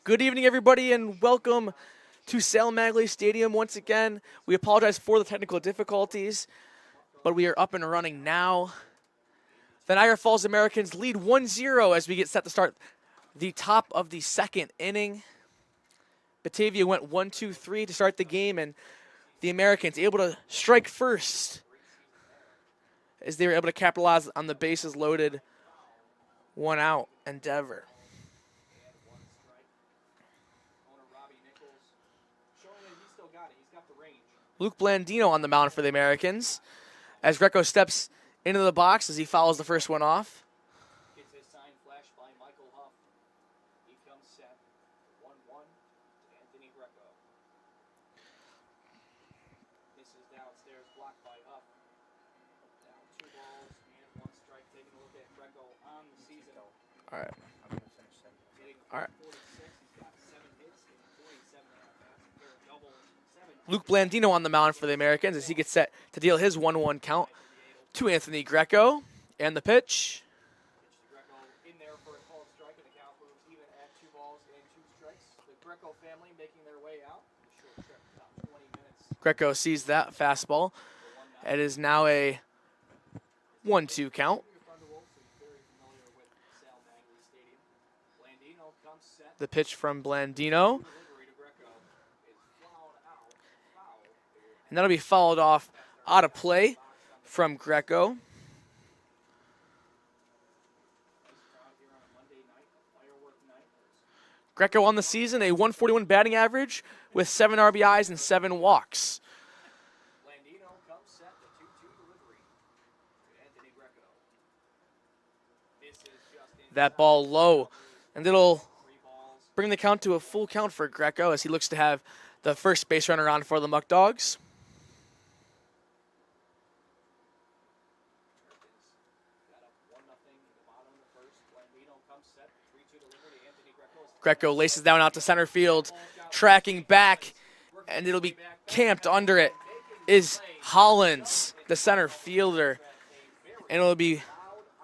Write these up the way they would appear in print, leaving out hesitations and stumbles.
Good evening, everybody, and welcome to Salem Magley Stadium once again. We apologize for the technical difficulties, but we are up and running now. The Niagara Falls Americans lead 1-0 as we get set to start the top of the second inning. Batavia went 1-2-3 to start the game, and the Americans able to strike first as they were able to capitalize on the bases loaded, one out endeavor. Luke Blandino on the mound for the Americans as Greco steps into the box as he fouls the first one off. Gets his sign flashed by Michael Huff. He comes set 1-1 to Anthony Greco. This is downstairs, blocked by Huff. Down 2 balls and 1 strike. Taking a look at Greco on the season. All right. Hitting All right. 46. He's got 7 hits and 47 at-bats. Pair of doubles. Luke Blandino on the mound for the Americans as he gets set to deal his 1-1 count to Anthony Greco. And the pitch. Greco in there for a called strike, and the count moves even at 2 balls and 2 strikes. The Greco family making their way out. Short trip, about 20 minutes. Greco sees that fastball. It is now a 1-2 count. The pitch from Blandino. And that'll be followed off out of play from Greco. Greco on the season, a 141 batting average with 7 RBIs and 7 walks. Blandino comes set, the 2-2 delivery to Anthony Greco. This is just That ball low, and it'll bring the count to a full count for Greco as he looks to have the first base runner on for the Muckdogs. Greco laces down out to center field, tracking back, and it'll be camped under it is Hollins, the center fielder, and it'll be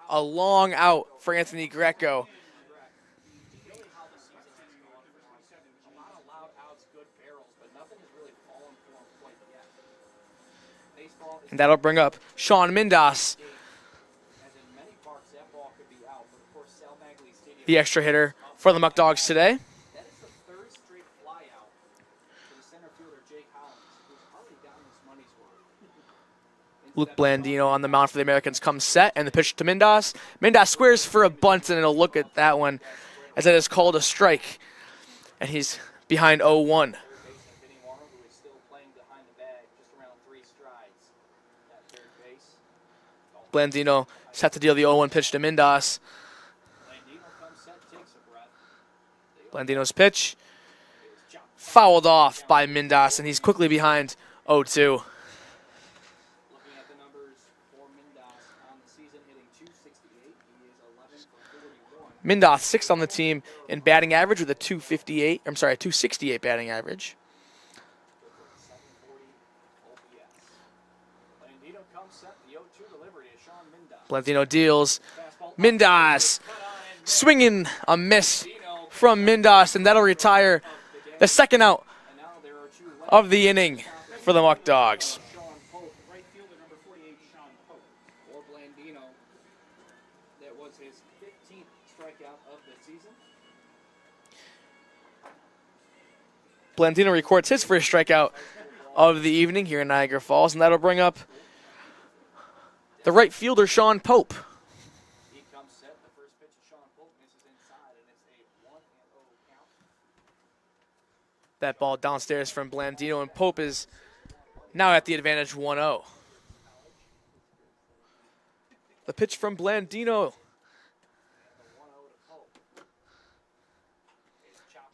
a long out for Anthony Greco. And that'll bring up Sean Mindas, the extra hitter for the Muckdogs today. That is the 3rd straight flyout for the center fielder, Jake Hollins, who's already gotten his money's worth. Luke Blandino on the mound for the Americans comes set, and the pitch to Mindas. Mindas squares for a bunt, and it'll look at that one as it is called a strike. And he's behind 0-1. Blandino set to deal the 0-1 pitch to Mindas. Blandino's pitch fouled off by Mindas, and he's quickly behind 0-2. Looking at the numbers for Mindas on the season, hitting .268. He is 11 for 41. Mindas 6th on the team in batting average with a .268 batting average. Blandino comes set, the 0-2 delivery is Sean Mindas. Blandino deals. Mindas swinging a miss from Mindas, and that'll retire the second out of the inning for the Muckdogs. Sean Pope, right fielder number 48, Sean Pope, or Blandino. That was his 15th strikeout of the season. Blandino records his first strikeout of the evening here in Niagara Falls, and that'll bring up the right fielder, Sean Pope. He comes set, the first pitch to Sean Pope misses inside, and it's a 1-0 count. That ball downstairs from Blandino, and Pope is now at the advantage 1-0. The pitch from Blandino.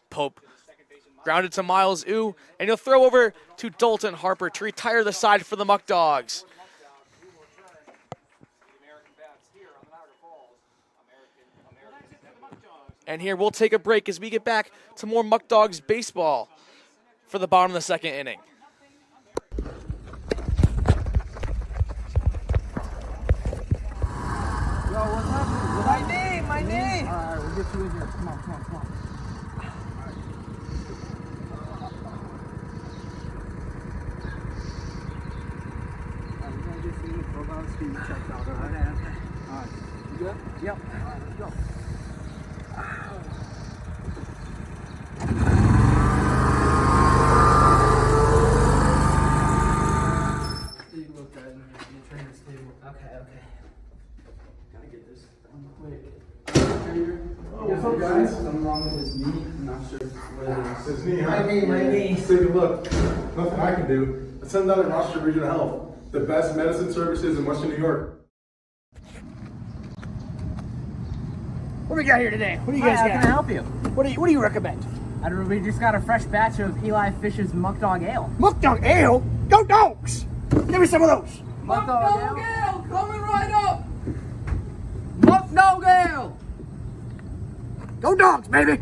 Pope grounded to Miles Ooh, and he'll throw over to Dalton Harper to retire the side for the Muckdogs. And here we'll take a break as we get back to more Muckdogs baseball for the bottom of the second inning. Yo, what's happening? My name. All right, we'll get you in here. Come on. profiles, get you checked out. All right. You good? Yep. All right, let's go. You looked at it in your trainer's table. Okay. Can I get this? Quick. What's up, guys? Something wrong with his knee? I'm not sure what it is. His knee, huh? My knee. Let's take a look. Nothing I can do. Let's send out a Rochester Regional Health, the best medicine services in Western New York. What do we got here today? What do you guys got? How can I help you? What do you recommend? We just got a fresh batch of Eli Fish's Muckdog Ale. Muckdog Ale? Go Dogs! Give me some of those. Muckdog Ale coming right up. Muckdog Ale! Go Dogs, baby!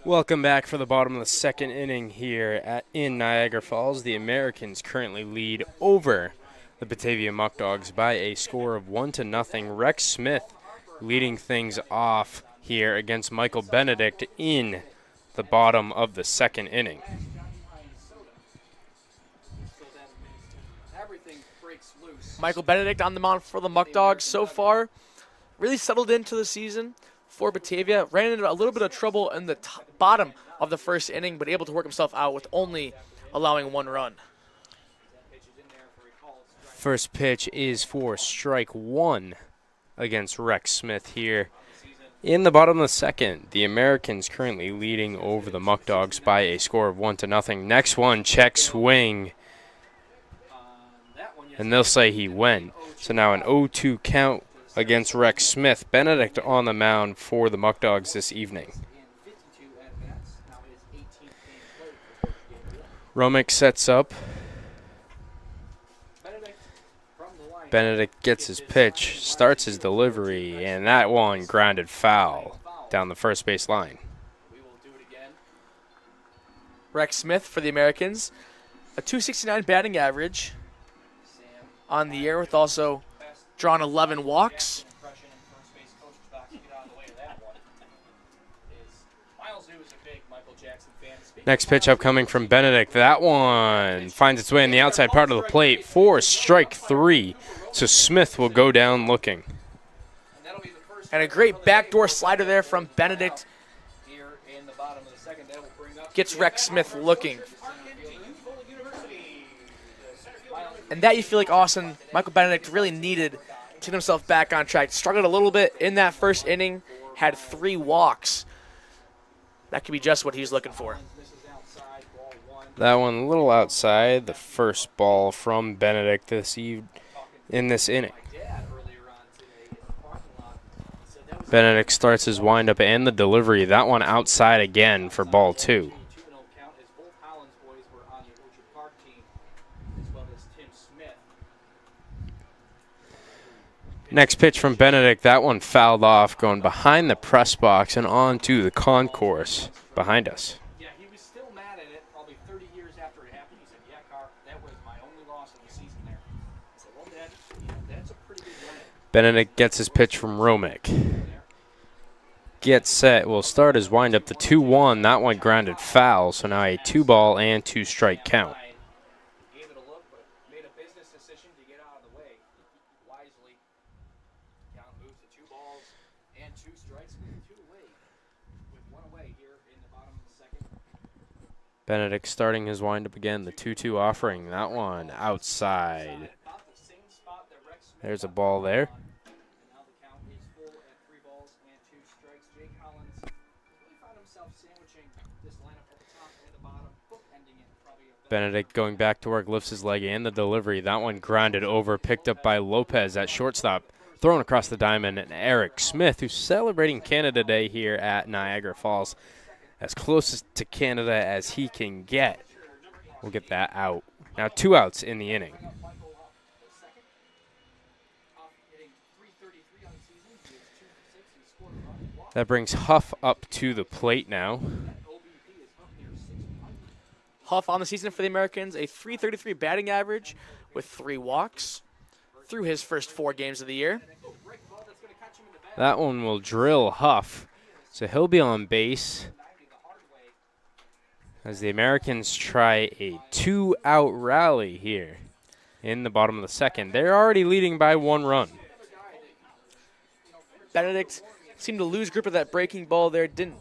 Welcome back for the bottom of the second inning here in Niagara Falls. The Americans currently lead over the Batavia Muckdogs by a score of 1-0. Rex Smith leading things off here against Michael Benedict in the bottom of the second inning. Michael Benedict on the mound for the Muckdogs so far. Really settled into the season for Batavia. Ran into a little bit of trouble in the bottom of the first inning, but able to work himself out with only allowing one run. First pitch is for strike one against Rex Smith here in the bottom of the second. The Americans currently leading over the Muckdogs by a score of 1-0. Next one, check swing. And they'll say he went. So now an 0-2 count against Rex Smith. Benedict on the mound for the Muckdogs this evening. Romick sets up. Benedict gets his pitch, starts his delivery, and that one grounded foul down the first base line. Rex Smith for the Americans, a .269 batting average on the year, with also drawn 11 walks. Next pitch upcoming from Benedict. That one finds its way in the outside part of the plate for strike three. So Smith will go down looking. And a great backdoor slider there from Benedict. Gets Rex Smith looking. And that you feel like Austin, Michael Benedict really needed to get himself back on track. Struggled a little bit in that first inning, had 3 walks. That could be just what he's looking for. That one a little outside, the first ball from Benedict in this inning. Benedict starts his windup and the delivery. That one outside again for ball 2. Next pitch from Benedict. That one fouled off, going behind the press box and onto the concourse behind us. Yeah, he was still mad at it probably 30 years after it happened. He said, yeah, Carr, that was my only loss of the season there. I said, well, that's a pretty good run. Benedict gets his pitch from Romick. Gets set, will start his windup. The 2-1, that one grounded foul, so now a 2-ball and 2-strike count. Gave it a look, but made a business decision to get out of the way wisely. Count moves to 2 balls and 2 strikes with 1 away here in the bottom of the second. Benedict starting his windup again. The 2-2 offering, that one outside. There's a ball there. Benedict going back to work, lifts his leg and the delivery. That one grounded over, picked up by Lopez at shortstop. Thrown across the diamond, and Eric Smith, who's celebrating Canada Day here at Niagara Falls, as close to Canada as he can get. We'll get that out. Now 2 outs in the inning. That brings Huff up to the plate now. Huff on the season for the Americans, a .333 batting average with 3 walks through his first 4 games of the year. That one will drill Huff, so he'll be on base as the Americans try a 2-out rally here in the bottom of the second. They're already leading by 1 run. Benedict seemed to lose grip of that breaking ball there. Didn't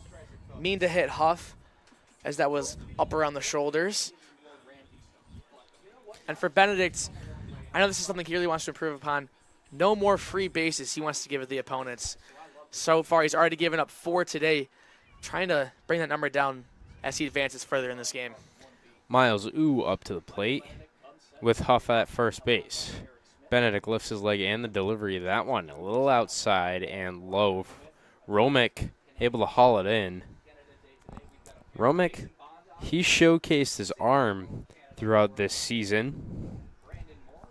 mean to hit Huff, as that was up around the shoulders. And for Benedict, I know this is something he really wants to improve upon. No more free bases he wants to give the opponents. So far, he's already given up 4 today, trying to bring that number down as he advances further in this game. Miles up to the plate with Huff at first base. Benedict lifts his leg and the delivery of that one a little outside and low. Romick able to haul it in. Romick, he showcased his arm throughout this season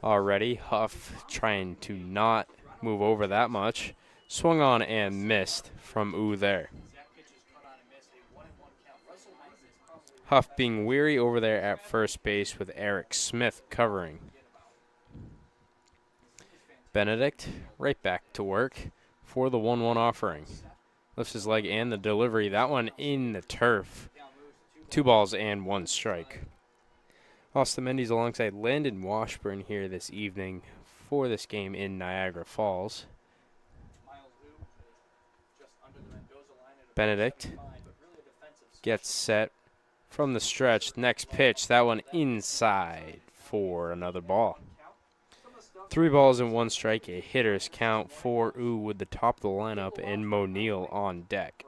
already. Huff trying to not move over that much. Swung on and missed from there. Huff being weary over there at first base with Eric Smith covering. Benedict right back to work for the 1-1 offering. Lifts his leg and the delivery. That one in the turf. 2 balls and 1 strike. Austin Mendes alongside Landon Washburn here this evening for this game in Niagara Falls. Benedict gets set from the stretch. Next pitch, that one inside for another ball. 3 balls and 1 strike, a hitter's count for with the top of the lineup and Mo Neal on deck.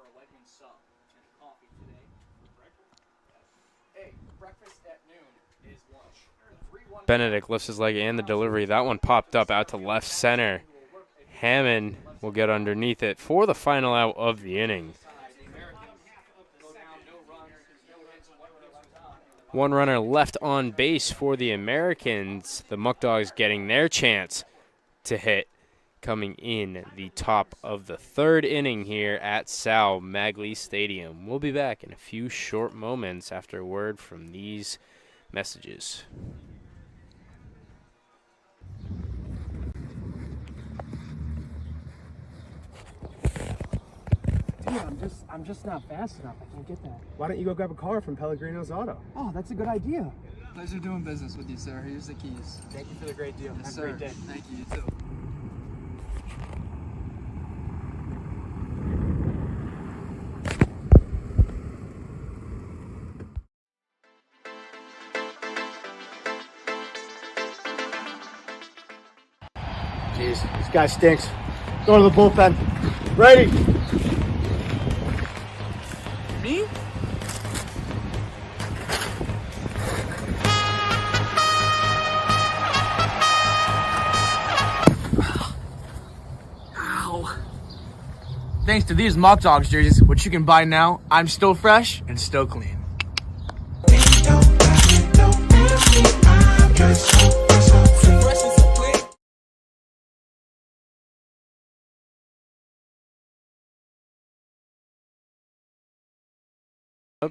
Benedict lifts his leg and the delivery. That one popped up out to left center. Hammond will get underneath it for the final out of the inning. 1 runner left on base for the Americans. The Muckdogs getting their chance to hit coming in the top of the 3rd inning here at Sal Magley Stadium. We'll be back in a few short moments after a word from these messages. Dude, I'm just not fast enough. I can't get that. Why don't you go grab a car from Pellegrino's Auto? Oh, that's a good idea. Pleasure doing business with you, sir. Here's the keys. Thank you for the great deal. Yes, Have sir. a great day. Thank you. You too. Jeez, this guy stinks. Go to the bullpen. Ready? Me? Ow. Thanks to these Muckdogs jerseys, which you can buy now, I'm still fresh and still clean.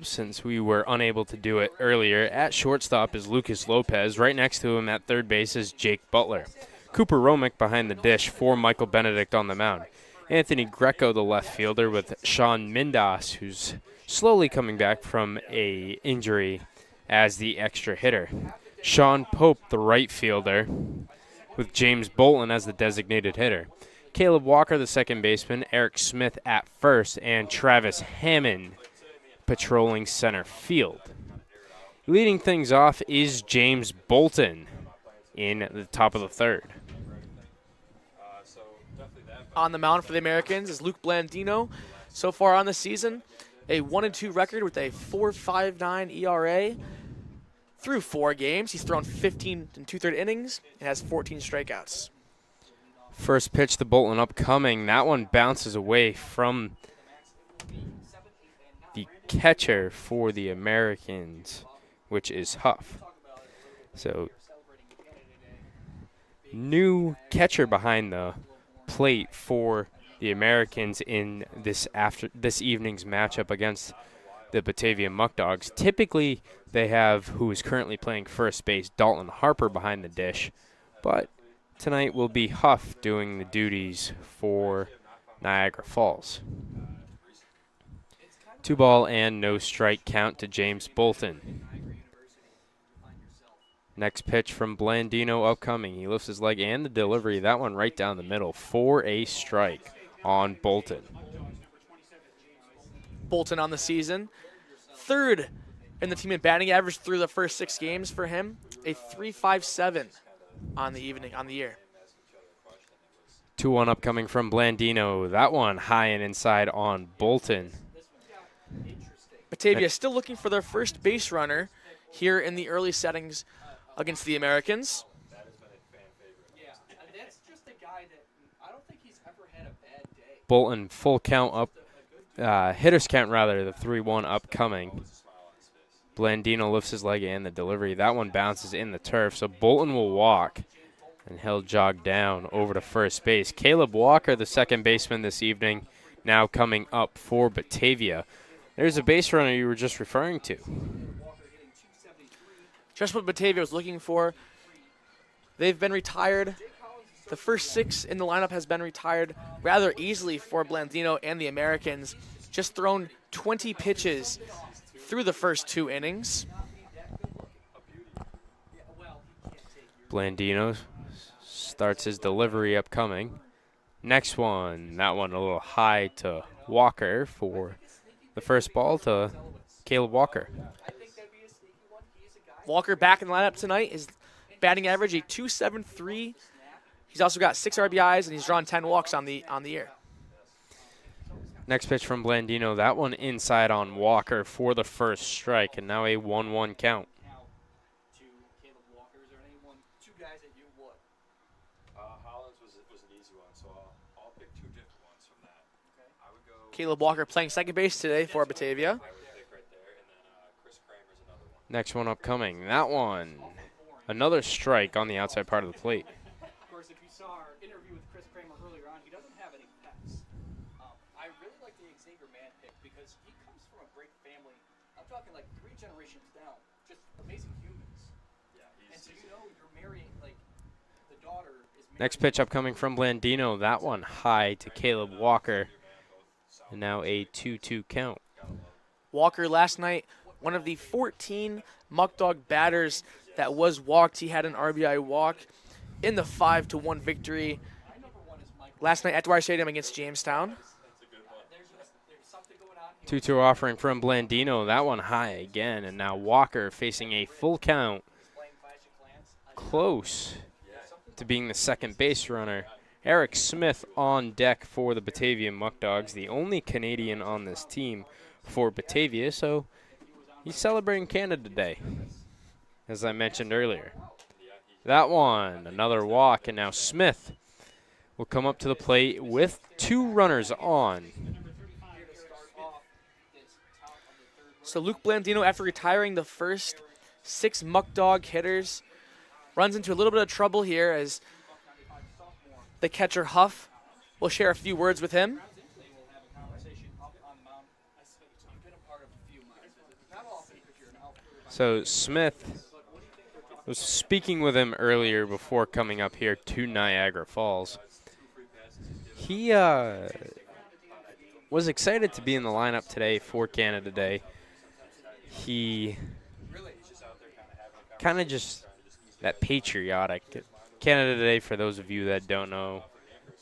Since we were unable to do it earlier, at shortstop is Lucas Lopez. Right next to him at third base is Jake Butler. Cooper Romick behind the dish for Michael Benedict on the mound. Anthony Greco, the left fielder, with Sean Mindas, who's slowly coming back from a injury as the extra hitter. Sean Pope, the right fielder, with James Bolton as the designated hitter. Caleb Walker, the second baseman, Eric Smith at first, and Travis Hammond patrolling center field. Leading things off is James Bolton in the top of the 3rd. On the mound for the Americans is Luke Blandino. So far on the season, a 1-2 record with a 4.59 ERA. Through 4 games, he's thrown 15 2/3 innings and has 14 strikeouts. First pitch to Bolton upcoming. That one bounces away from the catcher for the Americans, which is Huff. So, new catcher behind the plate for the Americans in this evening's matchup against the Batavia Muckdogs. Typically, they have who is currently playing first base, Dalton Harper, behind the dish. But tonight will be Huff doing the duties for Niagara Falls. 2 ball and no strike count to James Bolton. Next pitch from Blandino upcoming. He lifts his leg and the delivery. That one right down the middle for a strike on Bolton. Bolton on the season. Third in the team in batting average through the first 6 games for him. A 3.57 on the year. 2-1 upcoming from Blandino. That one high and inside on Bolton. Batavia still looking for their first base runner here in the early settings against the Americans. Bolton full count up, hitters count rather, the 3-1 upcoming. Blandino lifts his leg and the delivery. That one bounces in the turf, so Bolton will walk, and he'll jog down over to first base. Caleb Walker, the second baseman this evening, now coming up for Batavia. There's a base runner you were just referring to. Just what Batavia was looking for. They've been retired. The first 6 in the lineup has been retired rather easily for Blandino and the Americans. Just thrown 20 pitches through the first 2 innings. Blandino starts his delivery upcoming. Next one, that one a little high to Walker for the first ball to Caleb Walker. Walker back in the lineup tonight. His batting average, a 2.73. He's also got 6 RBIs, and he's drawn 10 walks on the year. Next pitch from Blandino. That one inside on Walker for the first strike, and now a 1-1 count. Caleb Walker playing second base today for Batavia. Next one upcoming. That one, another strike on the outside part of the plate. Of course, if you saw our interview with Chris Kramer earlier on, he doesn't have any pets. I really like the Xavier man pick because he comes from a great family. I'm talking like 3 generations down, just amazing humans. And so you know you're marrying, like, the daughter is marrying. Next pitch upcoming from Blandino. That one high to Caleb Walker. And now a 2-2 count. Walker last night, one of the 14 Muckdog batters that was walked. He had an RBI walk in the 5-1 victory last night at Dwyer Stadium against Jamestown. 2-2 offering from Blandino. That one high again. And now Walker facing a full count. Close to being the second base runner. Eric Smith on deck for the Batavia Muckdogs, the only Canadian on this team for Batavia, so he's celebrating Canada Day, as I mentioned earlier. That one, another walk, and now Smith will come up to the plate with 2 runners on. So Luke Blandino, after retiring the first 6 Muckdog hitters, runs into a little bit of trouble here as the catcher Huff will share a few words with him. So Smith was speaking with him earlier before coming up here to Niagara Falls. He was excited to be in the lineup today for Canada Day. He kind of just that patriotic. Canada Day, for those of you that don't know,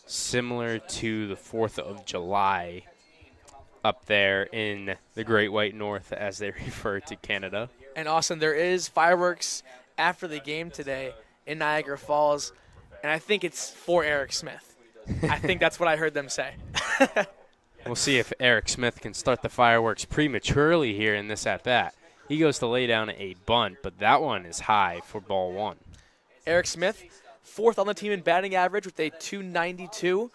similar to the 4th of July up there in the Great White North, as they refer to Canada. And Austin, there is fireworks after the game today in Niagara Falls, and I think it's for Eric Smith. I think that's what I heard them say. We'll see if Eric Smith can start the fireworks prematurely here in this at-bat. He goes to lay down a bunt, but that one is high for ball 1. Eric Smith, 4th on the team in batting average with a 292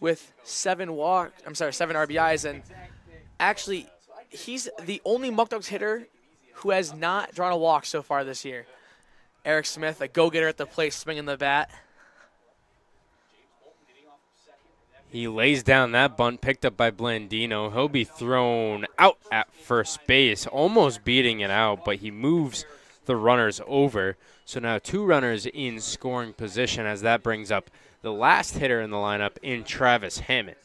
with 7 RBIs. And actually, he's the only Muckdogs hitter who has not drawn a walk so far this year. Eric Smith, a go-getter at the plate, swinging the bat. He lays down that bunt, picked up by Blandino. He'll be thrown out at first base, almost beating it out, but he moves the runners over. So now 2 runners in scoring position as that brings up the last hitter in the lineup in Travis Hammond.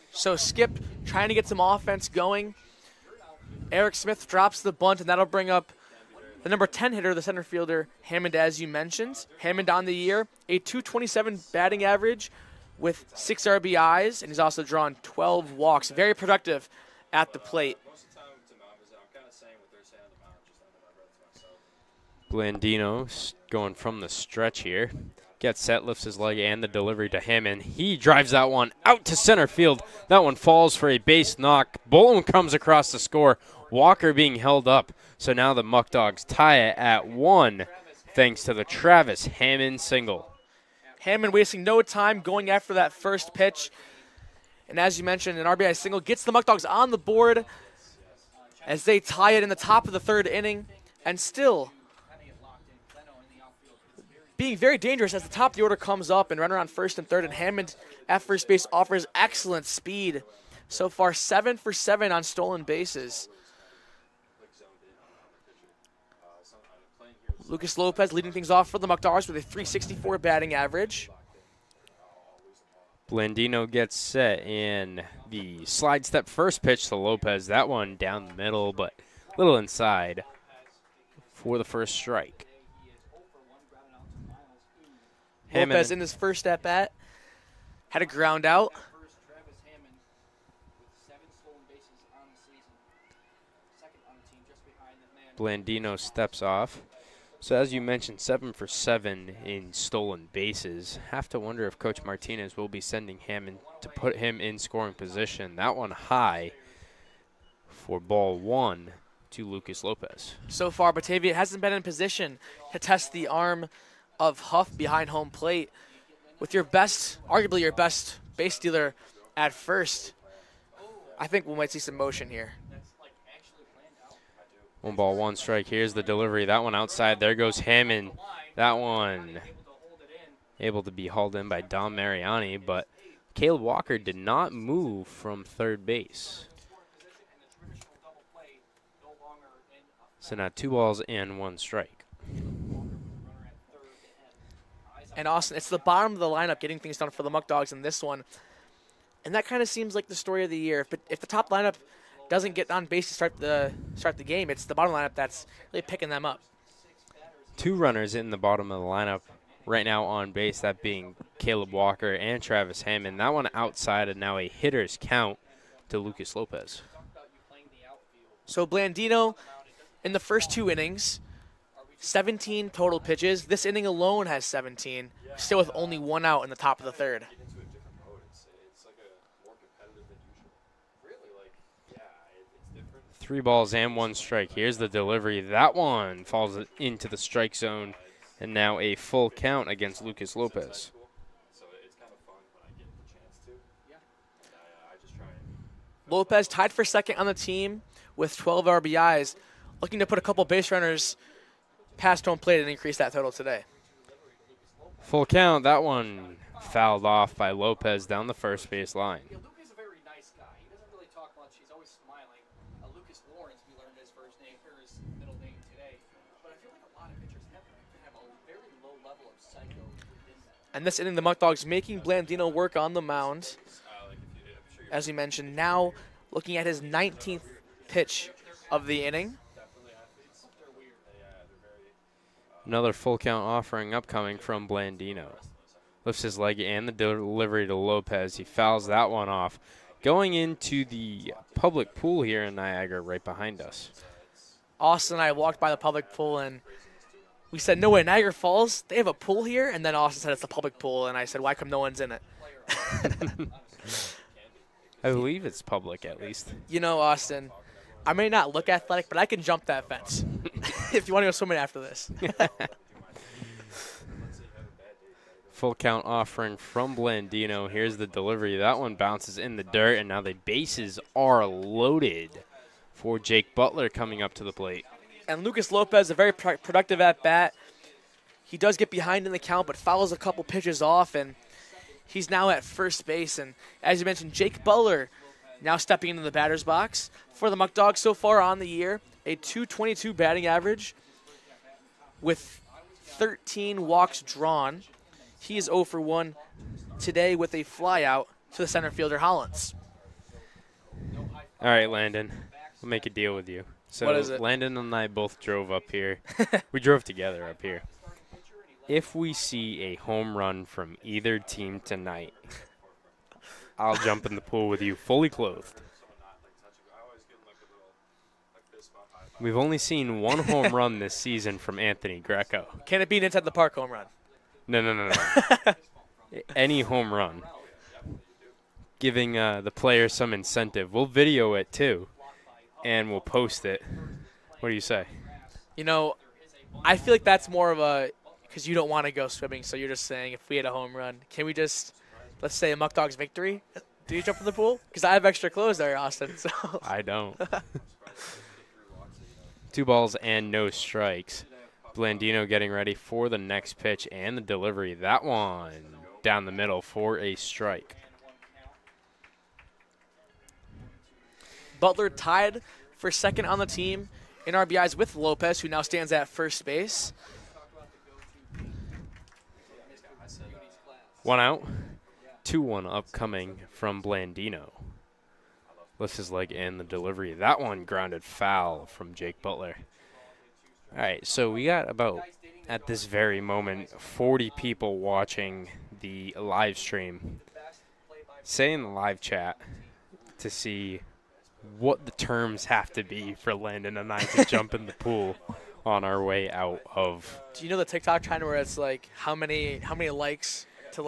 So Skip trying to get some offense going. Eric Smith drops the bunt, and that'll bring up the number 10 hitter, the center fielder, Hammond, as you mentioned. Hammond on the year, a .227 batting average with 6 RBIs, and he's also drawn 12 walks. Very productive at the plate. Blandino going from the stretch here. Gets set, lifts his leg, and the delivery to Hammond. He drives that one out to center field. That one falls for a base knock. Bolin comes across the score. Walker being held up. So now the Muckdogs tie it at 1 thanks to the Travis Hammond single. Hammond wasting no time going after that first pitch. And as you mentioned, an RBI single gets the Muckdogs on the board as they tie it in the top of the 3rd inning. And still being very dangerous as the top of the order comes up and runner on 1st and 3rd. And Hammond at first base offers excellent speed. So far 7 for 7 on stolen bases. Lucas Lopez leading things off for the Muckdogs with a .364 batting average. Blandino gets set in the slide step first pitch to Lopez. That one down the middle, but a little inside for the first strike. Lopez in his first at-bat had a ground out. Blandino steps off. So as you mentioned, 7 for 7 in stolen bases. Have to wonder if Coach Martinez will be sending Hammond to put him in scoring position. That one high for ball 1 to Lucas Lopez. So far, Batavia hasn't been in position to test the arm of Huff behind home plate. With your best, arguably your best base stealer at first, I think we might see some motion here. 1 ball, 1 strike. Here's the delivery. That one outside. There goes Hammond. That one able to be hauled in by Dom Mariani, but Caleb Walker did not move from 3rd base. So now 2 balls and 1 strike. And Austin, it's the bottom of the lineup getting things done for the Muckdogs in this one. And that kind of seems like the story of the year. If the top lineup doesn't get on base to start the game, it's the bottom lineup that's really picking them up. 2 runners in the bottom of the lineup right now on base, that being Caleb Walker and Travis Hammond. That one outside, and now a hitter's count to Lucas Lopez. So Blandino in the first 2 innings, 17 total pitches. This inning alone has 17, still with only 1 out in the top of the 3rd. 3 balls and 1 strike. Here's the delivery. That one falls into the strike zone, and now a full count against Lucas Lopez. Lopez tied for 2nd on the team with 12 RBIs, looking to put a couple base runners past home plate and increase that total today. Full count. That one fouled off by Lopez down the first base line. Luke is a very nice guy. He doesn't really talk much. He's always smiling. Lucas Lawrence, we learned his first name or his middle name today. But I feel like a lot of pitchers have a very low level of psycho within them. And this inning, the Muckdogs making Blandino work on the mound. As we mentioned, now looking at his 19th pitch of the inning. Another full count offering upcoming from Blandino. Lifts his leg and the delivery to Lopez. He fouls that one off. Going into the public pool here in Niagara right behind us. Austin and I walked by the public pool and we said, no way, Niagara Falls, they have a pool here? And then Austin said it's a public pool, and I said, why come no one's in it? I believe it's public at least. You know, Austin, I may not look athletic, but I can jump that fence if you want to go swimming after this. Full count offering from Blandino. Here's the delivery. That one bounces in the dirt, and now the bases are loaded for Jake Butler coming up to the plate. And Lucas Lopez, a very productive at-bat. He does get behind in the count, but fouls a couple pitches off, and he's now at first base. And as you mentioned, Jake Butler now stepping into the batter's box for the Muckdogs so far on the year. A .222 batting average with 13 walks drawn. He is 0 for 1 today with a flyout to the center fielder, Hollins. All right, Landon, we'll make a deal with you. So What is it? Landon and I both drove up here. We drove together up here. If we see a home run from either team tonight, I'll jump in the pool with you fully clothed. We've only seen one home run this season from Anthony Greco. Can it be an inside the park home run? No. Any home run. Giving the players some incentive. We'll video it too, and we'll post it. What do you say? You know, I feel like that's more of a, because you don't want to go swimming, so you're just saying if we had a home run, can we just, let's say a Muckdogs victory? Do you jump in the pool? Because I have extra clothes there, Austin. So I don't. 2 balls and no strikes. Blandino getting ready for the next pitch and the delivery. That one down the middle for a strike. Butler tied for second on the team in RBIs with Lopez, who now stands at first base. 1 out. 2-1 upcoming from Blandino. Lifts his leg in the delivery. That one grounded foul from Jake Butler. All right, so we got about, at this very moment, 40 people watching the live stream. Say in the live chat to see what the terms have to be for Landon and I to jump in the pool on our way out of. Do you know the TikTok trend where it's like how many likes to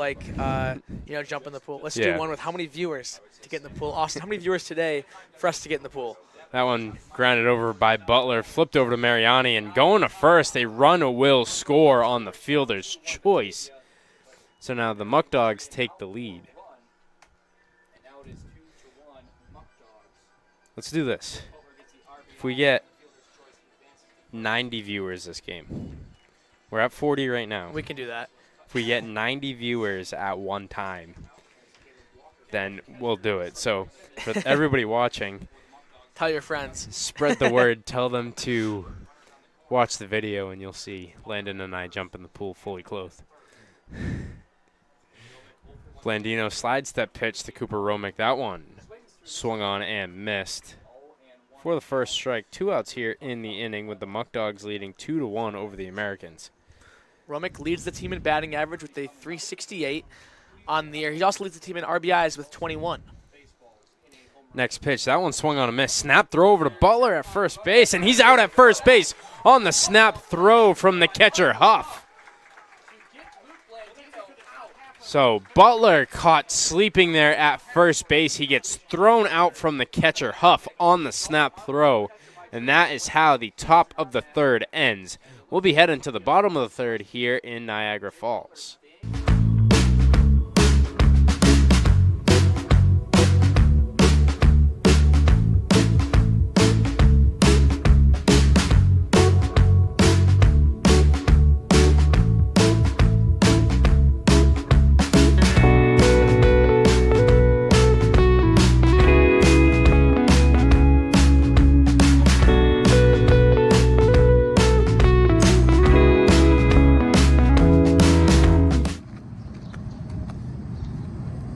jump in the pool? Let's do one with how many viewers to get in the pool. Austin, how many viewers today for us to get in the pool? That one grounded over by Butler, flipped over to Mariani, and going to first, a run will score on the fielder's choice. So now the Muckdogs take the lead. Let's do this. If we get 90 viewers this game, we're at 40 right now. We can do that. If we get 90 viewers at one time, then we'll do it. So for everybody watching, tell your friends. Spread the word. Tell them to watch the video, and you'll see Landon and I jump in the pool fully clothed. Blandino slide step pitch to Cooper Romick. That one swung on and missed for the first strike. 2 outs here in the inning with the Muckdogs leading 2-1 over the Americans. Romick leads the team in batting average with a .368 on the year. He also leads the team in RBIs with 21. Next pitch, that one swung on a miss. Snap throw over to Butler at first base, and he's out at first base on the snap throw from the catcher, Huff. So Butler caught sleeping there at first base. He gets thrown out from the catcher, Huff, on the snap throw, and that is how the top of the third ends. We'll be heading to the bottom of the third here in Niagara Falls.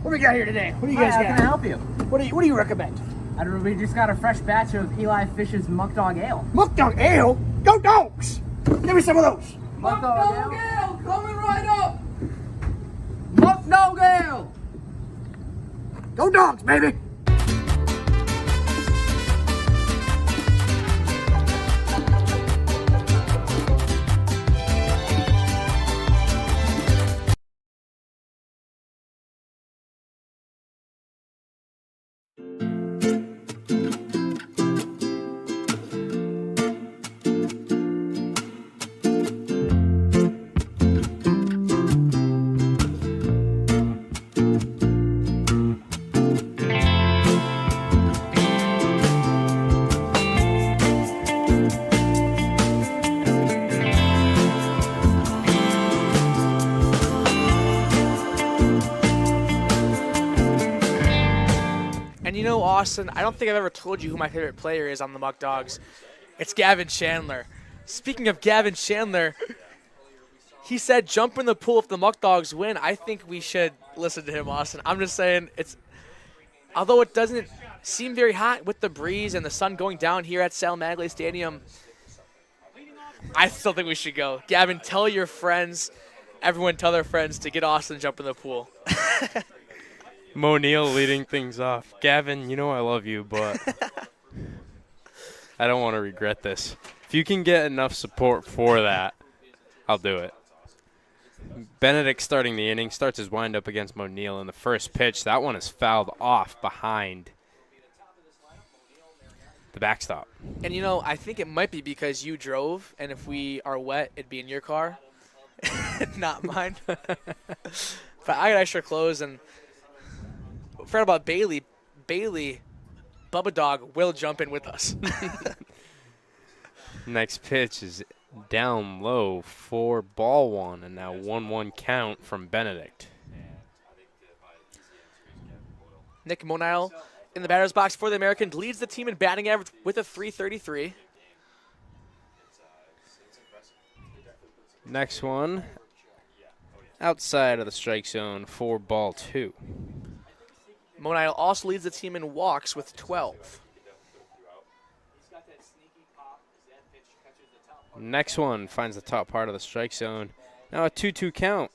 What do we got here today? What do you guys got? How can I help you? What do you recommend? We just got a fresh batch of Eli Fish's Muckdog Ale. Muckdog Ale? Go Dogs! Give me some of those. Muckdog Ale coming right up. Muckdog Ale. Go Dogs, baby. Austin, I don't think I've ever told you who my favorite player is on the Muckdogs. It's Gavin Chandler. Speaking of Gavin Chandler, he said jump in the pool if the Muckdogs win. I think we should listen to him, Austin. I'm just saying, although it doesn't seem very hot with the breeze and the sun going down here at Sal Maglie Stadium, I still think we should go. Gavin, tell your friends, everyone tell their friends to get Austin to jump in the pool. Mo Neal leading things off. Gavin, you know I love you, but I don't want to regret this. If you can get enough support for that, I'll do it. Benedict starting the inning, starts his windup against Mo Neal in the first pitch. That one is fouled off behind the backstop. And, I think it might be because you drove, and if we are wet, it'd be in your car, not mine. But I got extra clothes, and forgot about Bailey. Bailey, Bubba Dog, will jump in with us. Next pitch is down low for ball one, and now 1-1 count from Benedict. Nick Monile in the batter's box for the Americans, leads the team in batting average with a .333. Next one, outside of the strike zone for ball two. Monile also leads the team in walks with 12. Next one finds the top part of the strike zone. Now a 2-2 count.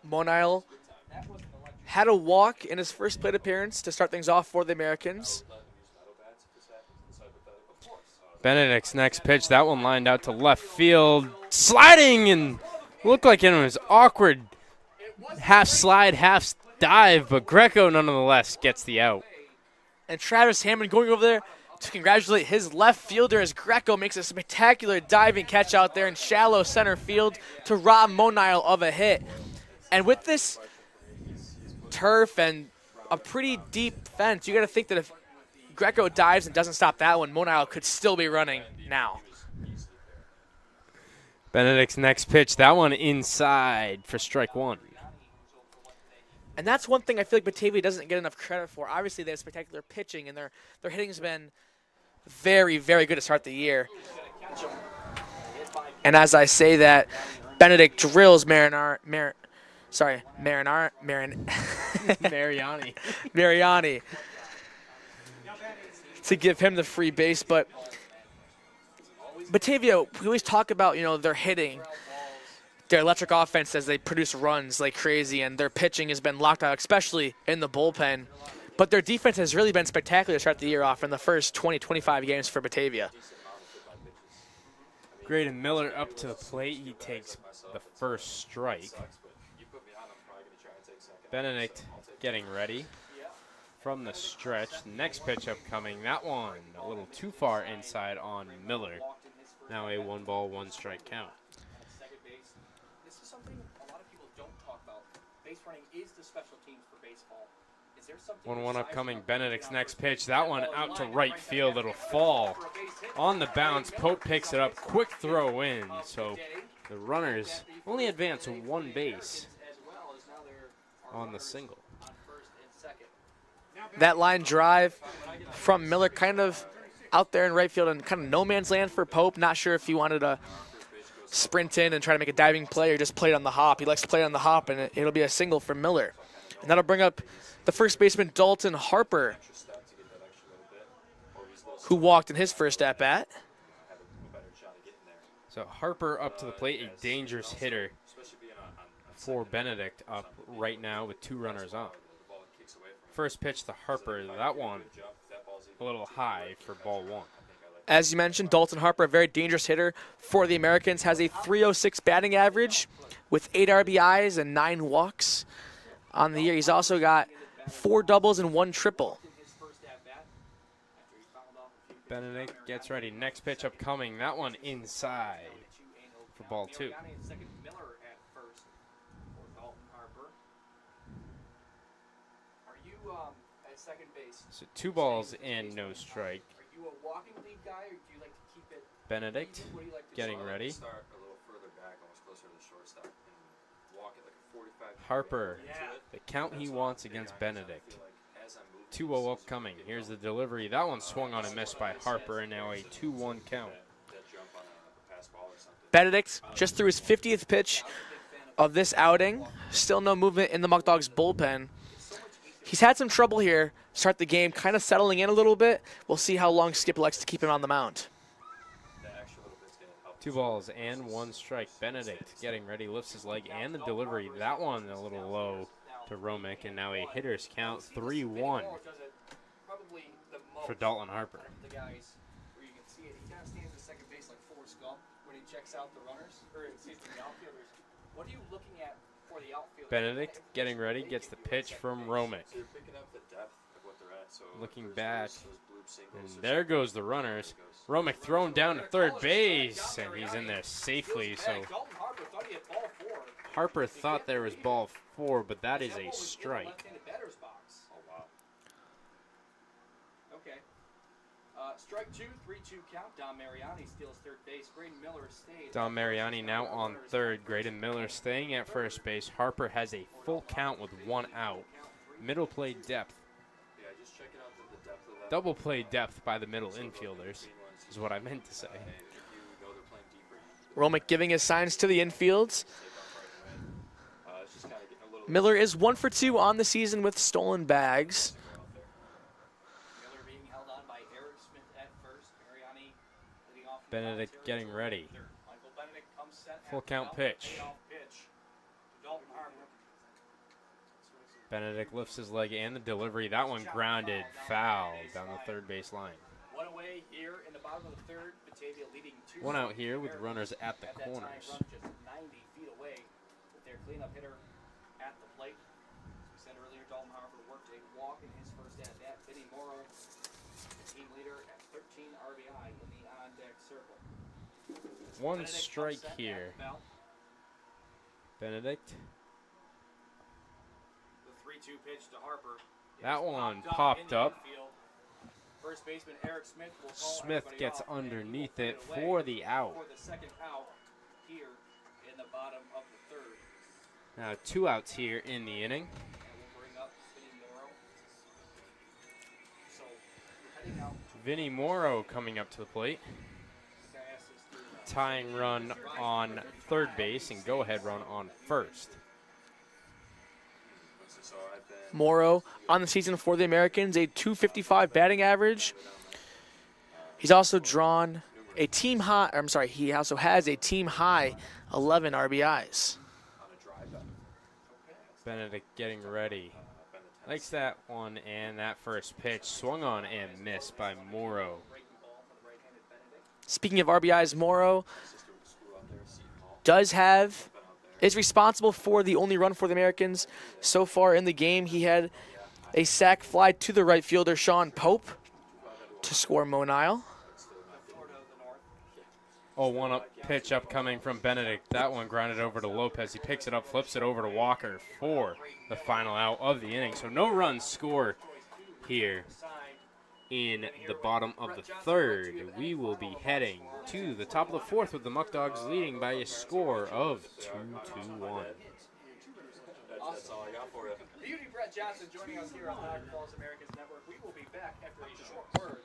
Monile had a walk in his first plate appearance to start things off for the Americans. Benedict's next pitch, that one lined out to left field. Sliding and looked like it was awkward. Half slide, half dive, but Greco nonetheless gets the out. And Travis Hammond going over there to congratulate his left fielder as Greco makes a spectacular diving catch out there in shallow center field to rob Monile of a hit. And with this turf and a pretty deep fence, you got to think that if Greco dives and doesn't stop that one, Monile could still be running now. Benedict's next pitch, that one inside for strike one. And that's one thing I feel like Batavia doesn't get enough credit for. Obviously, they have spectacular pitching, and their hitting has been very, very good to start the year. And as I say that, Benedict drills Mariani to give him the free base. But Batavia, we always talk about, their hitting, their electric offense as they produce runs like crazy, and their pitching has been locked out, especially in the bullpen. But their defense has really been spectacular to start the year off in the first 20, 25 games for Batavia. Graydon Miller up to the plate. He takes the first strike. Benedict getting ready from the stretch. Next pitch upcoming. That one a little too far inside on Miller. Now a 1-1 count. This is something a lot of people don't talk about. Base running is the special teams for baseball. 1-1 upcoming. Benedict's next pitch. That one out to right field. It'll fall on the bounce. Pope picks it up. Quick throw in. So the runners only advance one base on the single. That line drive from Miller kind of out there in right field and kind of no man's land for Pope. Not sure if he wanted to sprint in and try to make a diving play or just play it on the hop. He likes to play it on the hop, and it'll be a single for Miller. And that'll bring up the first baseman, Dalton Harper, who walked in his first at-bat. So Harper up to the plate, a dangerous hitter for Benedict up right now with two runners on. First pitch to Harper, that one a little high for ball one. As you mentioned, Dalton Harper, a very dangerous hitter for the Americans, has a .306 batting average with 8 RBIs and 9 walks on the year. He's also got 4 doubles and 1 triple. Benedict gets ready. Next pitch upcoming. That one inside for ball two. So 2 balls and no strike. Benedict getting ready. Harper, the count he wants against Benedict. 2-0 upcoming. Here's the delivery. That one swung on and missed by Harper, and now a 2-1 count. Benedict just threw his 50th pitch of this outing. Still no movement in the Muckdogs bullpen. He's had some trouble here. Start the game, kind of settling in a little bit. We'll see how long Skip likes to keep him on the mound. 2 balls and 1 strike. Benedict getting ready, lifts his leg, and the delivery. That one a little low to Romick, and now a hitter's count, 3-1 for Dalton Harper. The guys where you can see it, he kind of stands at second base like Forrest Gump when he checks out the runners, or excuse me, the outfielders. What are you looking at for the outfield? Benedict getting ready, gets the pitch from Romick. Looking back, and there goes the runners. Romick thrown down to third base, and he's in there safely. So Harper thought there was ball 4, but that is a strike. Okay. Strike 2, 3-2 count. Don Mariani steals third base. Braden Miller stays. Don Mariani now on third. Graydon Miller staying at first base. Harper has a full count with 1 out. Middle play depth. Double play depth by the middle infielders is what I meant to say. Romick giving his signs to the infields. Miller is 1 for 2 on the season with stolen bags. Miller being held on by Eric Smith at first. Mariani leading off. Benedict getting ready. Michael Benedict comes set. Full count pitch. Payoff pitch to Dalton Harper. Benedict lifts his leg and the delivery. That one grounded foul down the third base line. 1 away here in the bottom of the third. Batavia leading 2. 1 out here with runners at the At that time, corners. run just 90 feet away with their cleanup hitter at the plate. As we said earlier, Dalton Harper worked a walk in his first at bat. Vinny Morrow, the team leader at 13 RBI in the on-deck circle. 1 Benedict strike comes set here. at the belt. Benedict. The 3-2 pitch to Harper. That It's one in popped the up. infield. First baseman Eric Smith will call Smith everybody gets off, and he will underneath put it away for the out. For the second out here in the bottom of the third. Now 2 outs here in the inning. And we'll bring up Vinny Morrow. So we're heading out. Vinny Morrow coming up to the plate. The guy has this Tying run on third base and go-ahead run on first. Morrow on the season for the Americans, a .255 batting average. He's also drawn a team high, he also has a team high 11 RBIs. Benedict getting ready. Likes that one, and that first pitch swung on and missed by Morrow. Speaking of RBIs, Morrow is responsible for the only run for the Americans so far in the game. He had a sac fly to the right fielder, Sean Pope, to score Monile. Oh, 1 pitch upcoming from Benedict. That one grounded over to Lopez. He picks it up, flips it over to Walker for the final out of the inning. So no runs scored here in the bottom of the third. We will be heading to the top of the fourth with the Muckdogs leading by a score of 2-1. That's all I got for you. Beauty Brett Johnson joining us here on Niagara Falls Americans Network. We will be back after a short word.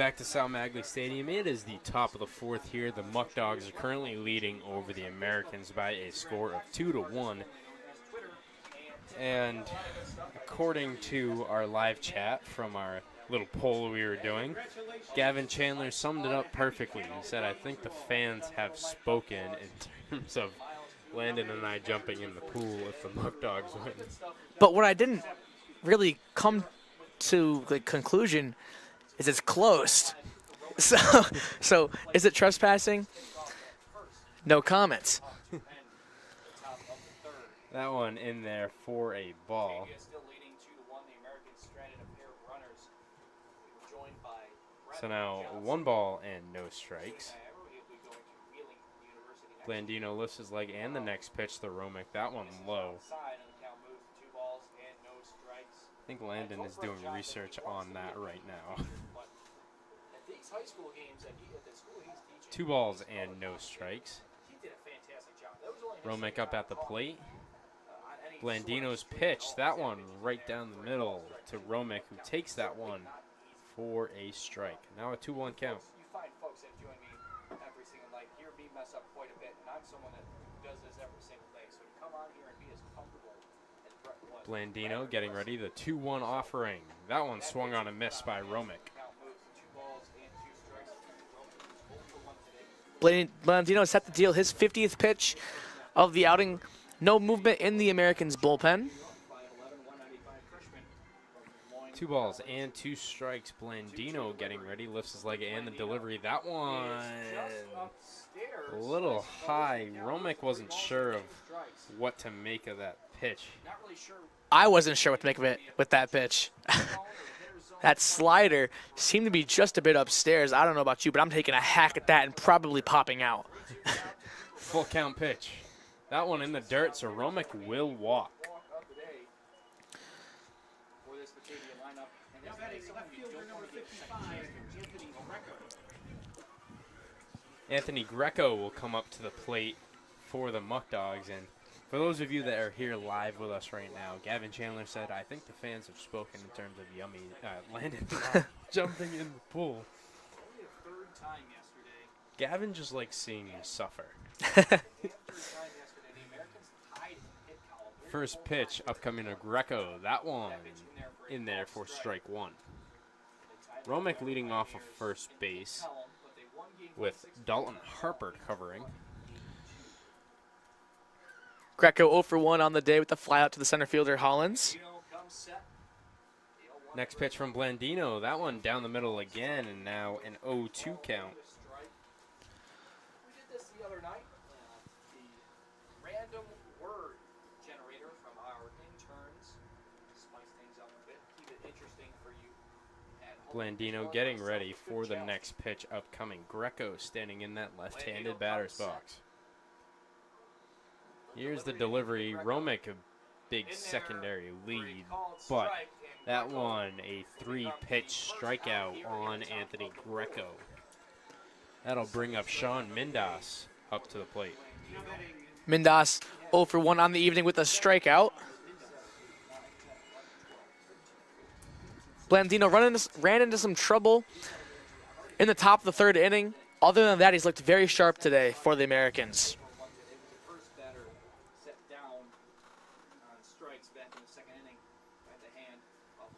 back to Sal Maglie Stadium. It is the top of the fourth here. The Muckdogs are currently leading over the Americans by a score of 2-1. And according to our live chat from our little poll we were doing, Gavin Chandler summed it up perfectly. He said, I think the fans have spoken in terms of Landon and I jumping in the pool if the Muckdogs win. But what I didn't really come to the conclusion is it's closed. So is it trespassing? No comments. That one in there for a ball. So now 1 ball and no strikes. Blandino lifts his leg and the next pitch to Romick. That one low. I think Landon is doing research on that right now. 2 balls and no strikes. Romick up at the plate. Blandino's pitch, that one right down the middle to Romick, who takes that one for a strike. Now a 2-1 count. You find folks that join me every single night hear me mess up quite a bit, and I'm someone that does this every single day. So to come on here and be as comfortable as Brett was. Blandino getting ready, the 2-1 offering. That one swung on a miss by Romick. Blandino set to deal his 50th pitch of the outing. No movement in the Americans' bullpen. 2 balls and 2 strikes. Blandino getting ready, lifts his leg and the delivery. That one a little high. Romick wasn't sure of what to make of that pitch. I wasn't sure what to make of it with that pitch. That slider seemed to be just a bit upstairs. I don't know about you, but I'm taking a hack at that and probably popping out. Full count pitch. That one in the dirt, so Romick will walk. Anthony Greco will come up to the plate for the Muckdogs. And for those of you that are here live with us right now, Gavin Chandler said, I think the fans have spoken in terms of Landon jumping in the pool. Gavin just likes seeing you suffer. First pitch upcoming to Greco. That one in there for strike 1. Romick leading off of first base with Dalton Harper covering. Greco 0 for 1 on the day with the fly out to the center fielder Hollins. Next pitch from Blandino. That one down the middle again, and now an 0-2 count. We did this the other night. The random word generator from our interns. Spice things up a bit. Keep it interesting for you. Blandino getting ready for the next pitch upcoming. Greco standing in that left-handed batter's box. Here's the delivery. Romick, a big secondary lead, but that one a 3-pitch strikeout on Anthony Greco. That'll bring up Sean Mindas up to the plate. Mindas 0 for 1 on the evening with a strikeout. Blandino ran into some trouble in the top of the 3rd inning. Other than that, he's looked very sharp today for the Americans.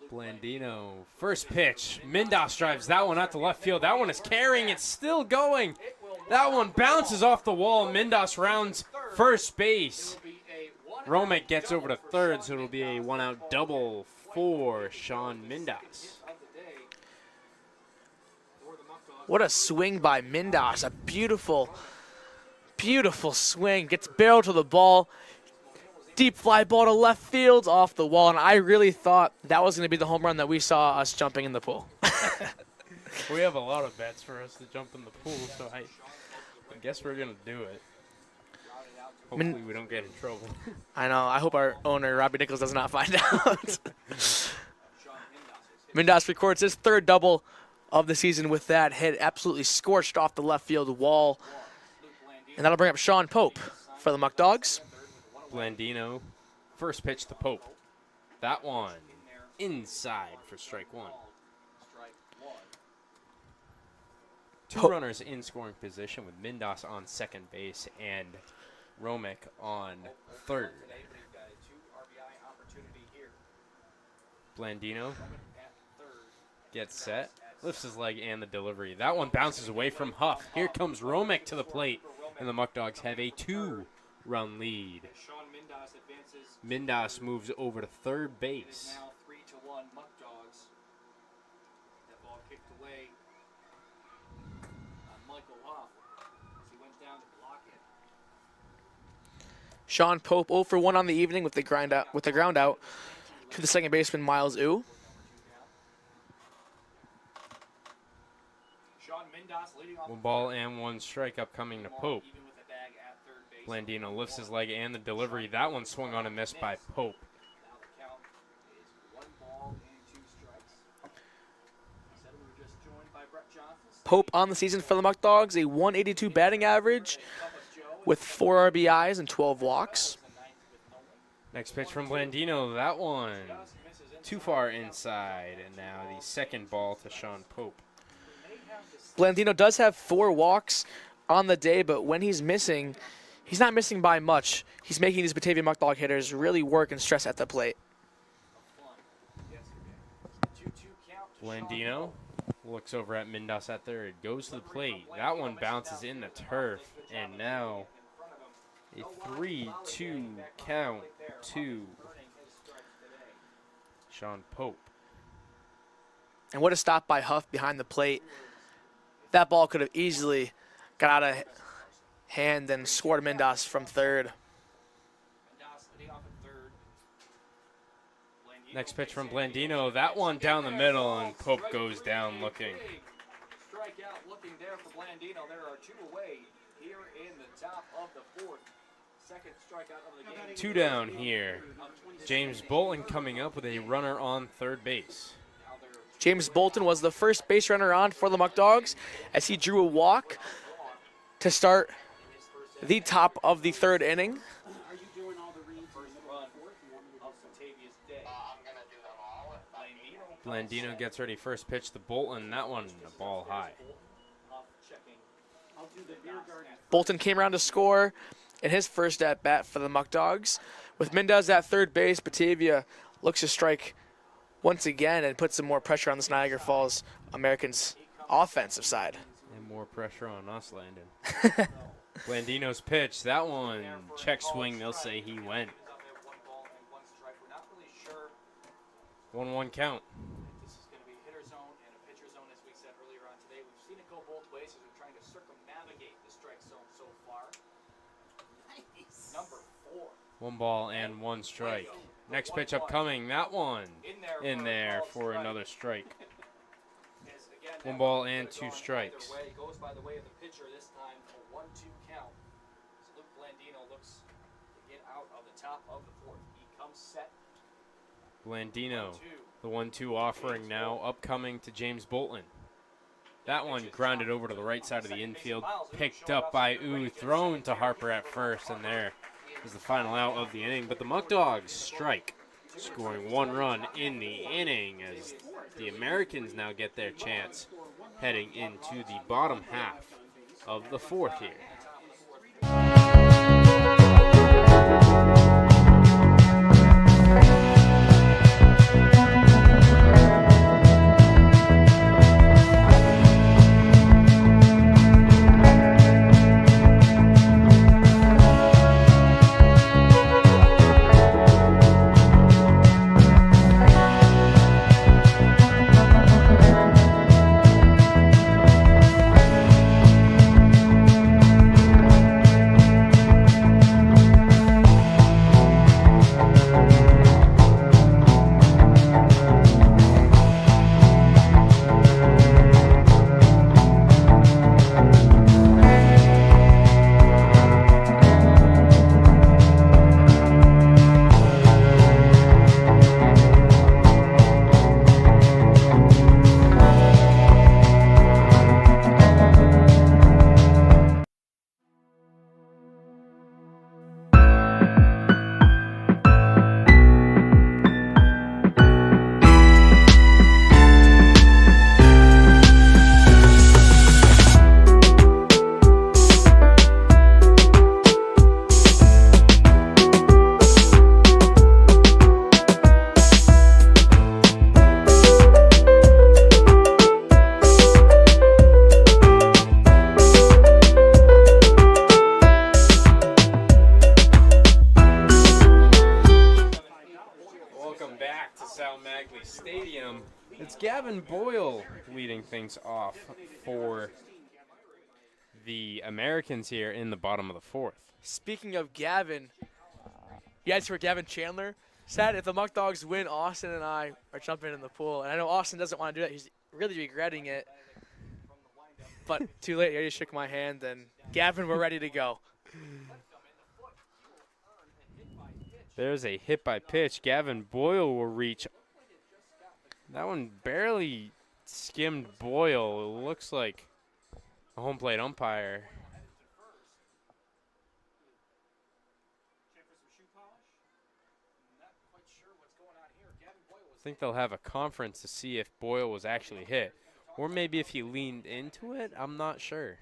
Blandino, first pitch. Mindas drives that one out to left field. That one is carrying. It's still going. That one bounces off the wall. Mindas rounds first base. Romick gets over to third, so it'll be a 1-out double for Sean Mindas. What a swing by Mindas. A beautiful, beautiful swing. Gets barreled to the ball. Deep fly ball to left field off the wall, and I really thought that was going to be the home run that we saw us jumping in the pool. We have a lot of bets for us to jump in the pool, so I guess we're going to do it. Hopefully we don't get in trouble. I know. I hope our owner, Robbie Nichols, does not find out. Mindas records his 3rd double of the season with that hit. Absolutely scorched off the left field wall. And that'll bring up Sean Pope for the Muckdogs. Blandino, first pitch to Pope. That one inside for strike 1. Two Ho- runners in scoring position with Mindas on second base and Romick on third. Today we've got a 2 RBI opportunity here. Blandino At third. gets set, lifts his leg and the delivery. That one bounces away from Huff. Here comes Romick to the plate, and the Muckdogs have a 2-run lead. Sean Mindas advances. Mindas moves over to third It is base. now 3-1 Muckdogs. That ball kicked away on Michael Hoff as he went down to block it. Sean Pope 0 for 1 on the evening with the ground out to the second baseman Miles Ooh. Sean Mindas leading off. 1 ball and 1 strike upcoming to Pope. Even with the bag at third base. Blandino lifts his leg and the delivery. That one swung on and missed by Pope. Now the count is 1 ball and 2 strikes. I said we were just joined by Brett Johnson. Pope on the season for the Muckdogs, a 182 batting average with 4 RBIs and 12 walks. Next pitch from Blandino. That one too far inside. And now the second ball to Sean Pope. Blandino does have 4 walks on the day, but when he's missing, he's not missing by much. He's making these Batavia Muckdog hitters really work and stress at the plate. Blandino looks over at Mindas at third. Goes to the plate. That one bounces in the turf. And now a 3-2 count to Sean Pope. And what a stop by Huff behind the plate. That ball could have easily got out of hand and scored Mindas from third. Next pitch from Blandino. That one down the middle, and Pope goes down looking. Strikeout looking there for Blandino. There are 2 away here in the top of the 4th. Second strikeout of the game. 2 down here. James Bolton coming up with a runner on third base. James Bolton was the first base runner on for the Muckdogs as he drew a walk to start the top of the 3rd inning. Blandino gets ready. First pitch to Bolton. That one a ball high. Bolton came around to score in his first at-bat for the Muckdogs. With Mindas at third base, Batavia looks to strike once again and put some more pressure on this Niagara Falls Americans offensive side. And more pressure on us, Landon. Blandino's pitch. That one check swing. They'll say he went. 1-1 count. This is going to be hitter zone and a pitcher zone, as we said earlier on today. We've seen it go both ways as we're trying to circumnavigate the strike zone so far. Nice. Number 4. 1 ball and 1 strike. Next pitch upcoming. That one in there for another strike. 1 ball and 2 strikes. Goes by the way of the pitcher this time, a 1-2 count. So Luke Blandino looks to get out of the top of the 4th. He comes set. Blandino, the 1-2 offering now upcoming to James Bolton. That one grounded over to the right side of the infield, picked up by Ooh, thrown to Harper at first, and there is the final out of the inning. But the Muckdogs strike, scoring 1 run in the inning as the Americans now get their chance heading into the bottom half of the 4th here. Stadium. It's Gavin Boyle leading things off for the Americans here in the bottom of the fourth. Speaking of Gavin, you guys heard Gavin Chandler said if the Muckdogs win, Austin and I are jumping in the pool. And I know Austin doesn't want to do that. He's really regretting it. But too late. He already shook my hand. And Gavin, we're ready to go. There's a hit by pitch. Gavin Boyle will reach. That one barely skimmed Boyle. It looks like a home plate umpire. I think they'll have a conference to see if Boyle was actually hit. Or maybe if he leaned into it. I'm not sure.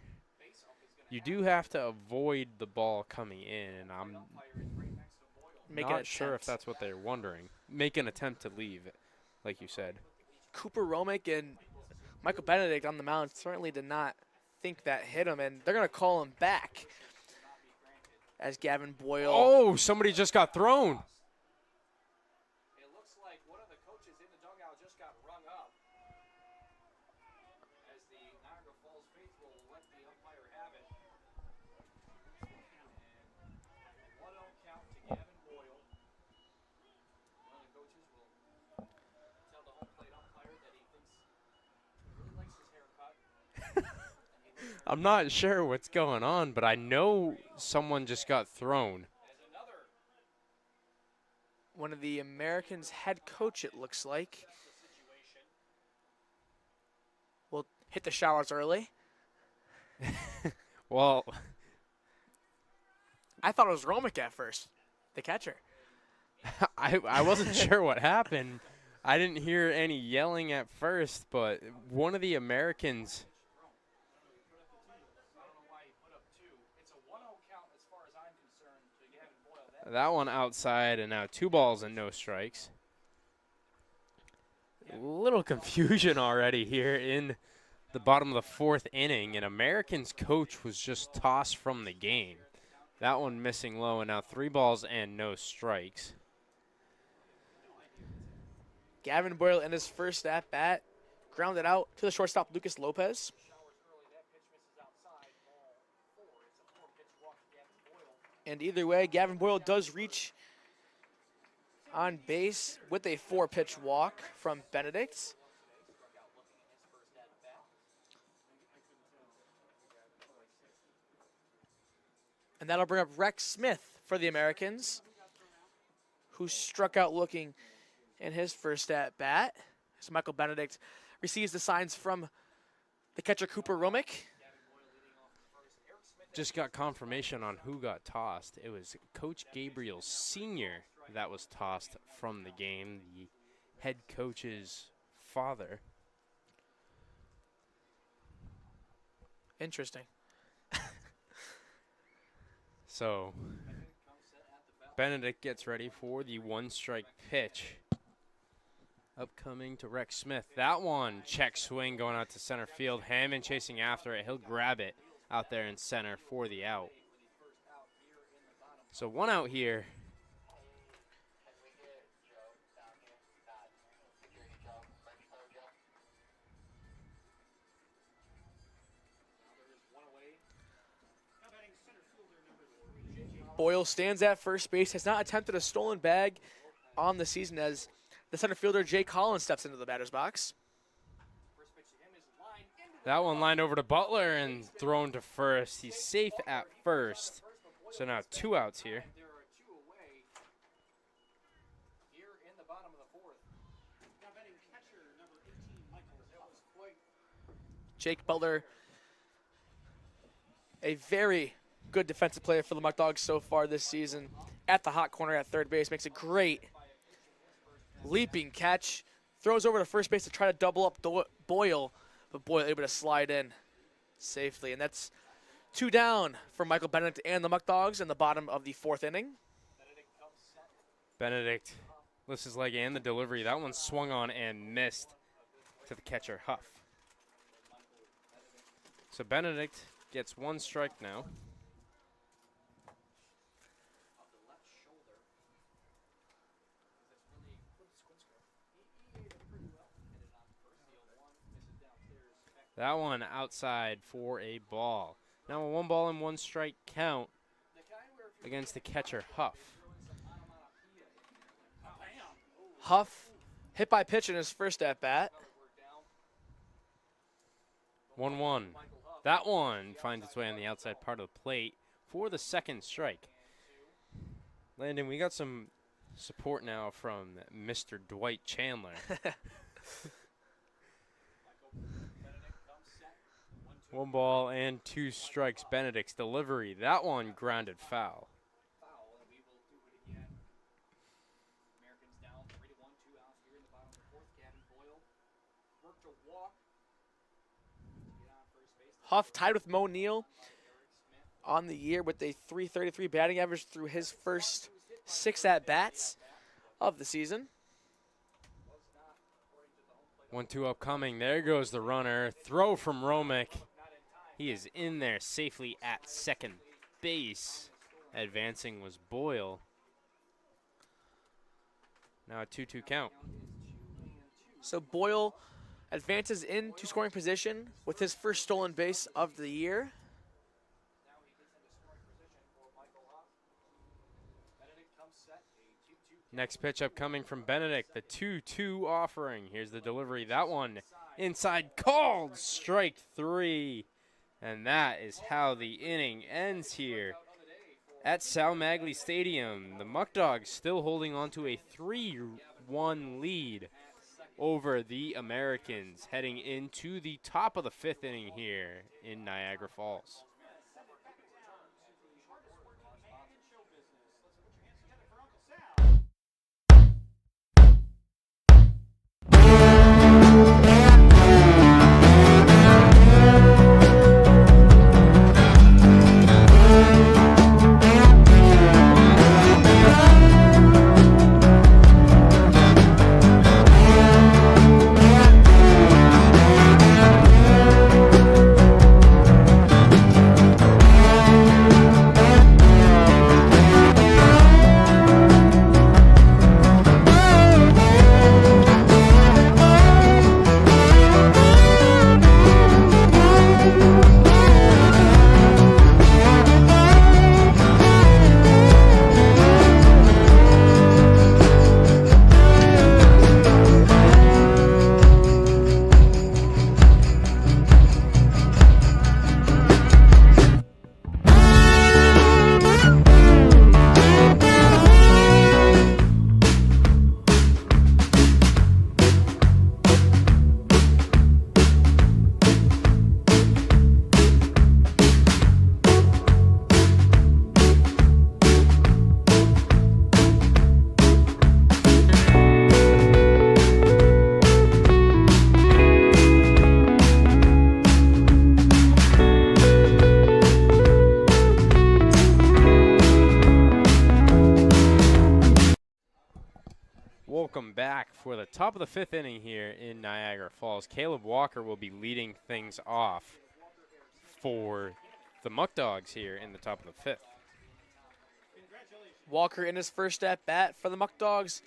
You do have to avoid the ball coming in, and I'm not sure if that's what they're wondering. Make an attempt to leave, like you said. Cooper Romick and Michael Benedict on the mound certainly did not think that hit him, and they're going to call him back as Gavin Boyle. Oh, somebody just got thrown. It looks like one of the coaches in the dugout just got rung up. As the Niagara Falls faithful let the umpire have it. And 1-0 count to Gavin Boyle. One of the coaches will tell the home plate umpire that he thinks he really likes his haircut. I'm not sure what's going on, but I know someone just got thrown. One of the Americans' head coach, it looks like. Will hit the showers early. Well, I thought it was Romick at first, the catcher. I wasn't sure what happened. I didn't hear any yelling at first, but one of the Americans. That one outside, and now 2 balls and no strikes. A little confusion already here in the bottom of the 4th inning. An Americans coach was just tossed from the game. That one missing low, and now 3 balls and no strikes. Gavin Boyle in his first at-bat, grounded out to the shortstop, Lucas Lopez. And either way, Gavin Boyle does reach on base with a 4-pitch walk from Benedict. And that'll bring up Rex Smith for the Americans, who struck out looking in his first at-bat. So Michael Benedict receives the signs from the catcher, Cooper Romick. Just got confirmation on who got tossed. It was Coach Gabriel Sr. that was tossed from the game, the head coach's father. Interesting. So Benedict gets ready for the 1-strike pitch. Upcoming to Rex Smith. That one, check swing going out to center field. Hammond chasing after it. He'll grab it out there in center for the out. So 1 out here. Boyle stands at first base, has not attempted a stolen bag on the season as the center fielder, Jay Collins, steps into the batter's box. That one lined over to Butler and thrown to first. He's safe at first. So now 2 outs here. Jake Butler, a very good defensive player for the Muckdogs so far this season. At the hot corner at third base, makes a great leaping catch. Throws over to first base to try to double up Boyle, but Boyle able to slide in safely. And that's 2 down for Michael Benedict and the Muckdogs in the bottom of the 4th inning. Benedict lifts his leg and the delivery. That one swung on and missed to the catcher, Huff. So Benedict gets 1 strike now. That one outside for a ball. Now a 1 ball and 1 strike count against the catcher, Huff. Huff hit by pitch in his first at bat. 1-1. That one finds its way on the outside part of the plate for the second strike. Landon, we got some support now from Mr. Dwight Chandler. 1 ball and 2 strikes. Benedict's delivery. That one grounded foul. Huff tied with Mo Neal on the year with a .333 batting average through his first 6 at-bats of the season. 1-2 upcoming. There goes the runner. Throw from Romick. He is in there safely at second base. Advancing was Boyle. Now a 2-2 count. So Boyle advances into scoring position with his first stolen base of the year. Next pitch upcoming from Benedict, the 2-2 offering. Here's the delivery. That one inside, called strike 3. And that is how the inning ends here at Sal Maglie Stadium. The Muckdogs still holding on to a 3-1 lead over the Americans, heading into the top of the 5th inning here in Niagara Falls. Welcome back for the top of the 5th inning here in Niagara Falls. Caleb Walker will be leading things off for the Muckdogs here in the top of the 5th. Walker in his first at-bat for the Muckdogs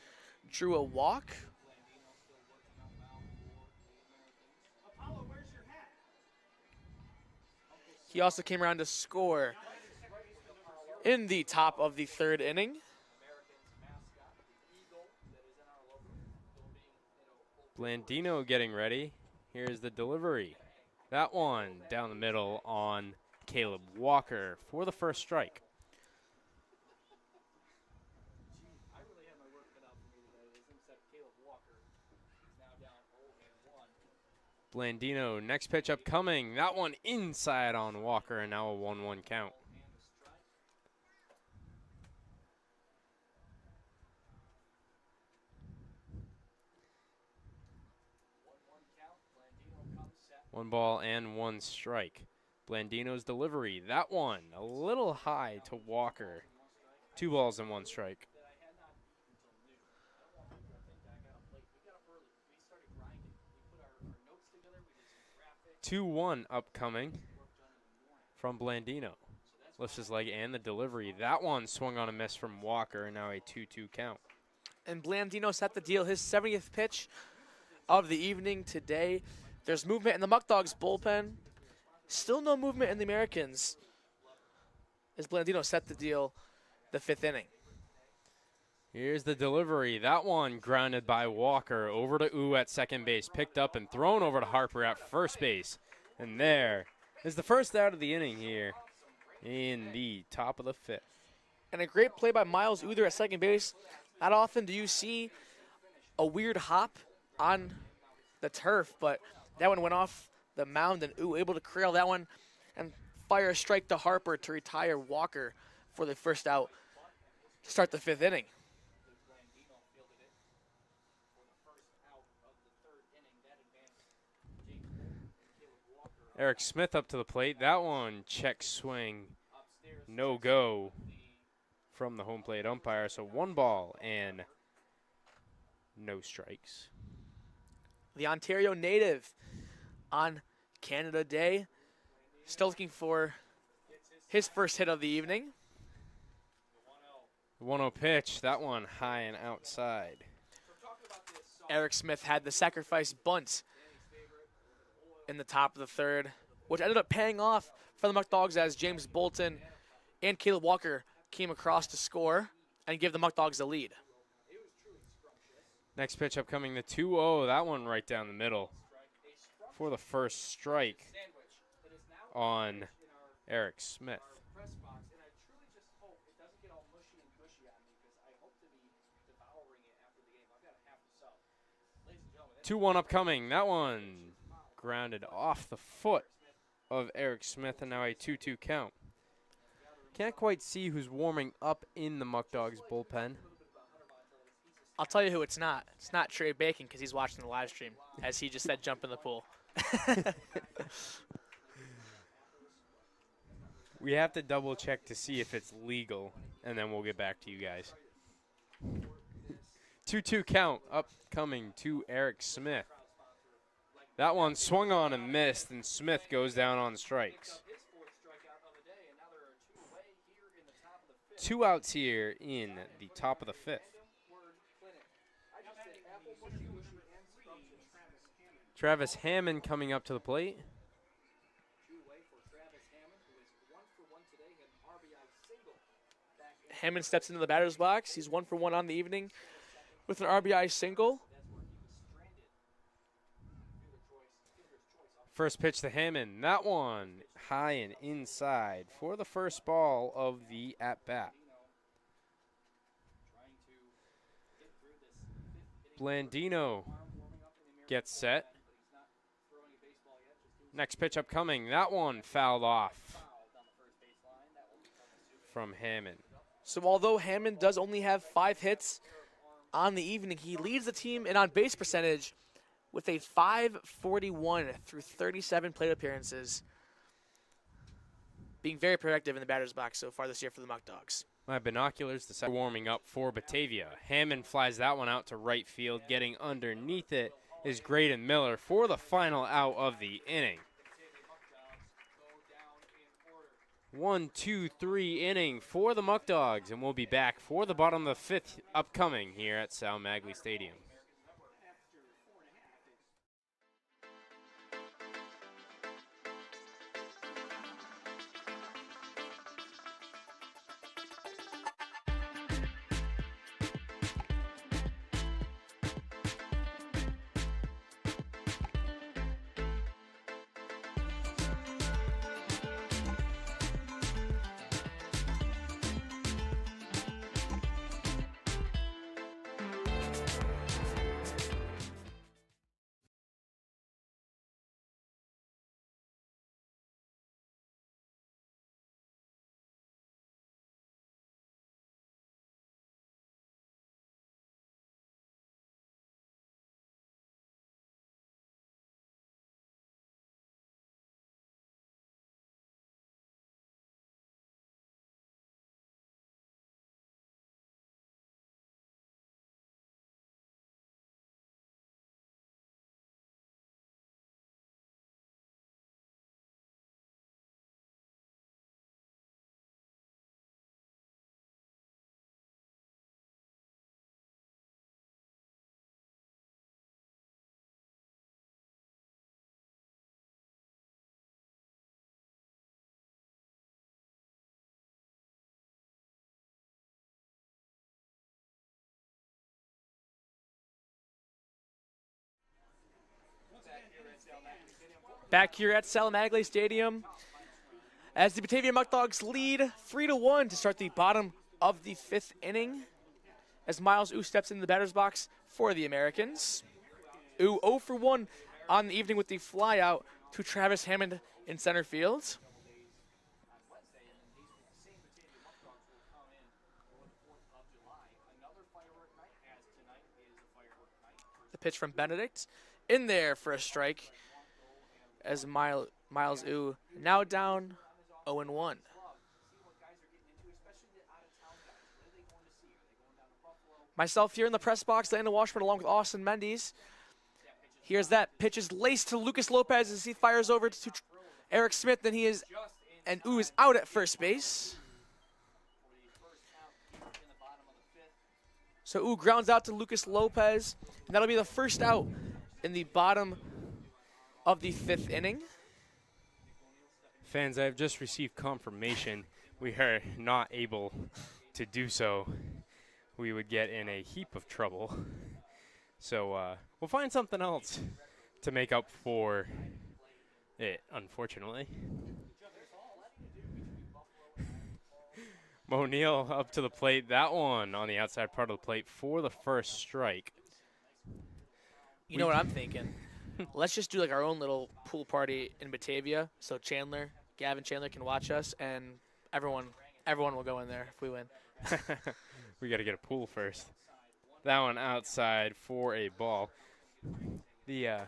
drew a walk. He also came around to score in the top of the 3rd inning. Blandino getting ready. Here's the delivery. That one down the middle on Caleb Walker for the first strike. Blandino, next pitch upcoming. That one inside on Walker, and now a 1-1 count. One ball and 1 strike. Blandino's delivery. That one a little high to Walker. 2 balls and 1 strike. 2-1 upcoming from Blandino. Lifts his leg and the delivery. That one swung on a miss from Walker, and now a 2-2 count. And Blandino set the deal, his 70th pitch of the evening today. There's movement in the Muckdogs bullpen. Still no movement in the Americans as Blandino set the deal the 5th inning. Here's the delivery. That one grounded by Walker over to Ooh at second base. Picked up and thrown over to Harper at first base. And there is the first out of the inning here in the top of the 5th. And a great play by Miles Uther at second base. Not often do you see a weird hop on the turf, but that one went off the mound, and Ooh able to corral that one and fire a strike to Harper to retire Walker for the first out to start the 5th inning. Eric Smith up to the plate. That one check swing, no go from the home plate umpire. So 1 ball and no strikes. The Ontario native on Canada Day, still looking for his first hit of the evening. 1-0 pitch, that one high and outside. Eric Smith had the sacrifice bunt in the top of the 3rd, which ended up paying off for the Muckdogs as James Bolton and Caleb Walker came across to score and give the Muckdogs the lead. Next pitch upcoming, the 2-0, that one right down the middle for the first strike on Eric Smith. 2-1 upcoming, that one grounded off the foot of Eric Smith, and now a 2-2 count. Can't quite see who's warming up in the Muckdogs bullpen. I'll tell you who it's not. It's not Trey Bacon because he's watching the live stream, as he just said jump in the pool. We have to double check to see if it's legal, and then we'll get back to you guys. 2-2 count upcoming to Eric Smith. That one swung on and missed, and Smith goes down on strikes. 2 outs here in the top of the 5th. Travis Hammond coming up to the plate. Hammond steps into the batter's box. He's 1 for 1 on the evening with an RBI single. First pitch to Hammond. That one high and inside for the first ball of the at-bat. Blandino gets set. Next pitch upcoming. That one fouled off from Hammond. So although Hammond does only have 5 hits on the evening, he leads the team in on-base percentage with a .541 through 37 plate appearances, being very productive in the batter's box so far this year for the Muckdogs. My binoculars decide warming up for Batavia. Hammond flies that one out to right field. Getting underneath it is Graydon Miller for the final out of the inning. 1, 2, 3 inning for the Muckdogs, and we'll be back for the bottom of the 5th upcoming here at Sal Magley Stadium. Back here at Sal Maglie Stadium, as the Batavia Muckdogs lead 3-1 to start the bottom of the 5th inning, as Miles Ooh steps in the batter's box for the Americans. Ooh 0 for 1 on the evening with the fly out to Travis Hammond in center field. The pitch from Benedict in there for a strike, as Miles Ooh now down 0-1. Myself here in the press box, Landon Washburn along with Austin Mendes. Here's that pitch is laced to Lucas Lopez as he fires over to Eric Smith, and Ooh is out at first base. So Ooh grounds out to Lucas Lopez, and that'll be the first out in the bottom of the 5th inning. Fans, I have just received confirmation we are not able to do so. We would get in a heap of trouble. So we'll find something else to make up for it, unfortunately. O'Neal up to the plate. That one on the outside part of the plate for the first strike. You know what I'm thinking? Let's just do like our own little pool party in Batavia, so Gavin Chandler can watch us, and everyone will go in there if we win. We got to get a pool first. That one outside for a ball. The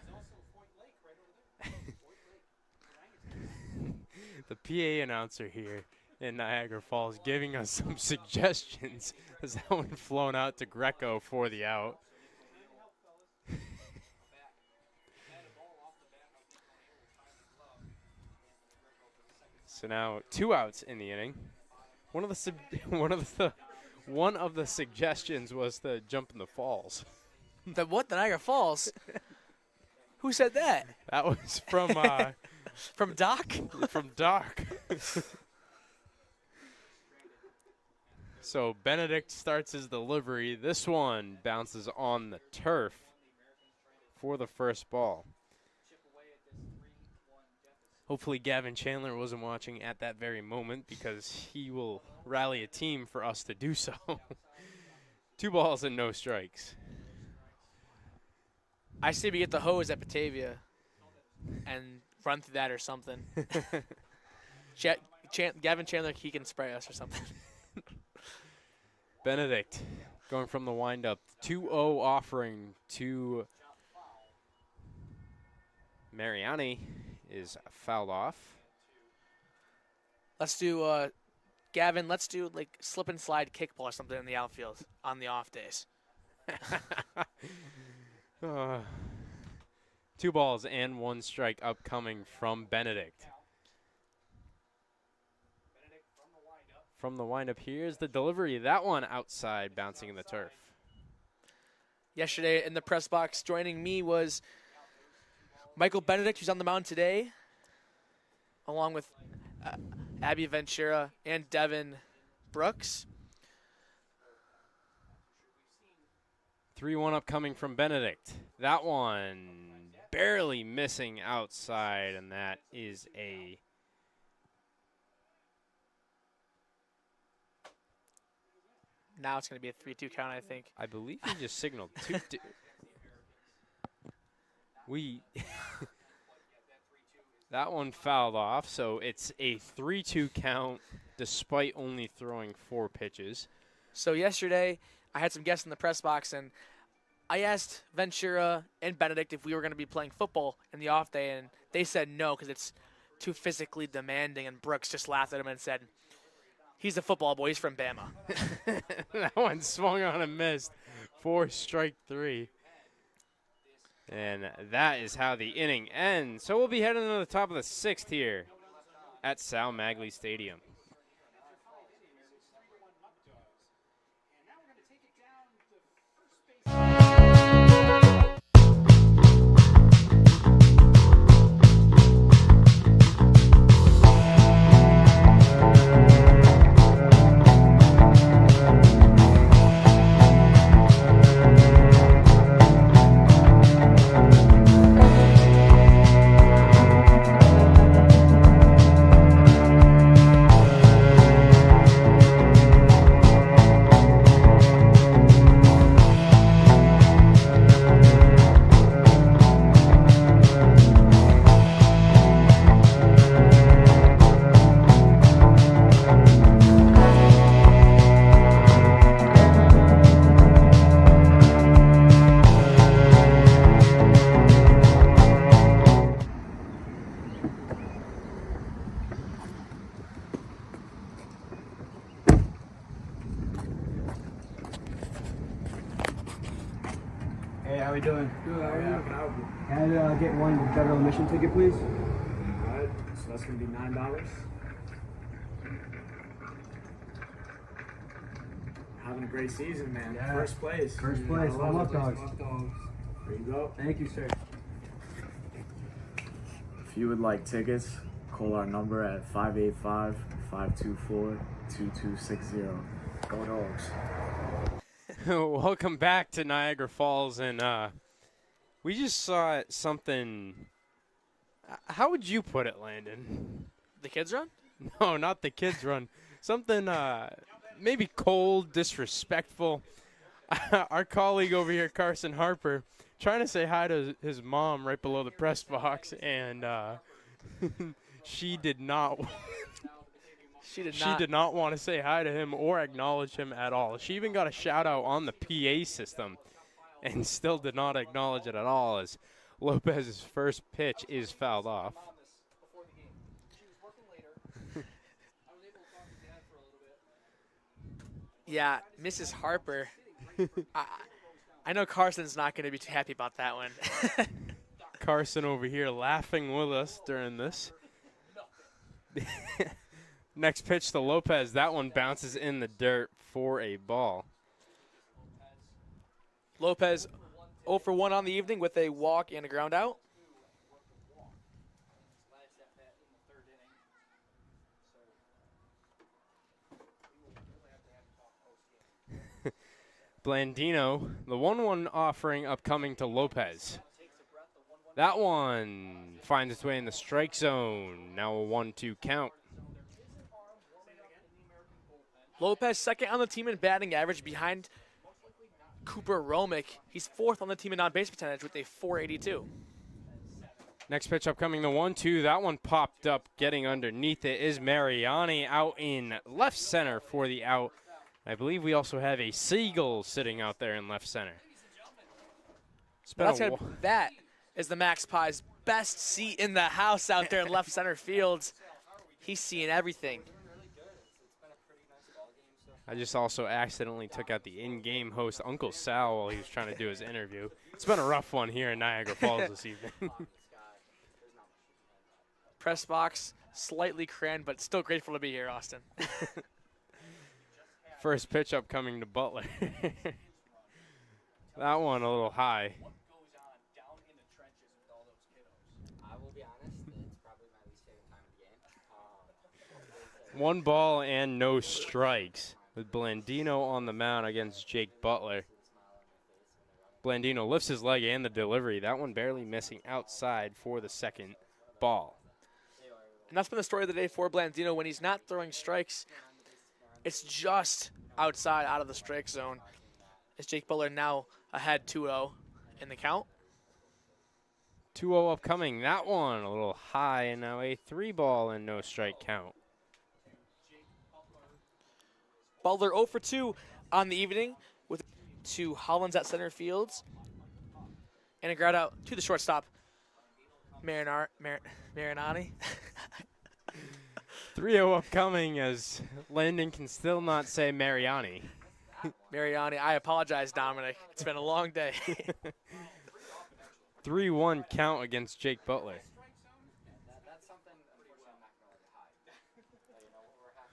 the PA announcer here in Niagara Falls giving us some suggestions as that one flown out to Greco for the out. So now 2 outs in the inning. One of the suggestions was to jump in the falls. The Niagara Falls? Who said that? That was from from Doc? From Doc. So Benedict starts his delivery. This one bounces on the turf for the first ball. Hopefully Gavin Chandler wasn't watching at that very moment, because he will rally a team for us to do so. 2 balls and no strikes. I say we get the hose at Batavia and run through that or something. Gavin Chandler, he can spray us or something. Benedict going from the windup. 2-0 offering to Mariani is fouled off. Let's do, Gavin, let's do like slip and slide kickball or something in the outfield on the off days. 2 balls and 1 strike upcoming from Benedict. From the windup, here's the delivery. That one outside, bouncing in the turf. Yesterday in the press box, joining me was Michael Benedict, who's on the mound today, along with Abby Ventura and Devin Brooks. 3-1 upcoming from Benedict. That one barely missing outside, and that is a... Now it's going to be a 3-2 count, I think. I believe he just signaled 2-2. That one fouled off, so it's a 3-2 count despite only throwing 4 pitches. So yesterday, I had some guests in the press box, and I asked Ventura and Benedict if we were going to be playing football in the off day, and they said no because it's too physically demanding, and Brooks just laughed at him and said, he's a football boy, he's from Bama. That one swung on and missed for strike 3. And that is how the inning ends. So we'll be heading to the top of the 6th here at Sal Maglie Stadium. Hey, how we doing? Good, how are you? Can I get one general admission ticket, please? All right, so that's going to be $9. Having a great season, man. Yeah. First place. First place. All Muckdogs. There you go. Thank you, sir. If you would like tickets, call our number at 585-524-2260. Go Dogs. Welcome back to Niagara Falls, and we just saw something. How would you put it, Landon? The kids run? No, not the kids run. Something maybe cold, disrespectful. Our colleague over here, Carson Harper, trying to say hi to his mom right below the press box, and she did not. She did not want to say hi to him or acknowledge him at all. She even got a shout out on the PA system and still did not acknowledge it at all as Lopez's first pitch is fouled off. Yeah, Mrs. Harper. I know Carson's not going to be too happy about that one. Carson over here laughing with us during this. Next pitch to Lopez. That one bounces in the dirt for a ball. Lopez 0 for 1 on the evening with a walk and a ground out. Blandino, the 1-1 offering upcoming to Lopez. That one finds its way in the strike zone. Now a 1-2 count. Lopez second on the team in batting average behind Cooper Romick. He's fourth on the team in on-base percentage with a .482. Next pitch upcoming, the 1-2. That one popped up. Getting underneath it is Mariani out in left center for the out. I believe we also have a Seagull sitting out there in left center. That is the Max Pie's best seat in the house out there in left center field. He's seeing everything. I just also accidentally took out the in-game host, Uncle Sal, while he was trying to do his interview. It's been a rough one here in Niagara Falls this evening. Press box, slightly crammed, but still grateful to be here, Austin. First pitch upcoming to Butler. That one a little high. I will be honest, it's probably my least favorite time of the game. 1 ball and no strikes with Blandino on the mound against Jake Butler. Blandino lifts his leg and the delivery. That one barely missing outside for the second ball. And that's been the story of the day for Blandino. When he's not throwing strikes, it's just outside, out of the strike zone. As Jake Butler now ahead 2-0 in the count. 2-0 upcoming. That one a little high, and now a 3-ball and no strike count. Butler 0 for 2 on the evening with 2 Hollins at center fields. And a ground out to the shortstop, Marinani. 3-0 upcoming as Landon can still not say Mariani. Mariani, I apologize, Dominic. It's been a long day. 3-1 count against Jake Butler.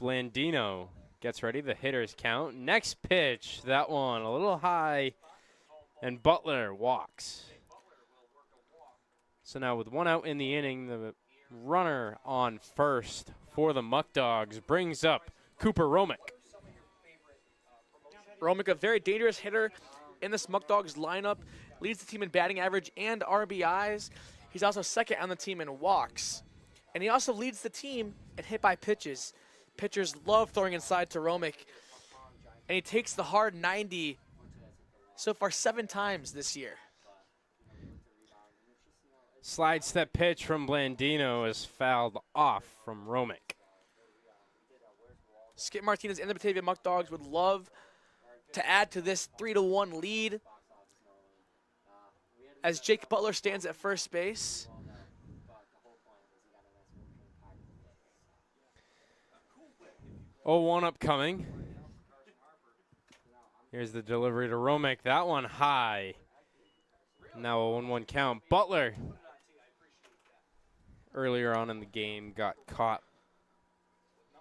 Blandino gets ready, the hitter's count. Next pitch, that one a little high, and Butler walks. So now with 1 out in the inning, the runner on first for the Muckdogs brings up Cooper Romick. Romick, a very dangerous hitter in this Muckdogs lineup, leads the team in batting average and RBIs. He's also second on the team in walks. And he also leads the team in hit by pitches. Pitchers love throwing inside to Romick. And he takes the hard 90 so far 7 times this year. Slide step pitch from Blandino is fouled off from Romick. Skip Martinez and the Batavia Muckdogs would love to add to this 3-1 lead as Jake Butler stands at first base. Oh, 1 upcoming. Here's the delivery to Romick. That one high. Now a 1-1 count. Butler, earlier on in the game, got caught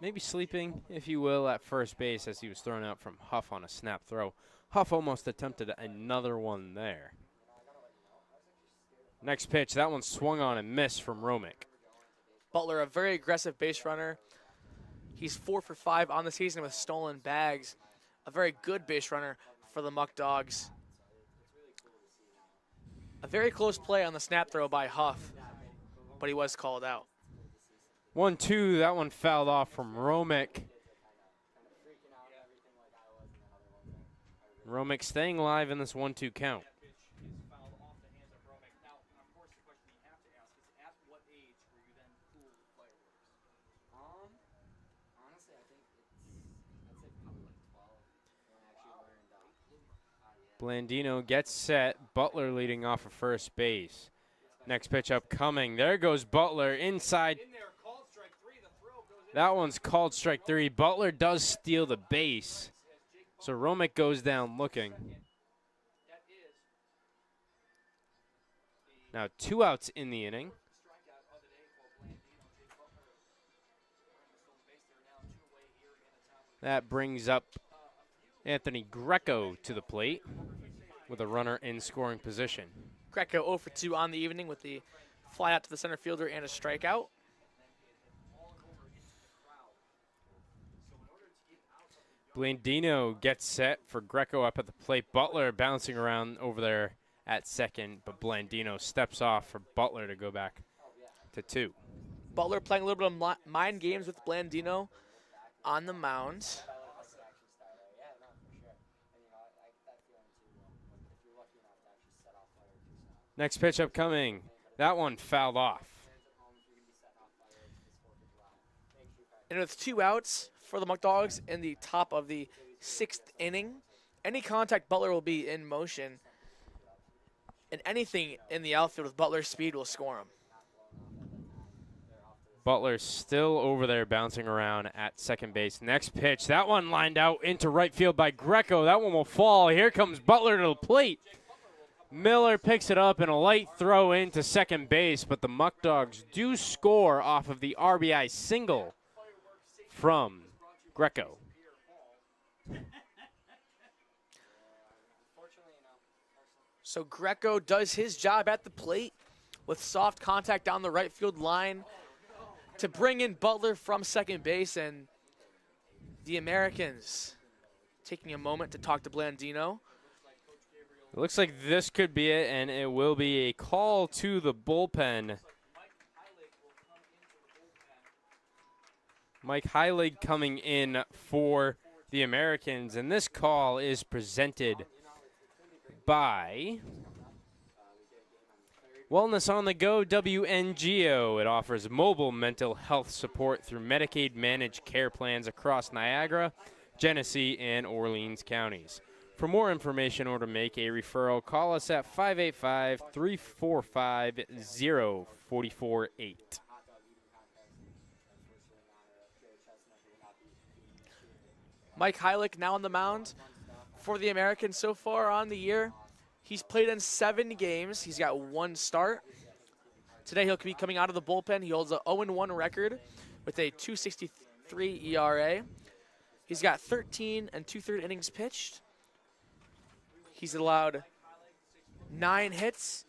maybe sleeping, if you will, at first base as he was thrown out from Huff on a snap throw. Huff almost attempted another one there. Next pitch, that one swung on and missed from Romick. Butler, a very aggressive base runner. He's 4 for 5 on the season with stolen bags. A very good base runner for the Muckdogs. A very close play on the snap throw by Huff, but he was called out. 1-2, that one fouled off from Romick. Romick staying alive in this 1-2 count. Honestly, I think I'd say probably like 12 when I actually learned. Blandino gets set. Butler leading off of first base. Next pitch upcoming. There goes Butler inside. That one's called strike 3. Butler does steal the base. So Romick goes down looking. Now 2 outs in the inning. That brings up Anthony Greco to the plate with a runner in scoring position. Greco 0 for 2 on the evening with the fly out to the center fielder and a strikeout. Blandino gets set for Greco up at the plate. Butler bouncing around over there at second, but Blandino steps off for Butler to go back to 2. Butler playing a little bit of mind games with Blandino on the mound. Next pitch upcoming. That one fouled off. And with 2 outs for the Muckdogs in the top of the 6th inning, any contact Butler will be in motion, and anything in the outfield with Butler's speed will score him. Butler still over there bouncing around at second base. Next pitch, that one lined out into right field by Greco. That one will fall. Here comes Butler to the plate. Miller picks it up and a light throw into second base, but the Muckdogs do score off of the RBI single from Greco. So Greco does his job at the plate with soft contact down the right field line to bring in Butler from second base, and the Americans taking a moment to talk to Blandino. It looks like this could be it, and it will be a call to the bullpen. Mike Heilig coming in for the Americans, and this call is presented by Wellness on the Go WNGO. It offers mobile mental health support through Medicaid managed care plans across Niagara, Genesee, and Orleans counties. For more information or to make a referral, call us at 585-345-0448. Mike Heilig now on the mound for the Americans so far on the year. He's played in 7 games. He's got 1 start. Today he'll be coming out of the bullpen. He holds a 0-1 record with a 2.63 ERA. He's got 13 2/3 innings pitched. He's allowed 9 hits.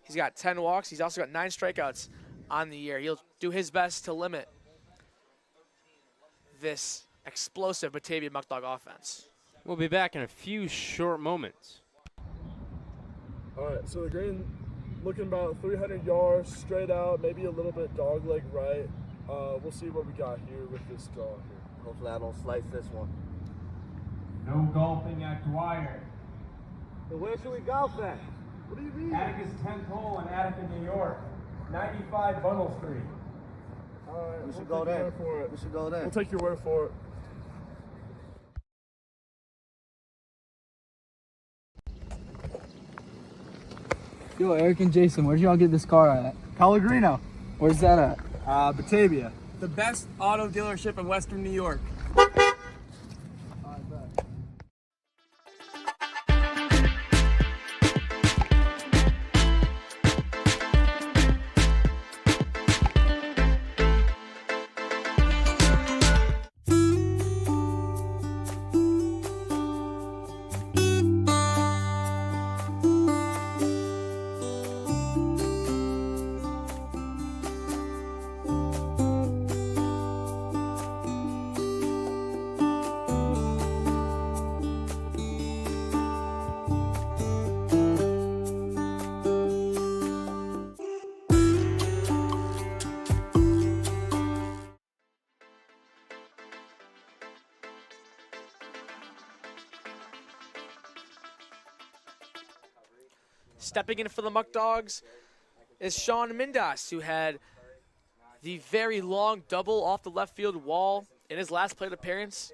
He's got 10 walks. He's also got 9 strikeouts on the year. He'll do his best to limit this explosive Batavia Muckdog offense. We'll be back in a few short moments. All right, so the green looking about 300 yards straight out, maybe a little bit dog leg right. We'll see what we got here with this draw here. Hopefully I don't slice this one. No golfing at Dwyer. So where should we golf at? What do you mean? Atticus 10th hole in Attica, New York. 95 Bundle Street. All right, We should go there. We should go there. We'll take your word for it. Yo, Eric and Jason, where'd y'all get this car at? Pellegrino. Where's that at? Batavia. The best auto dealership in Western New York. Stepping in for the Muckdogs is Sean Mindas, who had the very long double off the left field wall in his last plate appearance.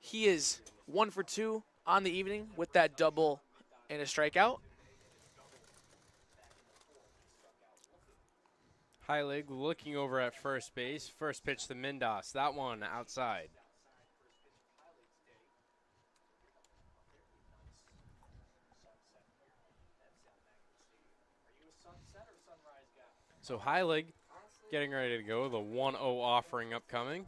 He is 1 for 2 on the evening with that double and a strikeout. Heilig looking over at first base. First pitch to Mindas. That one outside. So Heilig getting ready to go. The 1-0 offering upcoming.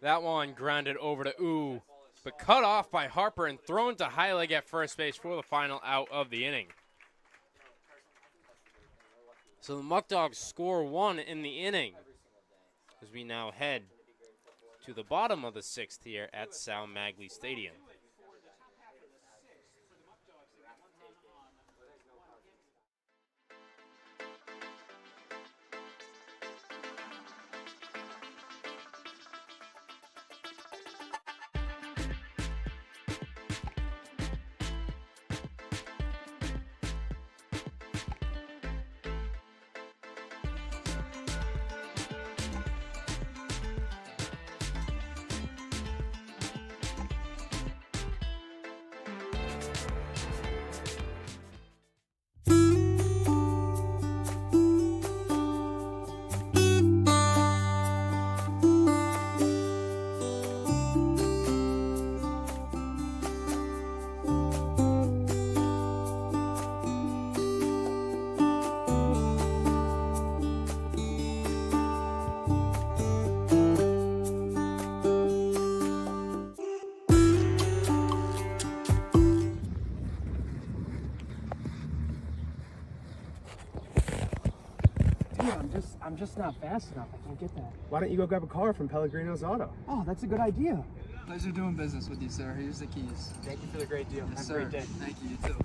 That one grounded over to Ooh, but cut off by Harper and thrown to Heilig at first base for the final out of the inning. So the Muckdogs score 1 in the inning as we now head to the bottom of the 6th here at Sal Maglie Stadium. I'm just not fast enough. I can't get that. Why don't you go grab a car from Pellegrino's Auto? Oh, that's a good idea. Pleasure doing business with you, sir. Here's the keys. Thank you for the great deal. Yes, Have a great sir. day. Thank you. You too.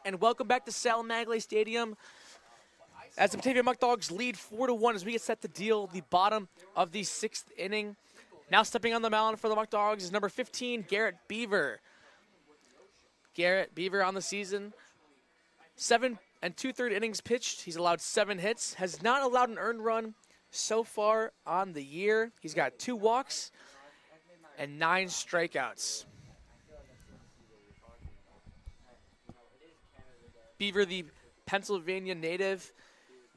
And welcome back to Sal Maglie Stadium as the Batavia Muckdogs lead 4-1 as we get set to deal the bottom of the 6th inning. Now stepping on the mound for the Muckdogs is number 15, Garrett Beaver. Garrett Beaver on the season, 7 2/3 innings pitched. He's allowed 7 hits, has not allowed an earned run so far on the year. He's got 2 walks and 9 strikeouts. Beaver, the Pennsylvania native,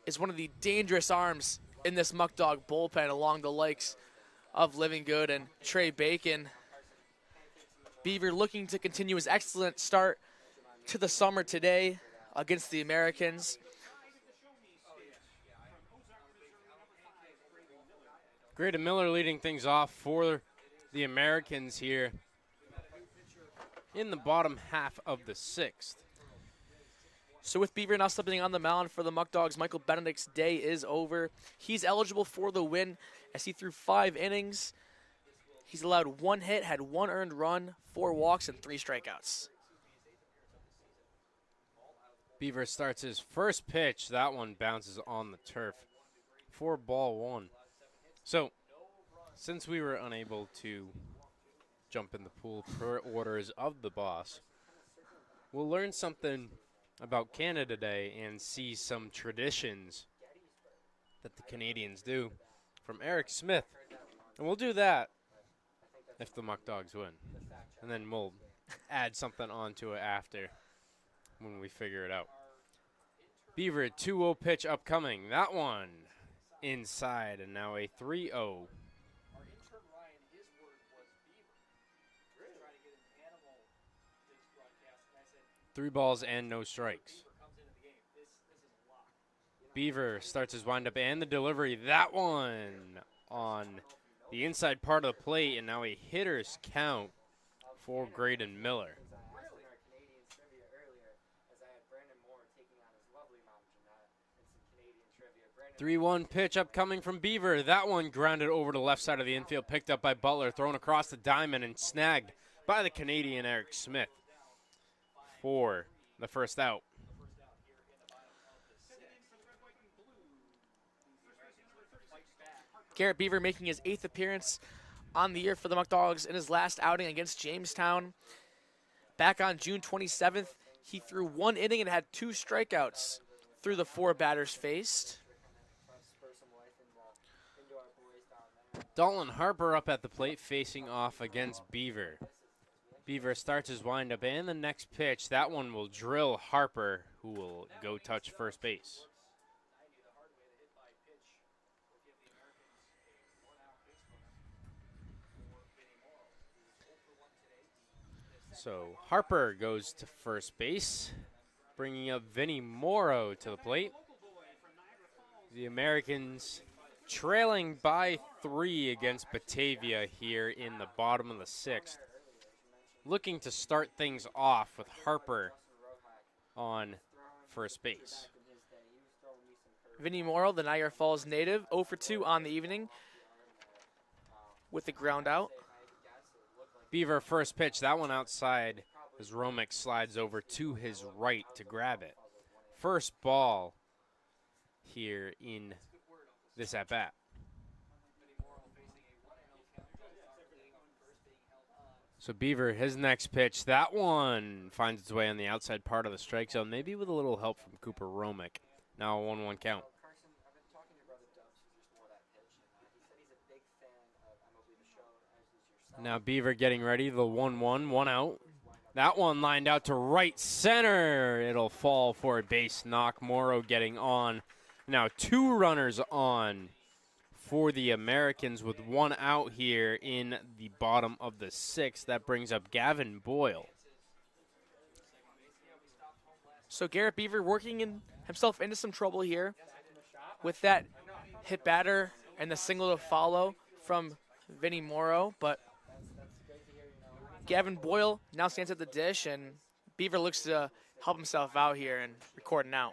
is one of the dangerous arms in this Muckdog bullpen along the likes of Living Good and Trey Bacon. Beaver looking to continue his excellent start to the summer today against the Americans. Grady Miller leading things off for the Americans here in the bottom half of the 6th. So with Beaver now stepping on the mound for the Muckdogs, Michael Benedict's day is over. He's eligible for the win as he threw 5 innings. He's allowed 1 hit, had 1 earned run, 4 walks, and 3 strikeouts. Beaver starts his first pitch. That one bounces on the turf for ball 1. So, since we were unable to jump in the pool per orders of the boss. We'll learn something about Canada Day and see some traditions that the Canadians do from Eric Smith. And we'll do that if the Muckdogs win. And then we'll add something onto it after when we figure it out. Beaver 2-0 pitch upcoming. That one inside, and now a 3-0. 3 balls and no strikes. Beaver starts his windup and the delivery. That one on the inside part of the plate, and now a hitter's count for Graydon Miller. 3-1 pitch upcoming from Beaver. That one grounded over to the left side of the infield, picked up by Butler, thrown across the diamond and snagged by the Canadian Eric Smith for the first out. Garrett Beaver making his 8th appearance on the year for the Muckdogs in his last outing against Jamestown. Back on June 27th, he threw 1 inning and had 2 strikeouts through the 4 batters faced. Dalton Harper up at the plate facing off against Beaver. Beaver starts his windup and the next pitch. That one will drill Harper, who will go touch first base. So Harper goes to first base, bringing up Vinny Morrow to the plate. The Americans trailing by 3 against Batavia here in the bottom of the 6th. Looking to start things off with Harper on first base. Vinny Morrow, the Niagara Falls native, 0 for 2 on the evening with the ground out. Beaver first pitch, that one outside as Romick slides over to his right to grab it. First ball here in this at-bat. So Beaver, his next pitch, that one finds its way on the outside part of the strike zone, maybe with a little help from Cooper Romick. Now a 1-1 count. Now Beaver getting ready, the 1-1, 1 out. That one lined out to right center. It'll fall for a base knock. Morrow getting on. Now 2 runners on for the Americans with 1 out here in the bottom of the 6th. That brings up Gavin Boyle. So Garrett Beaver working himself into some trouble here with that hit batter and the single to follow from Vinny Morrow, but Gavin Boyle now stands at the dish, and Beaver looks to help himself out here and record an out.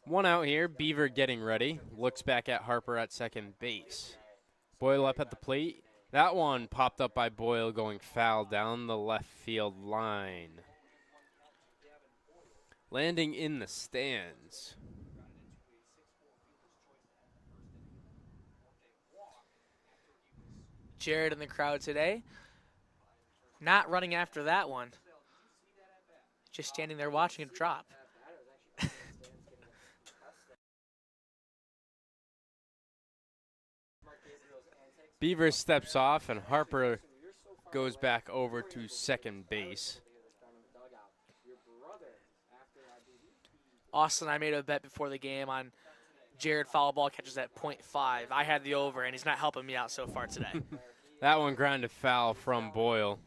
1 out here, Beaver getting ready. Looks back at Harper at second base. Boyle up at the plate. That one popped up by Boyle going foul down the left field line. Landing in the stands. Jared in the crowd today. Not running after that one. Just standing there watching it drop. Beaver steps off, and Harper goes back over to second base. Austin and I made a bet before the game on Jared foul ball catches at .5. I had the over, and he's not helping me out so far today. That one grounded foul from Boyle.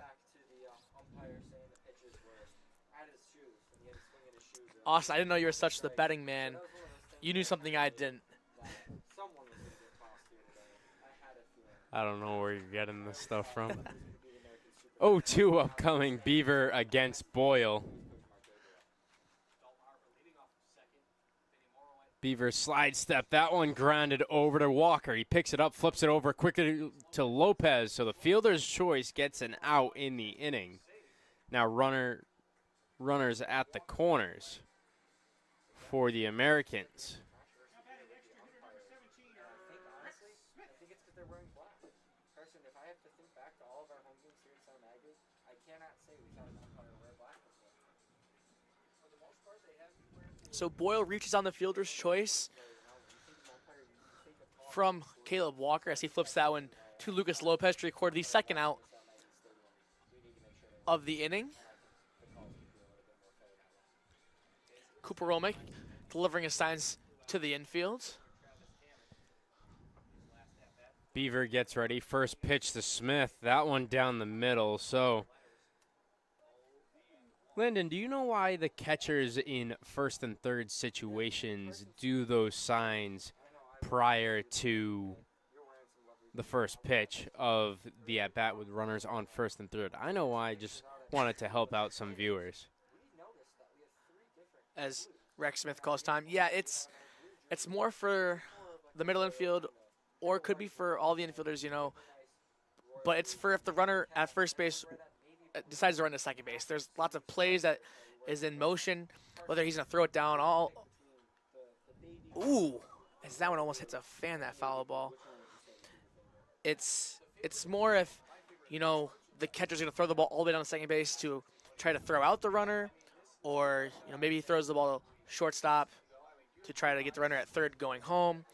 Austin, I didn't know you were such the betting man. You knew something I didn't. I don't know where you're getting this stuff from. 0-2 upcoming, Beaver against Boyle. Beaver slide step. That one grounded over to Walker. He picks it up, flips it over quickly to Lopez. So the fielder's choice gets an out in the inning. Now runners at the corners for the Americans. Carson, if I have to think back to all of our home games here at South Maggie, I cannot say we've had an umpire wear black before. For the most part, they have been wearing So Boyle reaches on the fielder's choice from Caleb Walker as he flips that one to Lucas Lopez to record the second out of the inning. Cooper Romick delivering his signs to the infield. Beaver gets ready. First pitch to Smith. That one down the middle. So, Landon, do you know why the catchers in first and third situations do those signs prior to the first pitch of the at-bat with runners on first and third? I know why. I just wanted to help out some viewers. As Rex Smith calls time. Yeah, it's more for the middle infield, or it could be for all the infielders, you know. But it's for if the runner at first base decides to run to second base. There's lots of plays that is in motion, whether he's going to throw it down all. Ooh, as that one almost hits a fan, that foul ball. It's more if, you know, the catcher's going to throw the ball all the way down to second base to try to throw out the runner, or, you know, maybe he throws the ball shortstop to try to get the runner at third going home.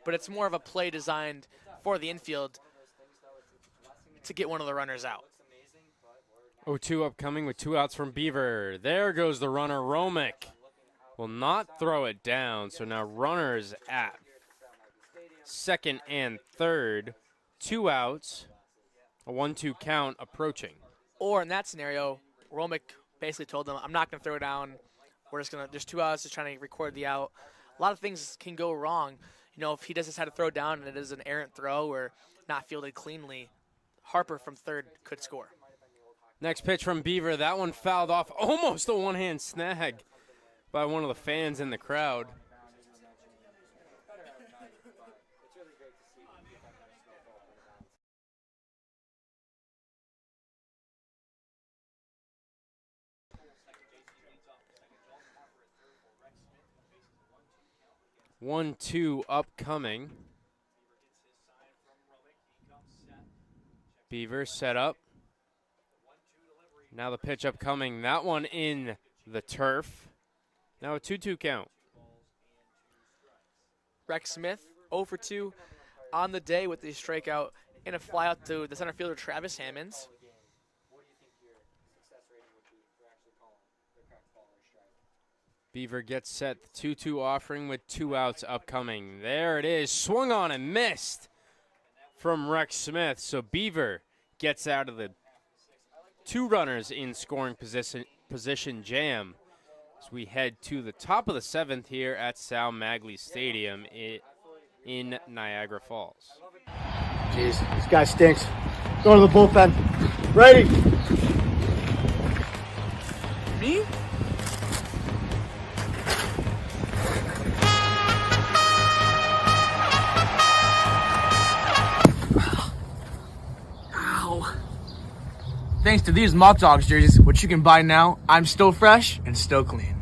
But it's more of a play designed for the infield to get one of the runners out. 0-2 upcoming with 2 outs from Beaver. There goes the runner. Romick will not throw it down. So now runners at second and third. 2 outs. A 1-2 count approaching. Or in that scenario, Romick basically told them, I'm not going to throw it down. We're just going to, there's 2 outs, just trying to record the out. A lot of things can go wrong. You know, if he does decide to throw down and it is an errant throw or not fielded cleanly, Harper from third could score. Next pitch from Beaver. That one fouled off. Almost a one-hand snag by one of the fans in the crowd. 1-2 upcoming. Beaver set up. Now the pitch upcoming. That one in the turf. Now a 2-2 count. Rex Smith 0 for 2 on the day with the strikeout and a flyout to the center fielder Travis Hammonds. Beaver gets set. The 2-2 offering with 2 outs upcoming. There it is. Swung on and missed from Rex Smith. So Beaver gets out of the 2 runners in scoring position jam as we head to the top of the 7th here at Sal Maglie Stadium in Niagara Falls. Jeez, this guy stinks. Go to the bullpen. Ready? Me? Ow. Thanks to these Muckdogs jerseys, which you can buy now, I'm still fresh and still clean.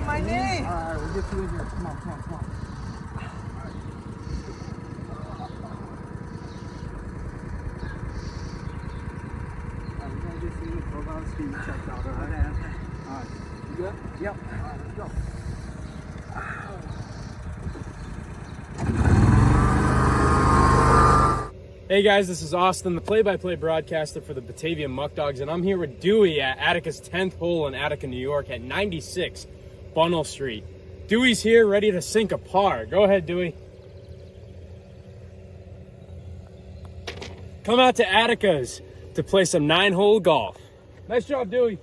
My knee! Alright, we'll get you in here. Come on. We're gonna get you in the profile, see you checked out, alright? Alright. You good? Yep. Alright, let's go. Hey guys, this is Austin, the play-by-play broadcaster for the Batavia Muckdogs, and I'm here with Dewey at Attica's 10th hole in Attica, New York at 96 Bunnell Street. Dewey's here ready to sink a par. Go ahead, Dewey. Come out to Attica's to play some 9-hole golf. Nice job, Dewey.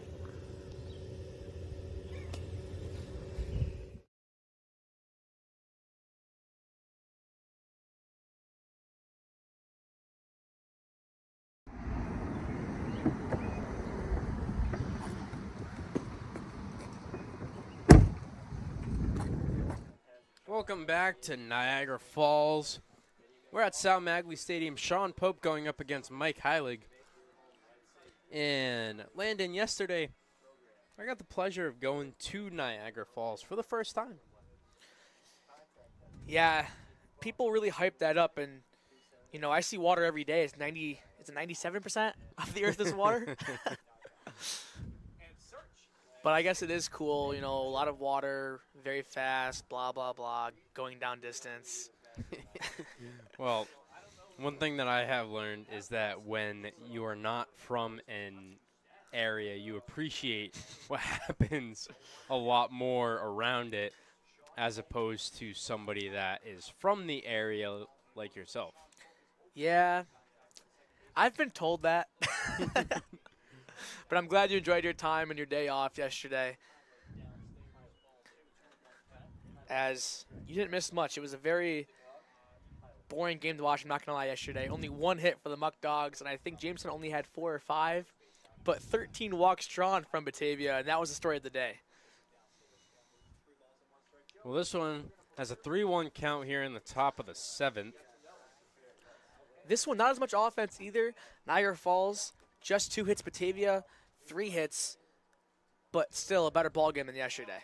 Welcome back to Niagara Falls. We're at Sal Magley Stadium. Sean Pope going up against Mike Heilig. And Landon, yesterday, I got the pleasure of going to Niagara Falls for the first time. Yeah, people really hype that up, and you know, I see water every day. It's 97% of the earth is water. But I guess it is cool, you know, a lot of water, very fast, blah, blah, blah, going down distance. Well, one thing that I have learned is that when you are not from an area, you appreciate what happens a lot more around it as opposed to somebody that is from the area like yourself. Yeah, I've been told that. But I'm glad you enjoyed your time and your day off yesterday, as you didn't miss much. It was a very boring game to watch, I'm not going to lie, yesterday. Only one hit for the Muckdogs, and I think Jameson only had 4 or 5, but 13 walks drawn from Batavia, and that was the story of the day. Well, this one has a 3-1 count here in the top of the 7th. This one, not as much offense either. Niagara Falls, just 2 hits. Batavia, 3 hits, but still a better ball game than yesterday.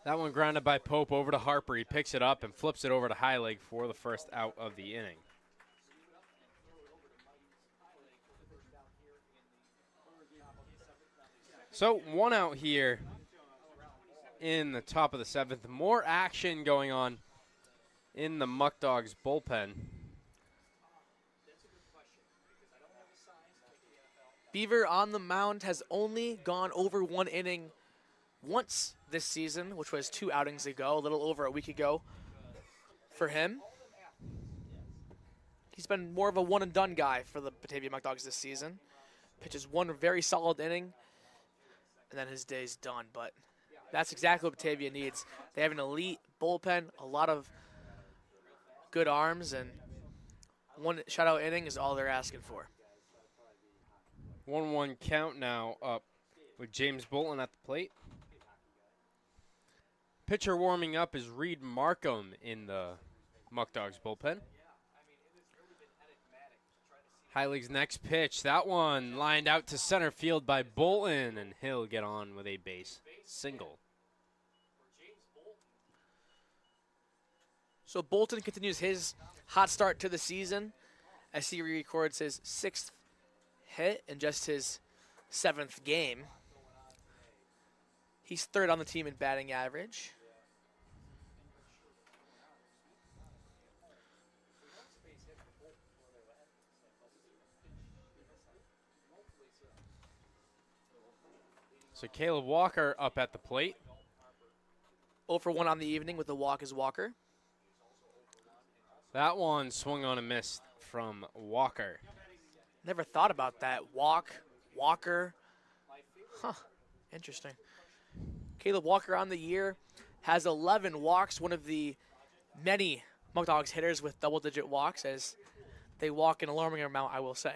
That one grounded by Pope over to Harper. He picks it up and flips it over to Heilig for the first out of the inning. So 1 out here in the top of the 7th. More action going on in the Muckdogs bullpen. Beaver on the mound has only gone over 1 inning once this season, which was 2 outings ago, a little over a week ago for him. He's been more of a one-and-done guy for the Batavia Muckdogs this season. Pitches 1 very solid inning, and then his day's done. But that's exactly what Batavia needs. They have an elite bullpen, a lot of good arms, and 1 shutout inning is all they're asking for. 1-1 count now up with James Bolton at the plate. Pitcher warming up is Reed Markham in the Muckdogs bullpen. Heilig's next pitch, that one lined out to center field by Bolton, and he'll get on with a base single. So Bolton continues his hot start to the season as he records his 6th hit in just his 7th game. He's 3rd on the team in batting average. So Caleb Walker up at the plate. 0 for 1 on the evening with the walk is Walker. That one swung on and missed from Walker. Never thought about that. Walker. Huh, interesting. Caleb Walker on the year has 11 walks, one of the many Muckdogs hitters with double-digit walks, as they walk an alarming amount, I will say.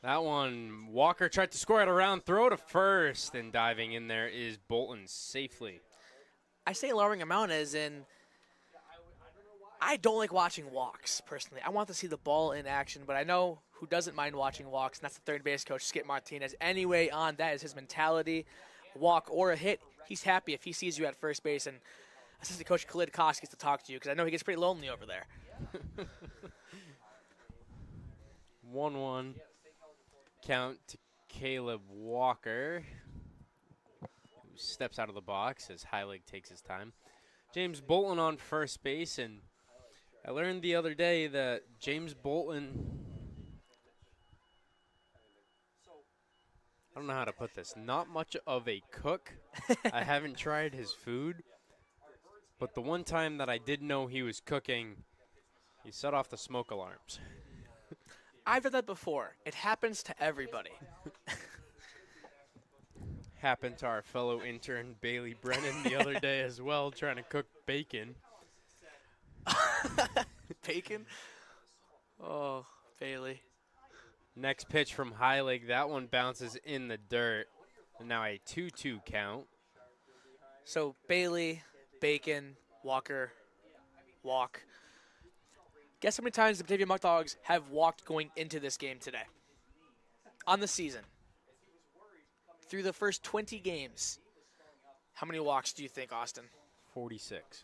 That one, Walker tried to score it around, throw to first, and diving in there is Bolton safely. I say alarming amount as in I don't like watching walks, personally. I want to see the ball in action, but I know who doesn't mind watching walks, and that's the third base coach, Skip Martinez. Anyway, on that is his mentality. A walk or a hit, he's happy if he sees you at first base, and assistant coach Khalid Koss gets to talk to you, because I know he gets pretty lonely over there. 1-1 count to Caleb Walker, who steps out of the box as Heilig takes his time. James Bolton on first base, and I learned the other day that James Bolton, I don't know how to put this, not much of a cook. I haven't tried his food, but the one time that I did know he was cooking, he set off the smoke alarms. I've done that before. It happens to everybody. Happened to our fellow intern Bailey Brennan the other day as well, trying to cook bacon. Bacon? Oh, Bailey. Next pitch from Heilig. That one bounces in the dirt. And now a 2-2 count. So Bailey, Bacon, Walker, walk. Guess how many times the Batavia Muckdogs have walked going into this game today? On the season. Through the first 20 games. How many walks do you think, Austin? 46.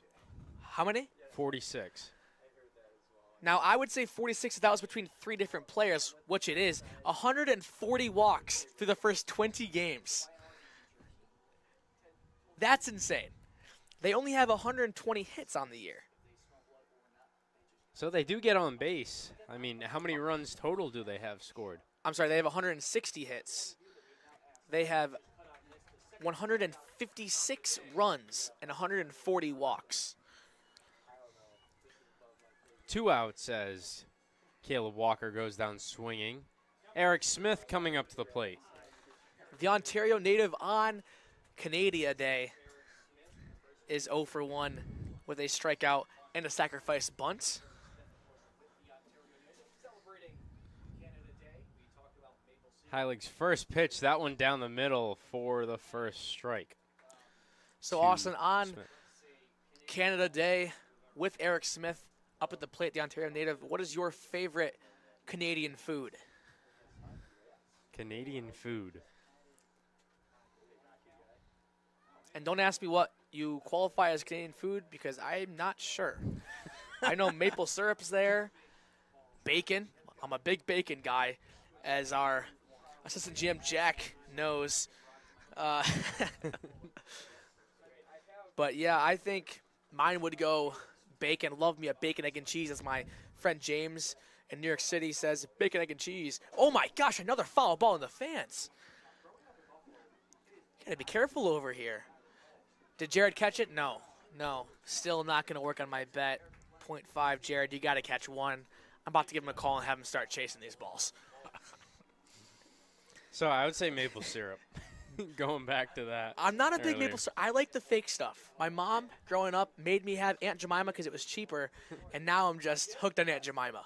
How many? 46. Now, I would say 46 if that was between 3 different players, which it is. 140 walks through the first 20 games. That's insane. They only have 120 hits on the year. So they do get on base. I mean, how many runs total do they have scored? I'm sorry, they have 160 hits. They have 156 runs and 140 walks. 2 outs as Caleb Walker goes down swinging. Eric Smith coming up to the plate. The Ontario native on Canada Day is 0 for 1 with a strikeout and a sacrifice bunt. Heilig's first pitch, that one down the middle for the first strike. So Austin, on Canada Day with Eric Smith up at the plate, the Ontario native, what is your favorite Canadian food? Canadian food. And don't ask me what you qualify as Canadian food because I'm not sure. I know maple syrup's there, bacon. I'm a big bacon guy, as our assistant GM Jack knows. But yeah, I think mine would go bacon. Love me a bacon, egg, and cheese, as my friend James in New York City says. Bacon, egg, and cheese. Oh my gosh, another foul ball in the fence. Gotta be careful over here. Did Jared catch it? No. Still not gonna work on my bet. 0.5, Jared, you gotta catch one. I'm about to give him a call and have him start chasing these balls. So I would say maple syrup. Going back to that. I'm not a big maple syrup. I like the fake stuff. My mom, growing up, made me have Aunt Jemima because it was cheaper, and now I'm just hooked on Aunt Jemima.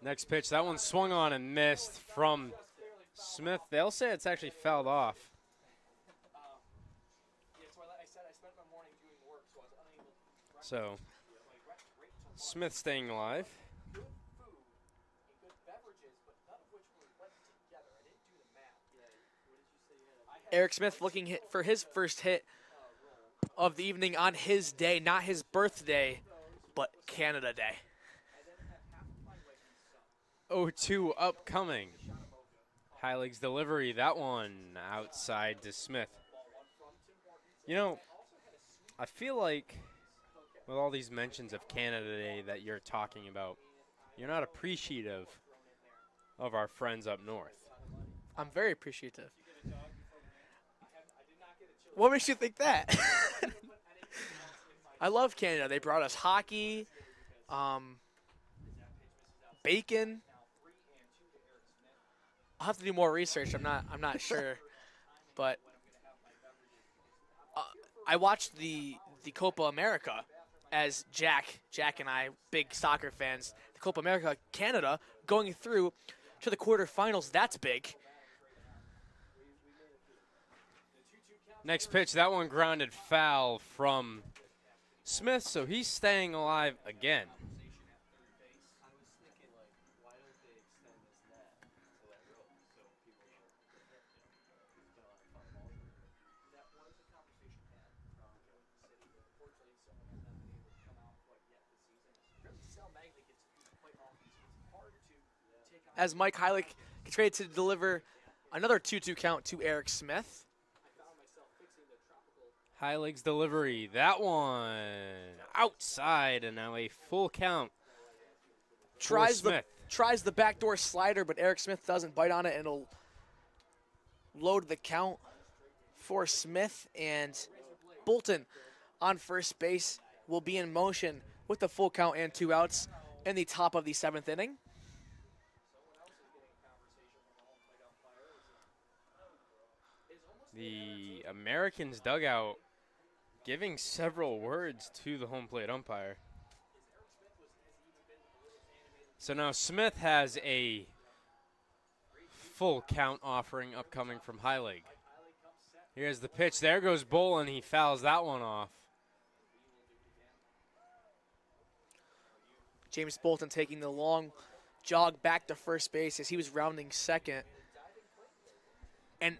Next pitch, that one swung on and missed from Smith. They'll say it's actually fouled off. So Smith staying alive. Eric Smith looking for his first hit of the evening on his day, not his birthday, but Canada Day. 0-2 upcoming. Heilig's delivery, that one outside to Smith. You know, I feel like with all these mentions of Canada Day that you're talking about, you're not appreciative of our friends up north. I'm very appreciative. What makes you think that? I love Canada. They brought us hockey, bacon. I'll have to do more research. I'm not sure, but I watched the Copa America as Jack and I, big soccer fans. The Copa America, Canada going through to the quarterfinals. That's big. Next pitch, that one grounded foul from Smith, so he's staying alive again. As Mike Heilig gets ready to deliver another 2-2 count to Eric Smith. Heilig's delivery, that one outside, and now a full count. Tries the backdoor slider, but Eric Smith doesn't bite on it, and it'll load the count for Smith. And Bullpen on first base will be in motion with the full count and 2 outs in the top of the 7th inning. The Americans dugout giving several words to the home plate umpire. So now Smith has a full count offering upcoming from Heilig. Here's the pitch. There goes Bull, and he fouls that one off. James Bullpen taking the long jog back to first base as he was rounding second. And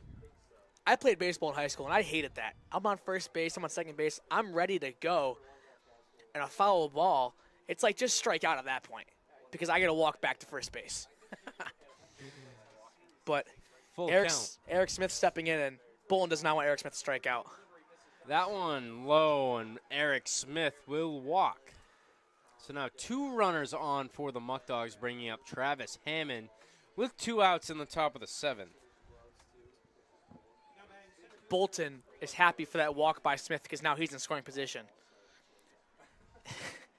I played baseball in high school, and I hated that. I'm on first base, I'm on second base, I'm ready to go, and a foul ball, it's like just strike out at that point because I got to walk back to first base. But Eric Smith stepping in, and Bullpen does not want Eric Smith to strike out. That one low, and Eric Smith will walk. So now 2 runners on for the Muckdogs, bringing up Travis Hammond with 2 outs in the top of the 7th. Bullpen is happy for that walk by Smith because now he's in scoring position.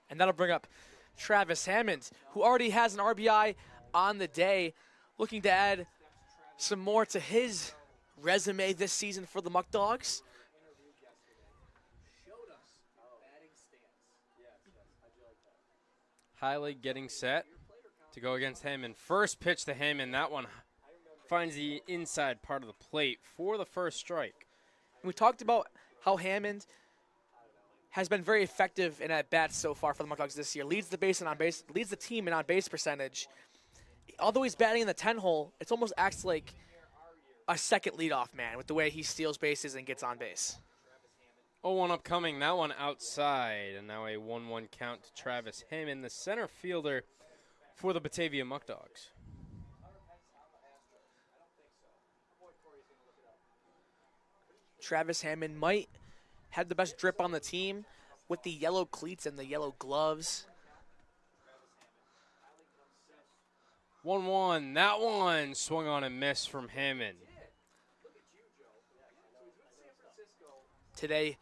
And that'll bring up Travis Hammond, who already has an RBI on the day, looking to add some more to his resume this season for the Muckdogs. Heilig getting set to go against Hammond. First pitch to Hammond. That one finds the inside part of the plate for the first strike. We talked about how Hammond has been very effective in at-bats so far for the Muckdogs this year. Leads the team in on-base percentage. Although he's batting in the 10-hole, it almost acts like a second leadoff man with the way he steals bases and gets on base. 0-1 upcoming, that one outside, and now a 1-1 count to Travis Hammond, the center fielder for the Batavia Muckdogs. Travis Hammond might have the best drip on the team with the yellow cleats and the yellow gloves. 1-1, that one swung on and missed from Hammond. Today,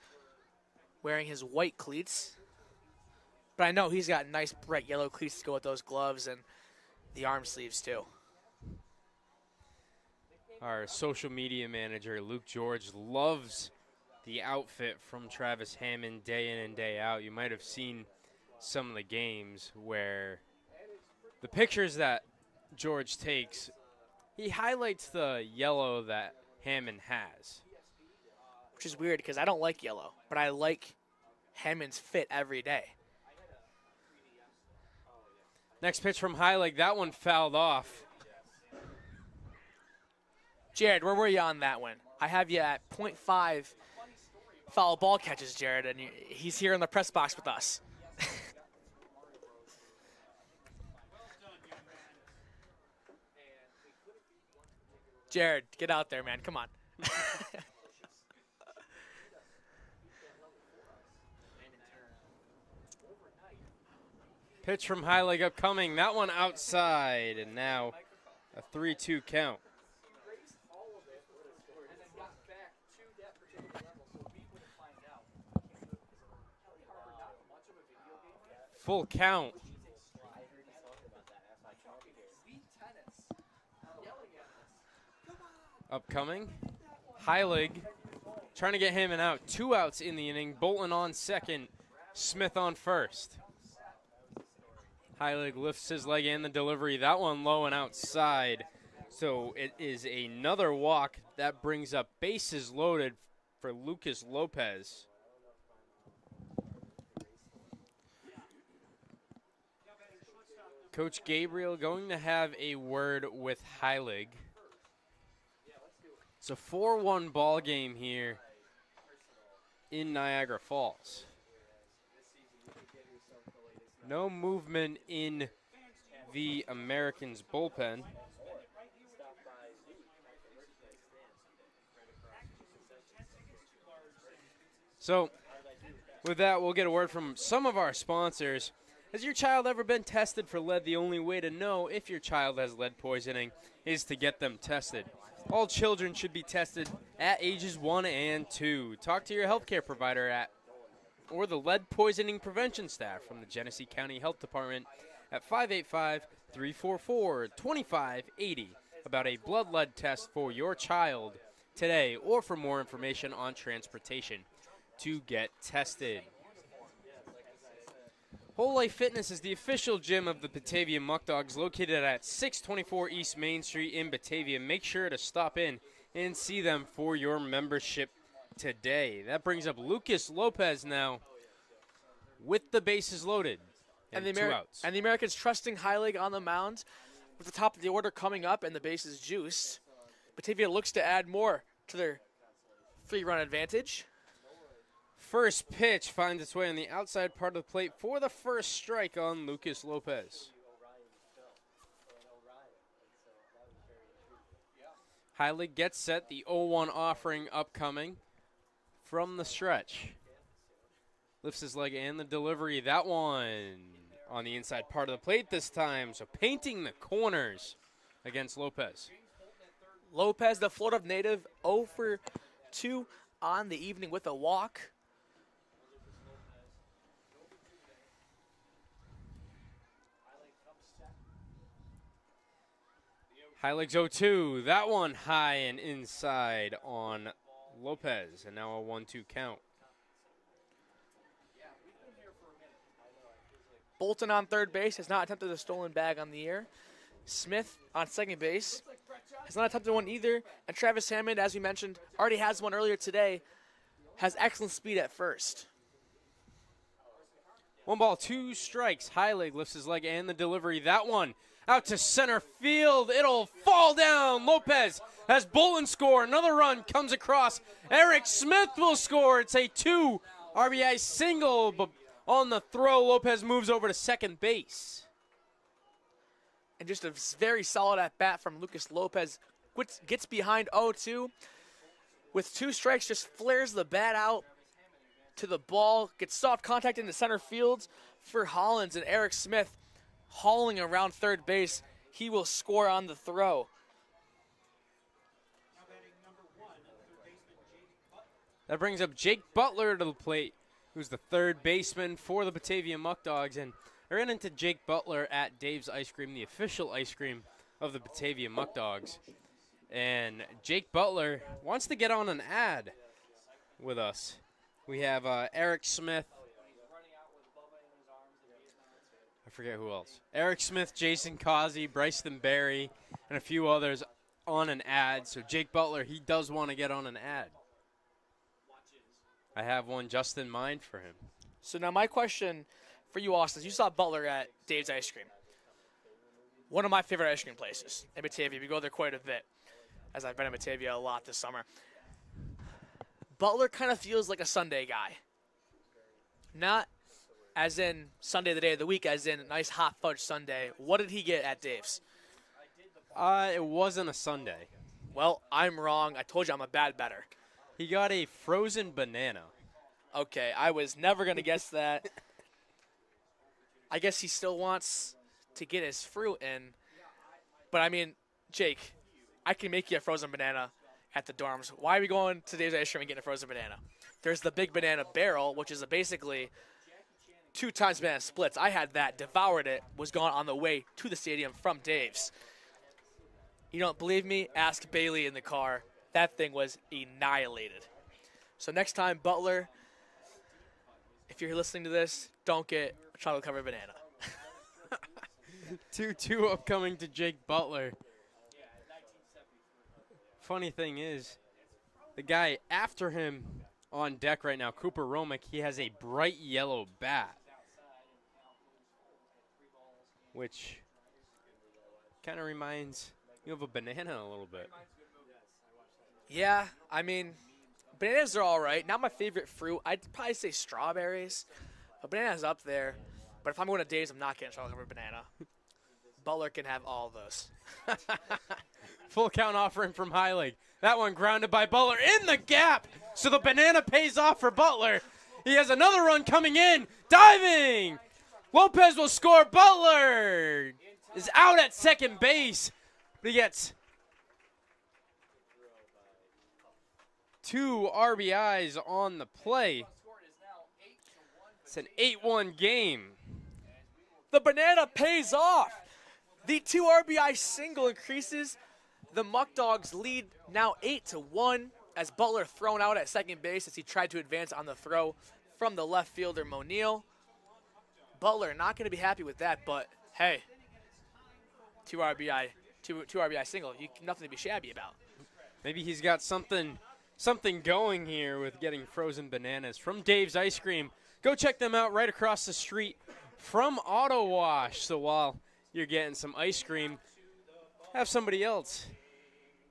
wearing his white cleats. But I know he's got nice bright yellow cleats to go with those gloves and the arm sleeves too. Our social media manager, Luke George, loves the outfit from Travis Hammond day in and day out. You might have seen some of the games where the pictures that George takes, he highlights the yellow that Hammond has. Which is weird because I don't like yellow, but I like Hammond's fit every day. Next pitch from Heilig, that one fouled off. Jared, where were you on that one? I have you at 0.5 foul ball catches, Jared, and he's here in the press box with us. Jared, get out there, man. Come on. Pitch from Heilig upcoming. That one outside, and now a 3-2 count. Full count. Upcoming. Heilig trying to get him and out. 2 outs in the inning. Bolton on second. Smith on first. Heilig lifts his leg in the delivery. That one low and outside. So it is another walk. That brings up bases loaded for Lucas Lopez. Coach Gabriel going to have a word with Heilig. It's a 4-1 ball game here in Niagara Falls. No movement in the Americans' bullpen. So, with that, we'll get a word from some of our sponsors. Has your child ever been tested for lead? The only way to know if your child has lead poisoning is to get them tested. All children should be tested at ages 1 and 2. Talk to your healthcare provider or the lead poisoning prevention staff from the Genesee County Health Department at 585-344-2580 about a blood lead test for your child today, or for more information on transportation to get tested. Whole Life Fitness is the official gym of the Batavia Muckdogs, located at 624 East Main Street in Batavia. Make sure to stop in and see them for your membership today. That brings up Lucas Lopez now with the bases loaded. and 2 outs. And the Americans trusting Heilig on the mound with the top of the order coming up and the bases juiced. Batavia looks to add more to their 3-run advantage. First pitch finds its way on the outside part of the plate for the first strike on Lucas Lopez. Heilig gets set, the 0-1 offering upcoming from the stretch. Lifts his leg and the delivery. That one on the inside part of the plate this time, so painting the corners against Lopez. Lopez, the Florida native, 0 for 2 on the evening with a walk. Heilig's 0-2. That one high and inside on Lopez, and now a 1-2 count. Bolton on third base has not attempted a stolen bag on the year. Smith on second base has not attempted one either. And Travis Hammond, as we mentioned, already has one earlier today, has excellent speed at first. 1 ball, 2 strikes. Heilig lifts his leg and the delivery. That one out to center field. It'll fall down. Lopez has Bolton score. Another run comes across. Eric Smith will score. It's a 2 RBI single, but on the throw, Lopez moves over to second base. And just a very solid at-bat from Lucas Lopez. Gets behind 0-2. With 2 strikes, just flares the bat out to the ball. Gets soft contact into center field for Hollins, and Eric Smith hauling around third base. He will score on the throw. That brings up Jake Butler to the plate, who's the third baseman for the Batavia Muckdogs. And I ran into Jake Butler at Dave's Ice Cream, the official ice cream of the Batavia Muckdogs. And Jake Butler wants to get on an ad with us. We have Eric Smith. I forget who else. Eric Smith, Jason Causey, Bryson Berry, and a few others on an ad. So Jake Butler, he does want to get on an ad. I have one just in mind for him. So now my question for you, Austin, is you saw Butler at Dave's Ice Cream. One of my favorite ice cream places in Batavia. We go there quite a bit, as I've been in Batavia a lot this summer. Butler kind of feels like a Sunday guy. Not as in Sunday the day of the week, as in a nice hot fudge sundae. What did he get at Dave's? It wasn't a sundae. Well, I'm wrong. I told you I'm a bad bettor. He got a frozen banana. Okay, I was never going to guess that. I guess he still wants to get his fruit in. But, I mean, Jake, I can make you a frozen banana at the dorms. Why are we going to Dave's Ice Cream and getting a frozen banana? There's the Big Banana Barrel, which is basically 2 times banana splits. I had that, devoured it, was gone on the way to the stadium from Dave's. You don't believe me? Ask Bailey in the car. That thing was annihilated. So next time, Butler, if you're listening to this, don't get a chocolate-covered banana. 2-2 upcoming to Jake Butler. Funny thing is, the guy after him on deck right now, Cooper Romick, he has a bright yellow bat, which kind of reminds you of a banana a little bit. Yeah, I mean, bananas are all right. Not my favorite fruit. I'd probably say strawberries. But banana's up there. But if I'm going to Dave's, I'm not getting chocolate-covered banana. Butler can have all of those. Full count offering from Heilig. That one grounded by Butler in the gap. So the banana pays off for Butler. He has another run coming in. Diving. Lopez will score. Butler is out at second base. But he gets 2 RBIs on the play. It's an 8-1 game. The banana pays off. The 2 RBI single increases the Muckdogs' lead now 8-1 as Butler thrown out at second base as he tried to advance on the throw from the left fielder Monil. Butler not going to be happy with that, but hey, 2 RBI single, nothing to be shabby about. Maybe he's got something going here with getting frozen bananas from Dave's Ice Cream. Go check them out right across the street from Auto Wash. So while you're getting some ice cream, have somebody else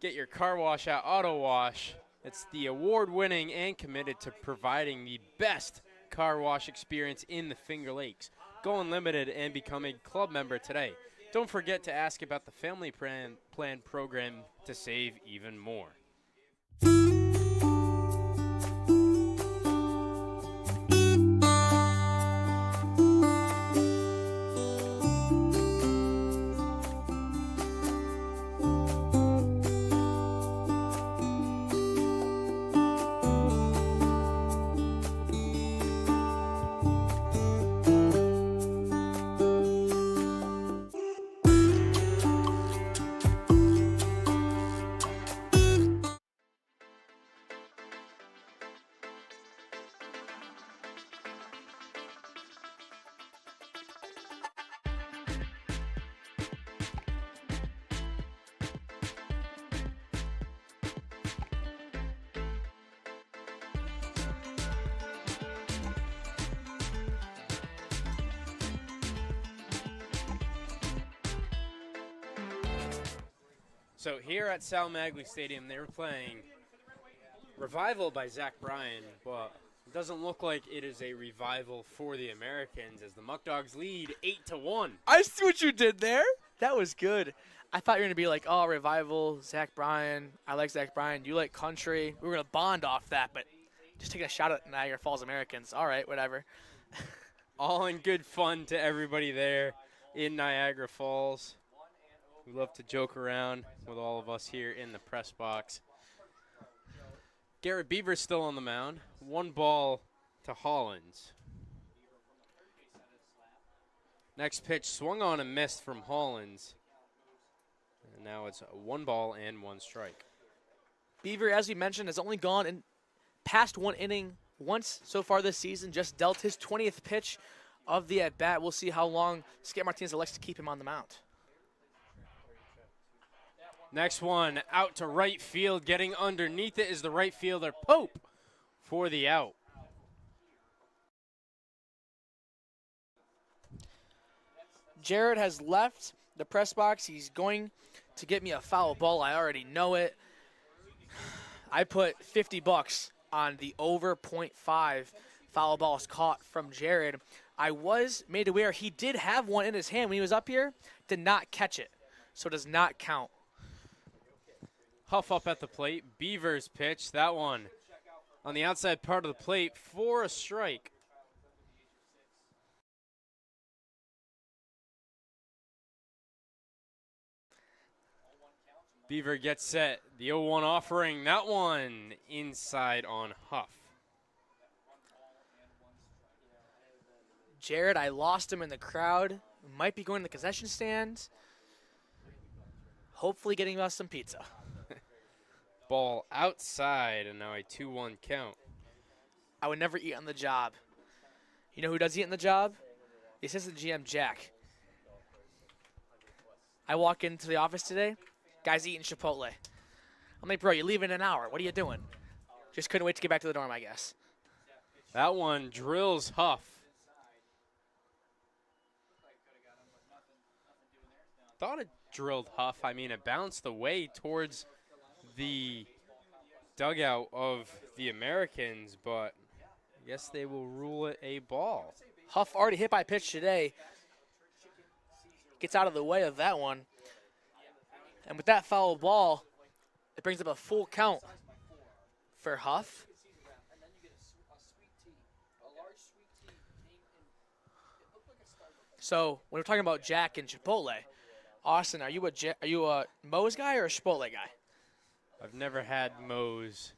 get your car wash at Auto Wash. It's the award-winning and committed to providing the best car wash experience in the Finger Lakes. Go unlimited and become a club member today. Don't forget to ask about the family plan program to save even more. So here at Sal Maglie Stadium, they were playing Revival by Zach Bryan, but it doesn't look like it is a revival for the Americans as the Muckdogs lead 8-1. I see what you did there. That was good. I thought you were going to be like, oh, Revival, Zach Bryan. I like Zach Bryan. You like country. We were going to bond off that, but just taking a shot at Niagara Falls Americans. All right, whatever. All in good fun to everybody there in Niagara Falls. We love to joke around with all of us here in the press box. Garrett Beaver's still on the mound. 1 ball to Hollins. Next pitch swung on and missed from Hollins. And now it's 1 ball and 1 strike. Beaver, as we mentioned, has only gone in past 1 inning once so far this season. Just dealt his 20th pitch of the at-bat. We'll see how long Skip Martinez elects to keep him on the mound. Next one out to right field. Getting underneath it is the right fielder, Pope, for the out. Jared has left the press box. He's going to get me a foul ball. I already know it. I put $50 on the over .5 foul balls caught from Jared. I was made aware he did have one in his hand when he was up here, did not catch it, so it does not count. Huff up at the plate. Beavers pitch. That one on the outside part of the plate for a strike. Beaver gets set. The 0-1 offering. That one inside on Huff. Jared, I lost him in the crowd. Might be going to the concession stand. Hopefully getting us some pizza. Ball outside, and now a 2-1 count. I would never eat on the job. You know who does eat on the job? The assistant GM, Jack. I walk into the office today, guy's eating Chipotle. I'm like, bro, you leave in an hour. What are you doing? Just couldn't wait to get back to the dorm, I guess. That one drills Huff. Thought it drilled Huff. I mean, it bounced away towards the dugout of the Americans, but I guess they will rule it a ball. Huff already hit by pitch today. Gets out of the way of that one. And with that foul ball, it brings up a full count for Huff. So when we're talking about Jack and Chipotle, Austin, are you a Moe's guy or a Chipotle guy? I've never had Moe's,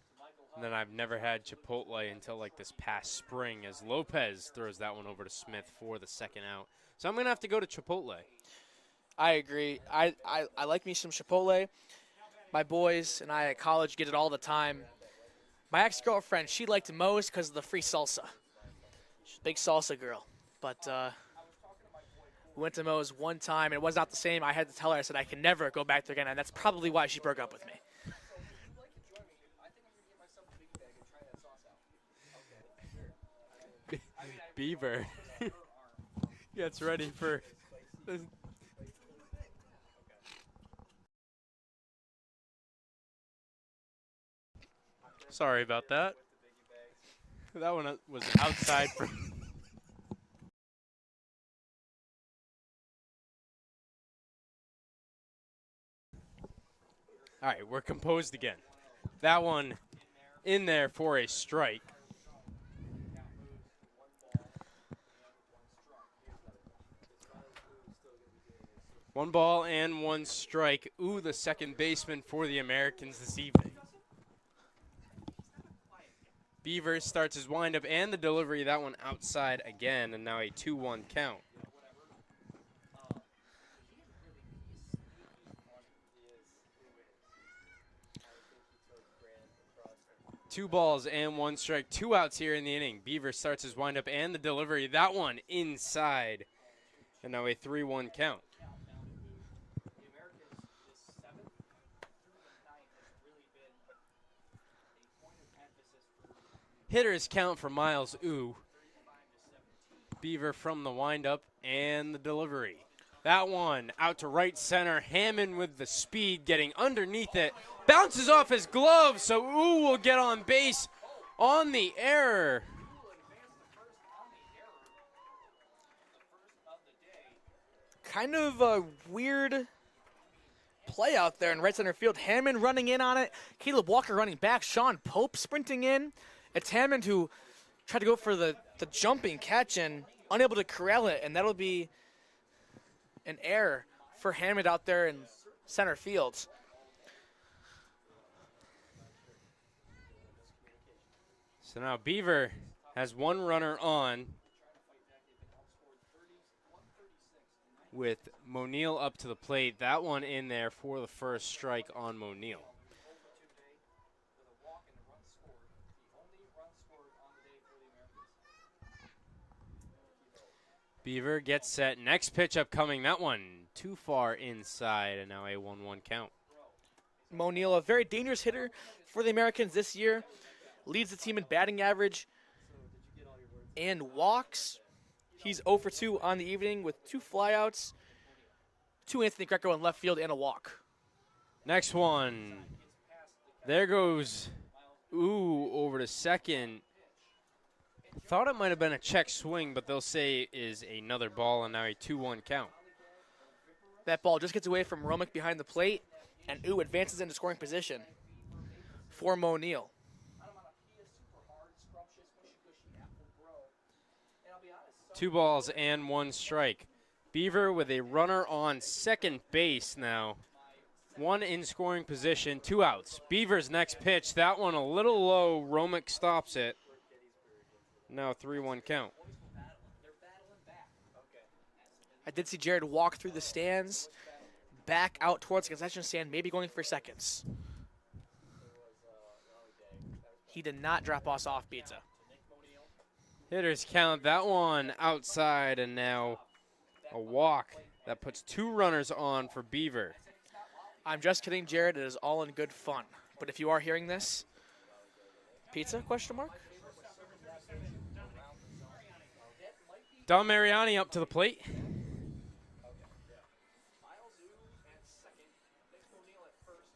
and then I've never had Chipotle until like this past spring as Lopez throws that one over to Smith for the second out. So I'm going to have to go to Chipotle. I agree. I like me some Chipotle. My boys and I at college get it all the time. My ex-girlfriend, she liked Moe's because of the free salsa. She's a big salsa girl. But we went to Moe's one time, and it was not the same. I had to tell her, I said, I can never go back there again, and that's probably why she broke up with me. Beaver. gets ready for the Sorry about that. That one was outside for All right, we're composed again. That one in there for a strike. One ball and one strike. Ooh, the second baseman for the Americans this evening. Beaver starts his windup and the delivery. That one outside again, and now a 2-1 count. Two balls and one strike, 2 outs here in the inning. Beaver starts his windup and the delivery. That one inside, and now a 3-1 count. Hitters count for Miles Ooh. Beaver from the windup and the delivery. That one out to right center. Hammond with the speed, getting underneath it. Bounces off his glove, so Ooh will get on base on the error. Kind of a weird play out there in right center field. Hammond running in on it. Caleb Walker running back. Sean Pope sprinting in. It's Hammond who tried to go for the jumping catch and unable to corral it, and that'll be an error for Hammond out there in center field. So now Beaver has one runner on with Monil up to the plate. That one in there for the first strike on Monil. Beaver gets set. Next pitch upcoming. That one too far inside, and now a 1-1 count. Monil, a very dangerous hitter for the Americans this year. Leads the team in batting average and walks. He's 0 for 2 on the evening with 2 flyouts, 2 Anthony Greco in left field, and a walk. Next one. There goes Ooh over to second. Thought it might have been a check swing, but they'll say is another ball, and now a 2-1 count. That ball just gets away from Romick behind the plate, and Ooh advances into scoring position for Monil. 2 balls and 1 strike. Beaver with a runner on second base now. 1 in scoring position, 2 outs. Beaver's next pitch, that one a little low. Romick stops it. Now 3-1 count. I did see Jared walk through the stands, back out towards the concession stand, maybe going for seconds. He did not drop us off pizza. Hitters count that one outside, and now a walk. That puts 2 runners on for Beaver. I'm just kidding, Jared. It is all in good fun. But if you are hearing this, pizza, question mark? Dom Mariani up to the plate.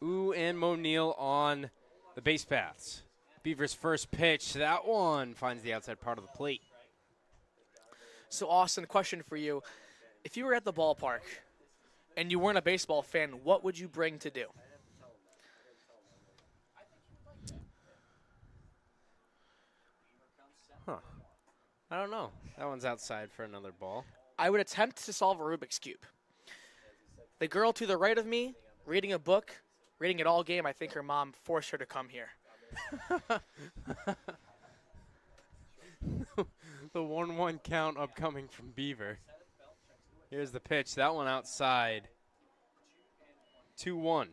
Ooh and Monil on the base paths. Beaver's first pitch, that one finds the outside part of the plate. So, Austin, question for you. If you were at the ballpark and you weren't a baseball fan, what would you bring to do? Huh. I don't know. That one's outside for another ball. I would attempt to solve a Rubik's Cube. The girl to the right of me, reading a book, reading it all game, I think her mom forced her to come here. The 1-1 count upcoming from Beaver. Here's the pitch. That one outside. 2-1.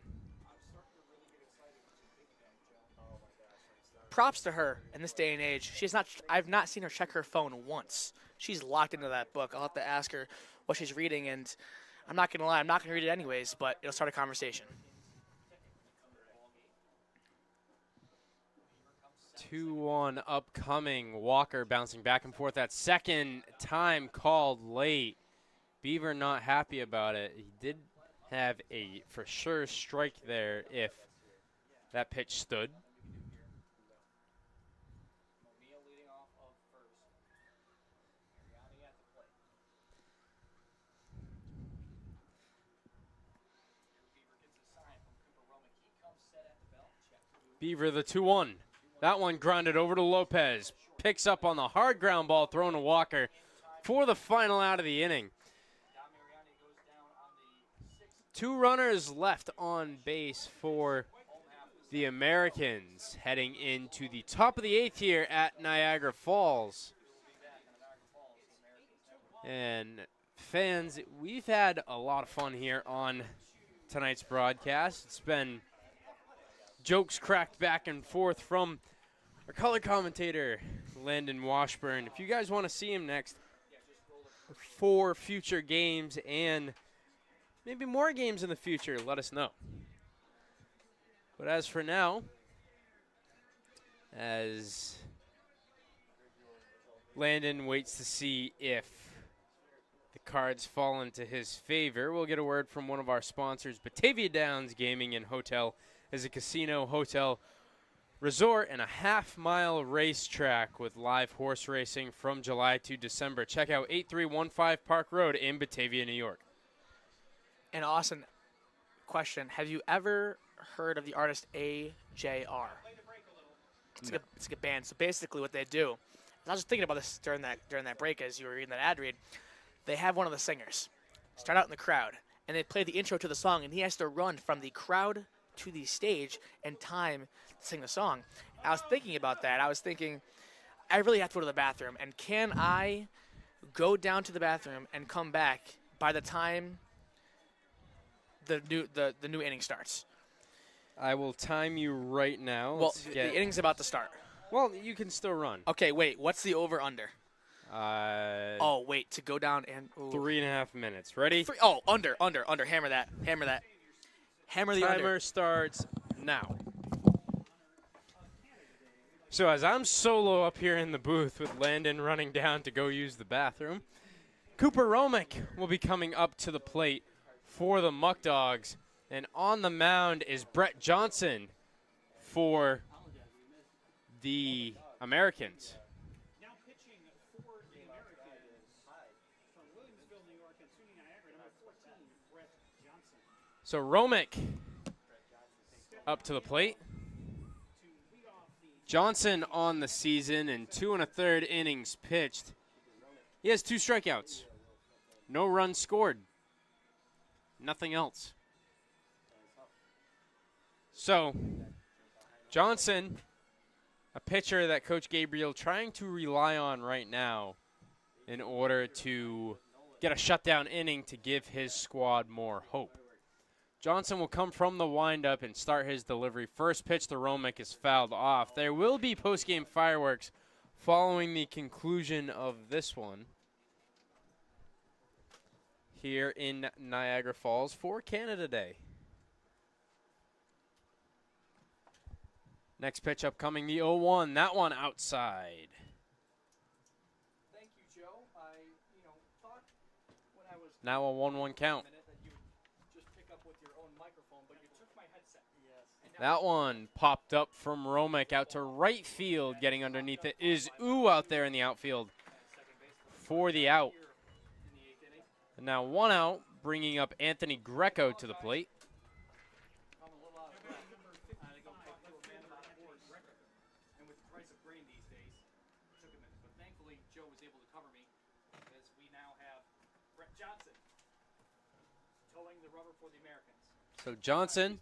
Props to her in this day and age. I've not seen her check her phone once. She's locked into that book. I'll have to ask her what she's reading, and I'm not going to lie, I'm not going to read it anyways, but it'll start a conversation. 2-1 upcoming. Walker bouncing back and forth. That second time called late. Beaver not happy about it. He did have a for sure strike there if that pitch stood. Beaver the 2-1. That one grounded over to Lopez. Picks up on the hard ground ball thrown to Walker for the final out of the inning. 2 runners left on base for the Americans heading into the top of the 8th here at Niagara Falls. And fans, we've had a lot of fun here on tonight's broadcast. It's been jokes cracked back and forth from our color commentator, Landon Washburn. If you guys want to see him next for future games and maybe more games in the future, let us know. But as for now, as Landon waits to see if the cards fall into his favor, we'll get a word from one of our sponsors. Batavia Downs Gaming and Hotel is a casino, hotel, resort, and a half-mile racetrack with live horse racing from July to December. Check out 8315 Park Road in Batavia, New York. And Austin, question: have you ever heard of the artist AJR? It's like a band. So basically, what they do, and I was just thinking about this during that break as you were reading that ad read. They have one of the singers start out in the crowd, and they play the intro to the song, and he has to run from the crowd to the stage in time to sing the song. I was thinking about that. I was thinking, I really have to go to the bathroom, and can I go down to the bathroom and come back by the time the new inning starts? I will time you right now. Well, the inning's about to start. Well, you can still run. Okay, wait. What's the over/under? Oh, wait. To go down and 3.5 minutes. Ready? Under. Hammer that. Hammer the under. Timer starts now. So as I'm solo up here in the booth with Landon running down to go use the bathroom, Cooper Romick will be coming up to the plate for the Muckdogs. And on the mound is Brett Johnson for the Americans. Now pitching for the Americans from Williamsville, New York, and SUNY Niagara, number 14, Brett Johnson. So Romick up to the plate. Johnson on the season in 2 1/3 innings pitched. He has 2 strikeouts. No runs scored. Nothing else. So Johnson, a pitcher that Coach Gabriel trying to rely on right now in order to get a shutdown inning to give his squad more hope. Johnson will come from the windup and start his delivery. First pitch to Romick is fouled off. There will be post-game fireworks following the conclusion of this one here in Niagara Falls for Canada Day. Next pitch upcoming, the 0-1. That one outside. Thank you, Joe. I thought when I was Now a 1-1 count. That one popped up from Romick out to right field. Getting underneath it is out there in the outfield for the out. And now 1 out, bringing up Anthony Greco to the plate. So Johnson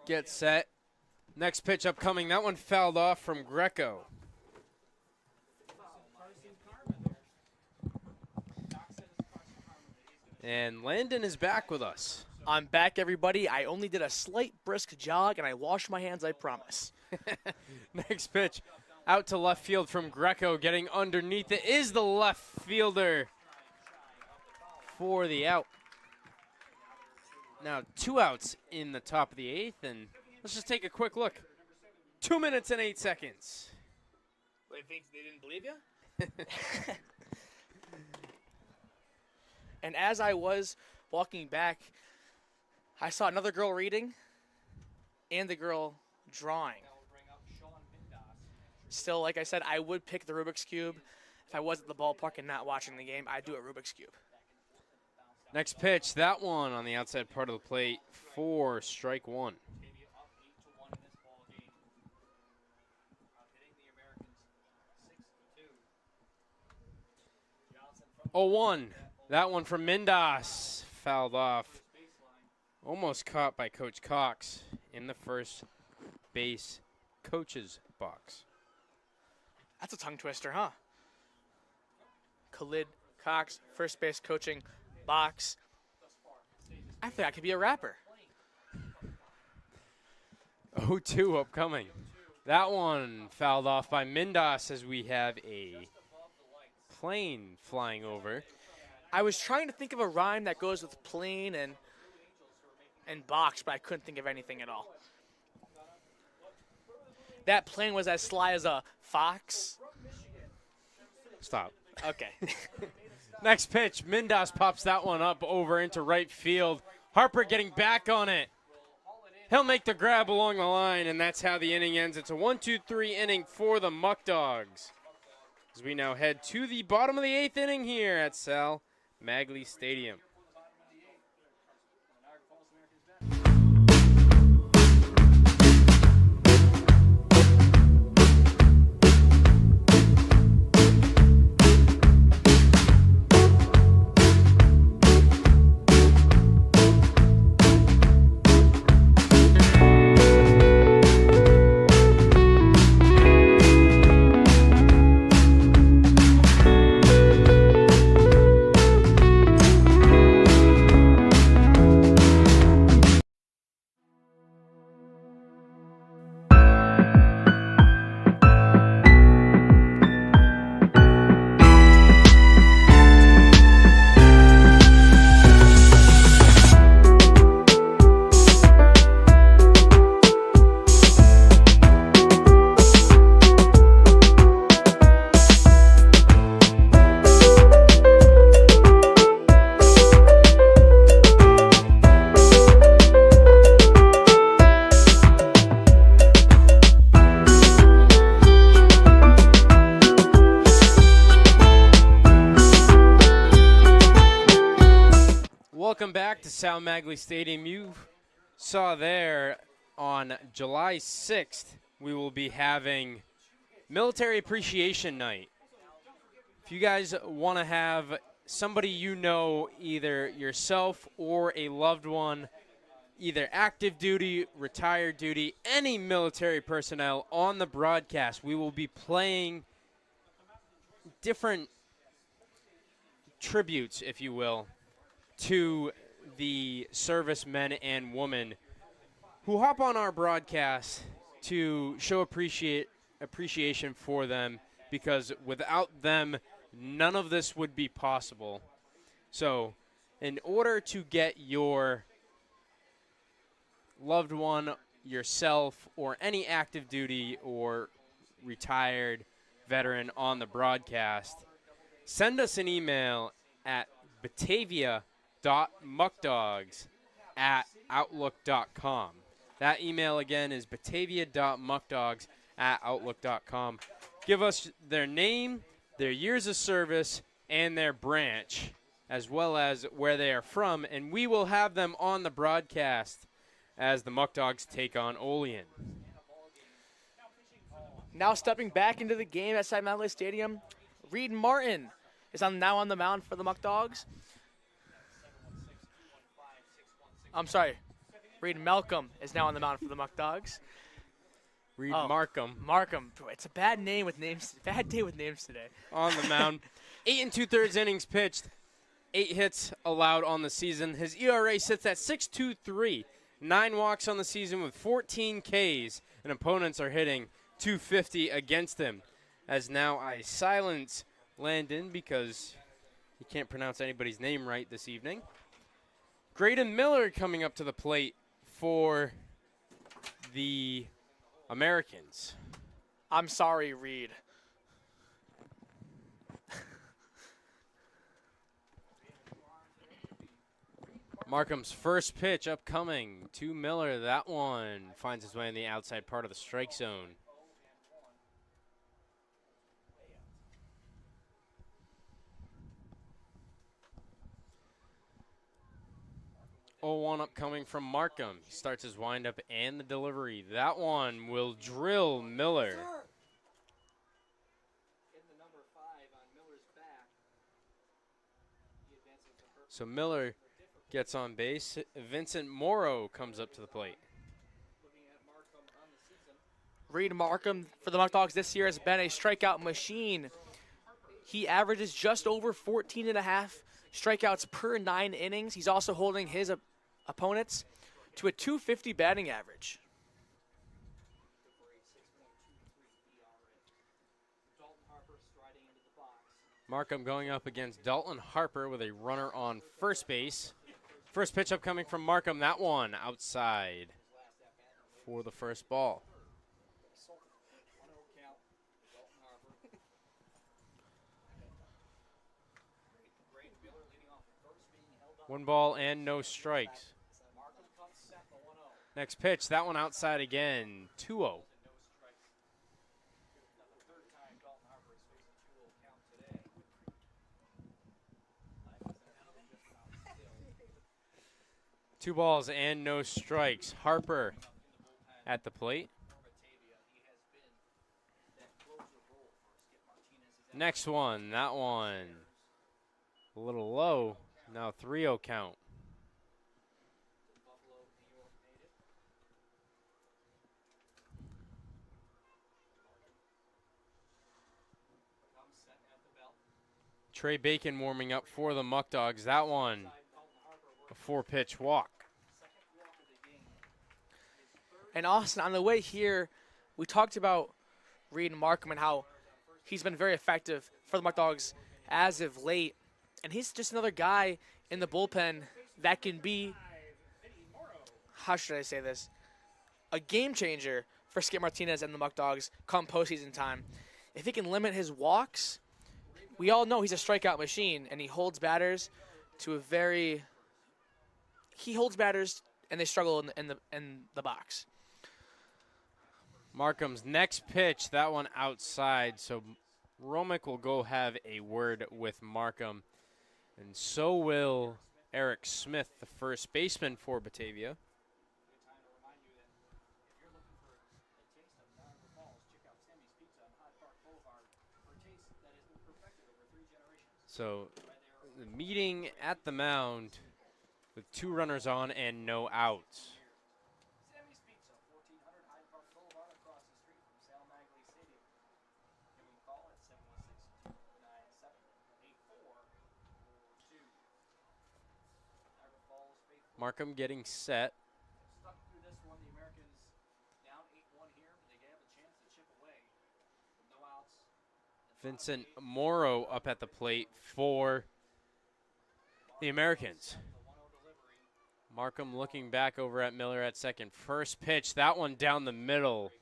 gets set. Next pitch upcoming. That one fouled off from Greco. And Landon is back with us. I'm back, everybody. I only did a slight brisk jog, and I washed my hands, I promise. Next pitch out to left field from Greco. Getting underneath it is the left fielder for the out. Now 2 outs in the top of the 8th, and let's just take a quick look. 2 minutes and 8 seconds They think they didn't believe you? And as I was walking back, I saw another girl reading and the girl drawing. Still, like I said, I would pick the Rubik's Cube. If I was at the ballpark and not watching the game, I'd do a Rubik's Cube. Next pitch, that one on the outside part of the plate for strike one. 0-1. That one from Mindas. Fouled off. Almost caught by Coach Cox in the first base coach's box. That's a tongue twister, huh? Khalid Cox, first base coaching box. I think I could be a rapper. 0-2 upcoming. That one fouled off by Mindas as we have a plane flying over. I was trying to think of a rhyme that goes with plane and box, but I couldn't think of anything at all. That plane was as sly as a fox. Stop. Okay. Next pitch, Mindas pops that one up over into right field. Harper getting back on it. He'll make the grab along the line, and that's how the inning ends. It's a 1-2-3 inning for the Muckdogs. As we now head to the bottom of the 8th inning here at Sal Magley Stadium. Welcome back to Sal Magley Stadium. You saw there on July 6th, we will be having Military Appreciation Night. If you guys want to have somebody you know, either yourself or a loved one, either active duty, retired duty, any military personnel on the broadcast, we will be playing different tributes, if you will, to the servicemen and women who hop on our broadcast to show appreciation for them, because without them, none of this would be possible. So, in order to get your loved one, yourself, or any active duty or retired veteran on the broadcast, send us an email at batavia.muckdogs@outlook.com. That email again is batavia.muckdogs@outlook.com. Give us their name, their years of service, and their branch, as well as where they are from, and we will have them on the broadcast as the Muckdogs take on Olean. Now stepping back into the game at Sal Magley Stadium, Reed Martin is now on the mound for the Muckdogs. I'm sorry, Reed Malcolm is now on the mound for the Muckdogs. Reed Markham. Markham. It's a bad name with names. Bad day with names today. On the mound. 8 2/3 innings pitched. 8 hits allowed on the season. His ERA sits at 6.23. 9 walks on the season with 14 Ks, and opponents are hitting .250 against him. As now I silence Landon because he can't pronounce anybody's name right this evening. Graydon Miller coming up to the plate for the Americans. I'm sorry, Reed. Markham's first pitch upcoming to Miller. That one finds its way in the outside part of the strike zone. Oh, 1 upcoming from Markham. He starts his windup and the delivery. That one will drill Miller. So Miller gets on base. Vincent Morrow comes up to the plate. Reed Markham for the Muckdogs this year has been a strikeout machine. He averages just over 14 and a half strikeouts per 9 innings. He's also holding his opponents to a 250 batting average. Markham going up against Dalton Harper with a runner on first base. First pitch upcoming from Markham. That one outside for the first ball. One ball and no strikes. Next pitch, that one outside again, 2-0. Two balls and no strikes. Harper at the plate. Next one, that one a little low. Now 3-0 count. Trey Bacon warming up for the Muckdogs. That one, a 4-pitch walk. And Austin, on the way here, we talked about Reed Markham and how he's been very effective for the Muckdogs as of late. And he's just another guy in the bullpen that can be, how should I say this, a game changer for Skip Martinez and the Muckdogs come postseason time. If he can limit his walks, we all know he's a strikeout machine, and he holds batters to a very, he holds batters and they struggle in the box. Markham's next pitch, that one outside, so Romick will go have a word with Markham. And so will Eric Smith, the first baseman for Batavia. So the meeting at the mound with 2 runners on and no outs. Markham getting set. Vincent Morrow up at the plate for the Americans. Markham looking back over at Miller at second. First pitch, that one down the middle.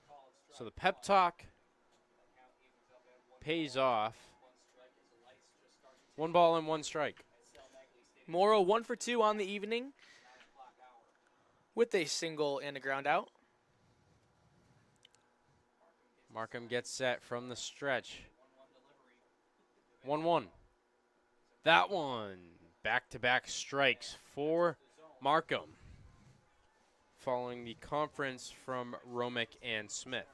So the pep talk pays off. 1 ball and 1 strike. Morrow 1 for 2 on the evening with a single and a ground out. Markham gets set from the stretch. 1-1. That one, back-to-back strikes for Markham, following the conference from Romick and Smith.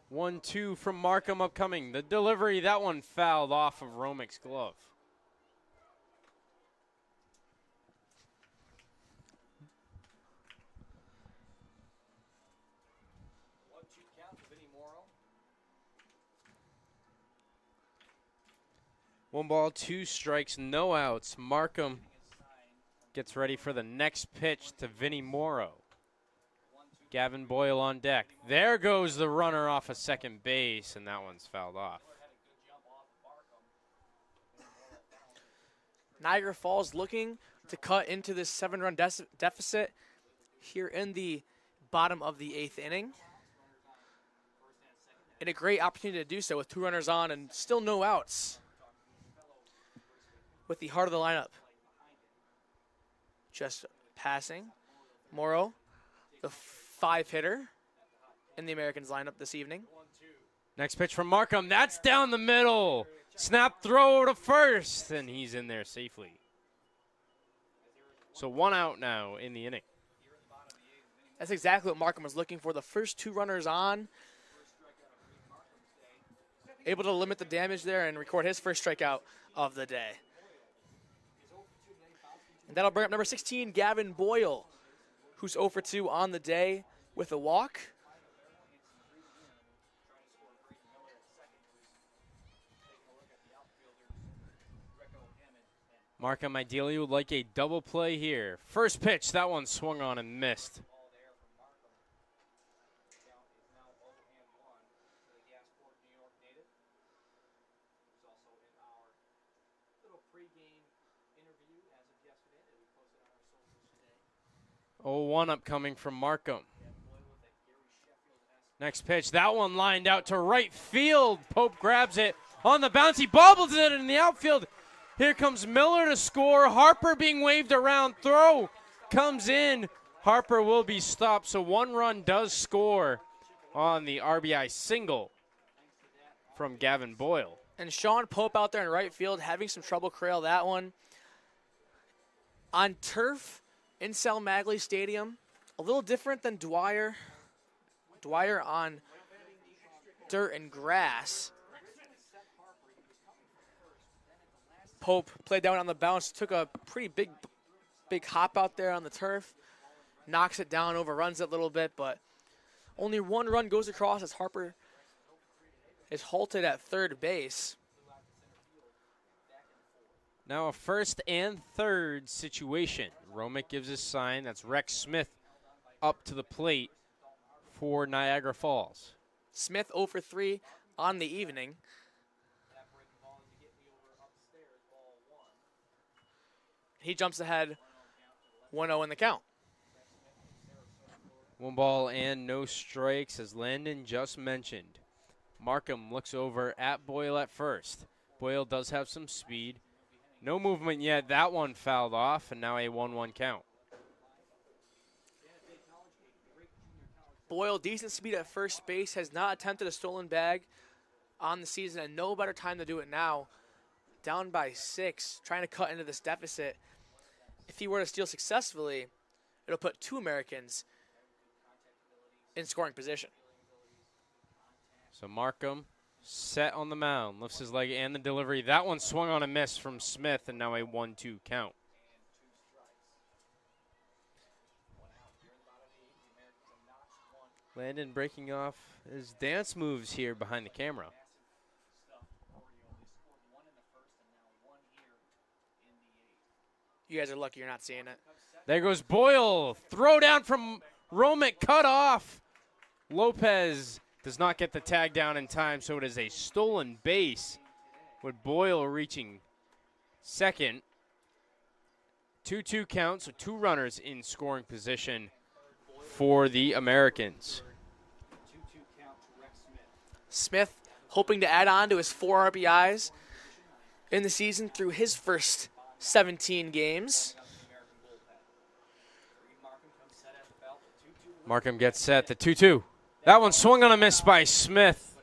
One, 2 from Markham upcoming. The delivery, that one fouled off of Romick's glove. One ball, 2 strikes, no outs. Markham gets ready for the next pitch to Vinny Morrow. Gavin Boyle on deck. There goes the runner off of second base, and that one's fouled off. Niagara Falls looking to cut into this 7-run deficit here in the bottom of the 8th inning. And a great opportunity to do so with 2 runners on and still no outs. With the heart of the lineup just passing. Morrow, the 5-hitter in the Americans lineup this evening. Next pitch from Markham. That's down the middle. Snap throw to first, and he's in there safely. So 1 out now in the inning. That's exactly what Markham was looking for. The first 2 runners on. Able to limit the damage there and record his first strikeout of the day. And that'll bring up number 16, Gavin Boyle, who's 0 for 2 on the day with a walk. Markham ideally would like a double play here. First pitch, that one swung on and missed. Oh, 1 upcoming from Markham. Next pitch, that one lined out to right field. Pope grabs it on the bounce. He bobbles it in the outfield. Here comes Miller to score. Harper being waved around. Throw comes in. Harper will be stopped, so 1 run does score on the RBI single from Gavin Boyle. And Sean Pope out there in right field having some trouble trail that one. On turf in Sal Magley Stadium, a little different than Dwyer. Dwyer on dirt and grass. Pope played down on the bounce, took a pretty big hop out there on the turf, knocks it down, overruns it a little bit, but only 1 run goes across as Harper is halted at third base. Now a first and third situation. Romick gives his sign. That's Rex Smith up to the plate for Niagara Falls. Smith 0 for 3 on the evening. He jumps ahead 1-0 in the count. 1 ball and no strikes, as Landon just mentioned. Markham looks over at Boyle at first. Boyle does have some speed. No movement yet. That one fouled off, and now a 1-1 count. Boyle, decent speed at first base, has not attempted a stolen bag on the season, and no better time to do it now. Down by 6, trying to cut into this deficit. If he were to steal successfully, it'll put 2 Americans in scoring position. So Markham set on the mound, lifts his leg and the delivery. That one swung on a miss from Smith, and now a 1-2 count. Landon breaking off his dance moves here behind the camera. You guys are lucky you're not seeing it. There goes Boyle. Throw down from Romick, cut off. Lopez does not get the tag down in time, so it is a stolen base with Boyle reaching second. 2-2 count, so 2 runners in scoring position for the Americans. Smith hoping to add on to his 4 RBIs in the season through his first 17 games. Markham gets set, the 2-2. That one swung on a miss by Smith.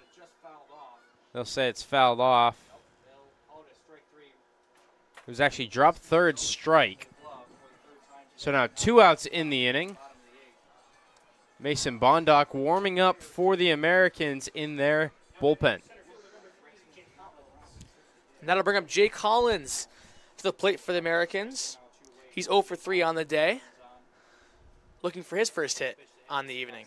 They'll say it's fouled off. It was actually dropped third strike. So now 2 outs in the inning. Mason Bondock warming up for the Americans in their bullpen. And that'll bring up Jay Collins to the plate for the Americans. He's 0 for 3 on the day, looking for his first hit on the evening.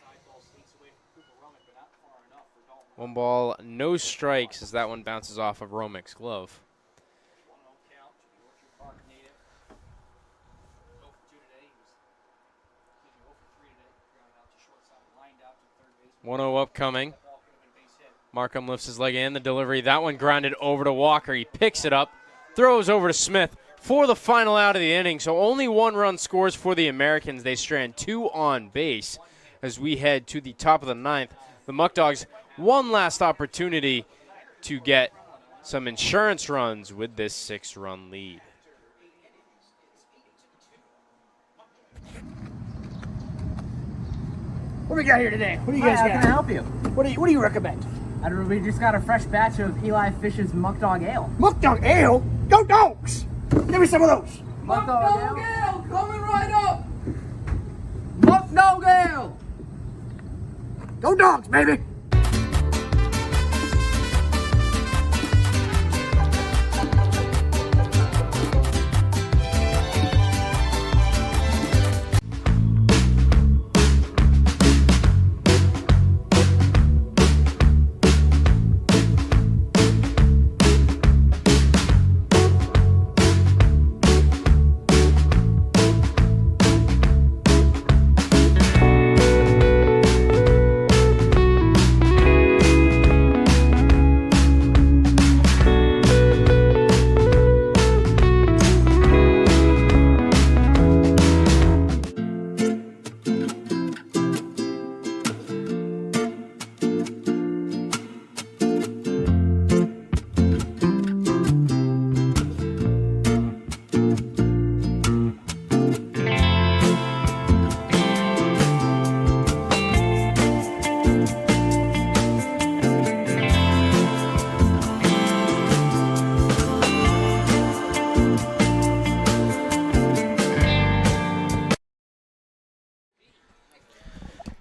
1 ball, no strikes, as that one bounces off of Romick's glove. One 1-0 upcoming. Markham lifts his leg and the delivery. That one grounded over to Walker. He picks it up, throws over to Smith for the final out of the inning. So only 1 run scores for the Americans. They strand 2 on base. as we head to the top of the ninth. The Muckdogs, one last opportunity to get some insurance runs with this 6-run lead. What do we got here today? What do you Hi, guys how got? can I help you? What do you recommend? I don't know, we just got a fresh batch of Eli Fish's Muckdog Ale. Muckdog Ale? Go Dogs! Give me some of those. Muckdog Ale? Coming right up. Muckdog Ale. Go Dogs, baby.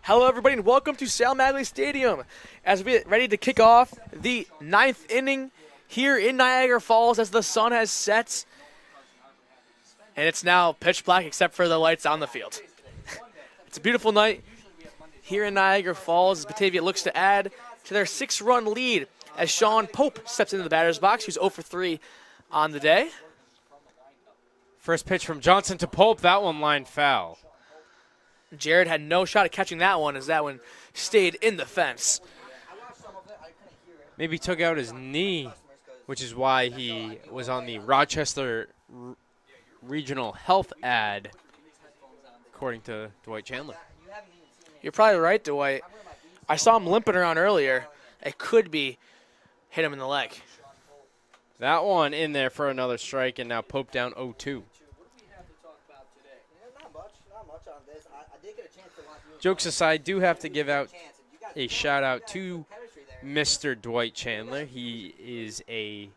Hello, everybody, and welcome to Sal Magley Stadium as we get ready to kick off the 9th inning here in Niagara Falls as the sun has set. And it's now pitch black except for the lights on the field. It's a beautiful night here in Niagara Falls as Batavia looks to add to their 6-run lead as Sean Pope steps into the batter's box, who's 0 for 3 on the day. First pitch from Johnson to Pope, that one line foul. Jared had no shot at catching that one as that one stayed in the fence. Maybe took out his knee, which is why he was on the Rochester Regional Health ad, according to Dwight Chandler. You're probably right, Dwight. I saw him limping around earlier. It could be hit him in the leg. That one in there for another strike, and now Pope down 0-2. Jokes aside, do have to give out a shout-out to Mr. Dwight Chandler. He is a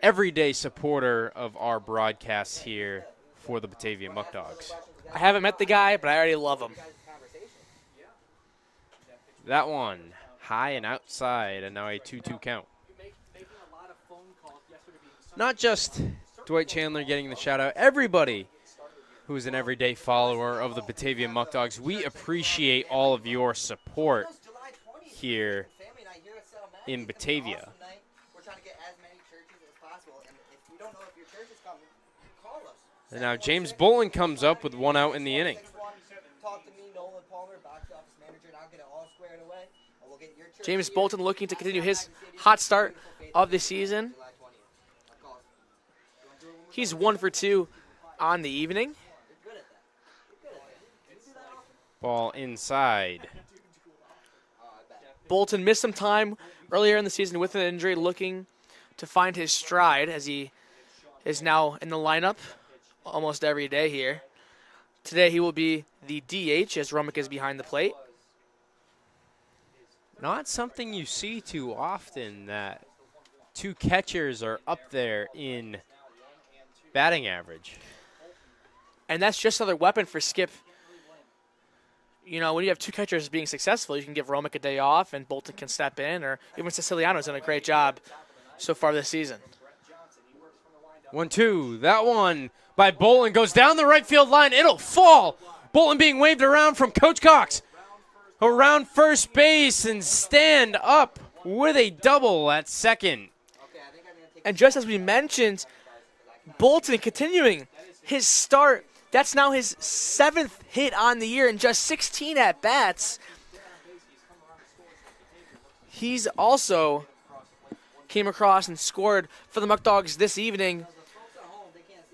everyday supporter of our broadcasts here for the Batavia Muckdogs. I haven't met the guy, but I already love him. That one high and outside, and now a 2-2 count. Not just Dwight Chandler getting the shout-out. Everybody who is an everyday follower of the Batavia Muckdogs, we appreciate all of your support here in Batavia. And now James Bolton comes up with one out in the inning. James Bolton looking to continue his hot start of the season. He's 1 for 2 on the evening. Ball inside. Bolton missed some time earlier in the season with an injury, looking to find his stride as he is now in the lineup almost every day here. Today he will be the DH as Romick is behind the plate. Not something you see too often, that two catchers are up there in batting average. And that's just another weapon for Skip. You know, when you have two catchers being successful, you can give Romick a day off and Bolton can step in, or even Siciliano's done a great job so far this season. 1-2. That one by Bolton goes down the right field line. It'll fall. Bolton being waved around from Coach Cox around first base and stand up with a double at second. And just as we mentioned, Bolton continuing his start. That's now his 7th hit on the year and just 16 at-bats. He's also came across and scored for the Muckdogs this evening.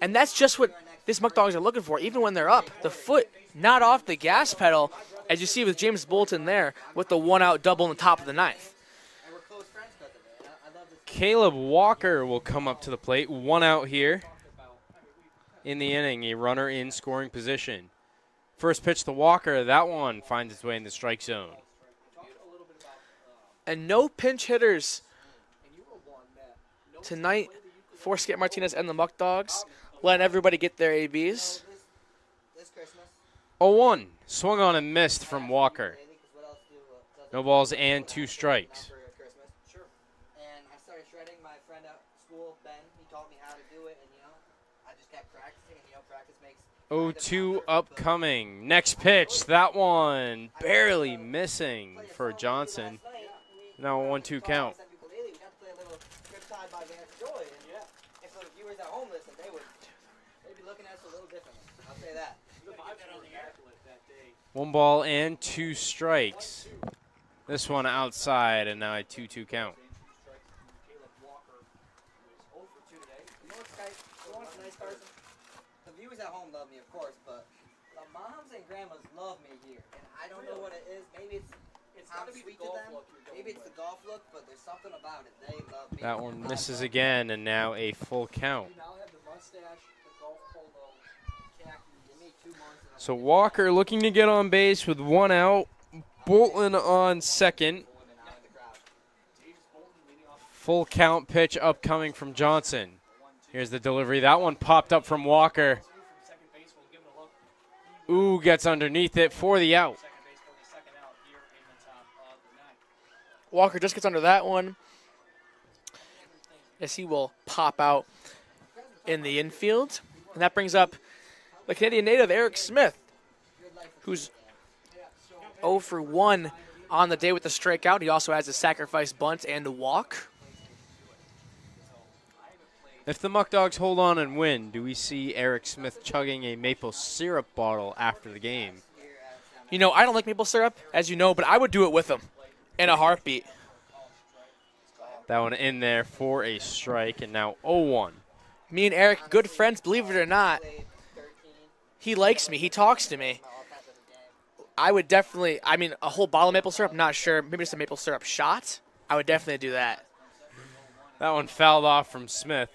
And that's just what this Muckdogs are looking for, even when they're up. The foot not off the gas pedal as you see with James Bullpen there with the 1-out double in the top of the ninth. Caleb Walker will come up to the plate. 1 out here in the inning. A runner in scoring position. First pitch to Walker. That one finds its way in the strike zone. And no pinch hitters tonight for Skip Martinez and the Muckdogs. Letting everybody get their ABs. 0-1. Swung on and missed from Walker. No balls and 2 strikes. And I started shredding. My friend at school, Ben, he taught me how to do it, and I just kept practicing, and practice makes 0-2 upcoming. Next pitch, that one barely missing for Johnson. Now a 1-2 count. If the viewers at home listen, they'd be looking at us a little differently. I'll say that. 1 ball and 2 strikes. This one outside, and now a 2-2 count. The viewers at home love me, of course, but the moms and grandmas love me here. And I don't know what it is. Maybe it's I'm sweet to them. Maybe it's the golf look, but there's something about it. They love me. That one misses again, and now a full count. So Walker looking to get on base with 1 out. Bolton on second. Full count pitch upcoming from Johnson. Here's the delivery. That one popped up from Walker. Ooh, gets underneath it for the out. Walker just gets under that one, as he will pop out in the infield. And that brings up the Canadian native, Eric Smith, who's 0 for 1 on the day with the strikeout. He also has a sacrifice bunt and a walk. If the Muckdogs hold on and win, do we see Eric Smith chugging a maple syrup bottle after the game? You know, I don't like maple syrup, as you know, but I would do it with him in a heartbeat. That one in there for a strike, and now 0-1. Me and Eric, good friends, believe it or not. He likes me. He talks to me. I would definitely, a whole bottle of maple syrup, I'm not sure. Maybe just a maple syrup shot. I would definitely do that. That one fouled off from Smith.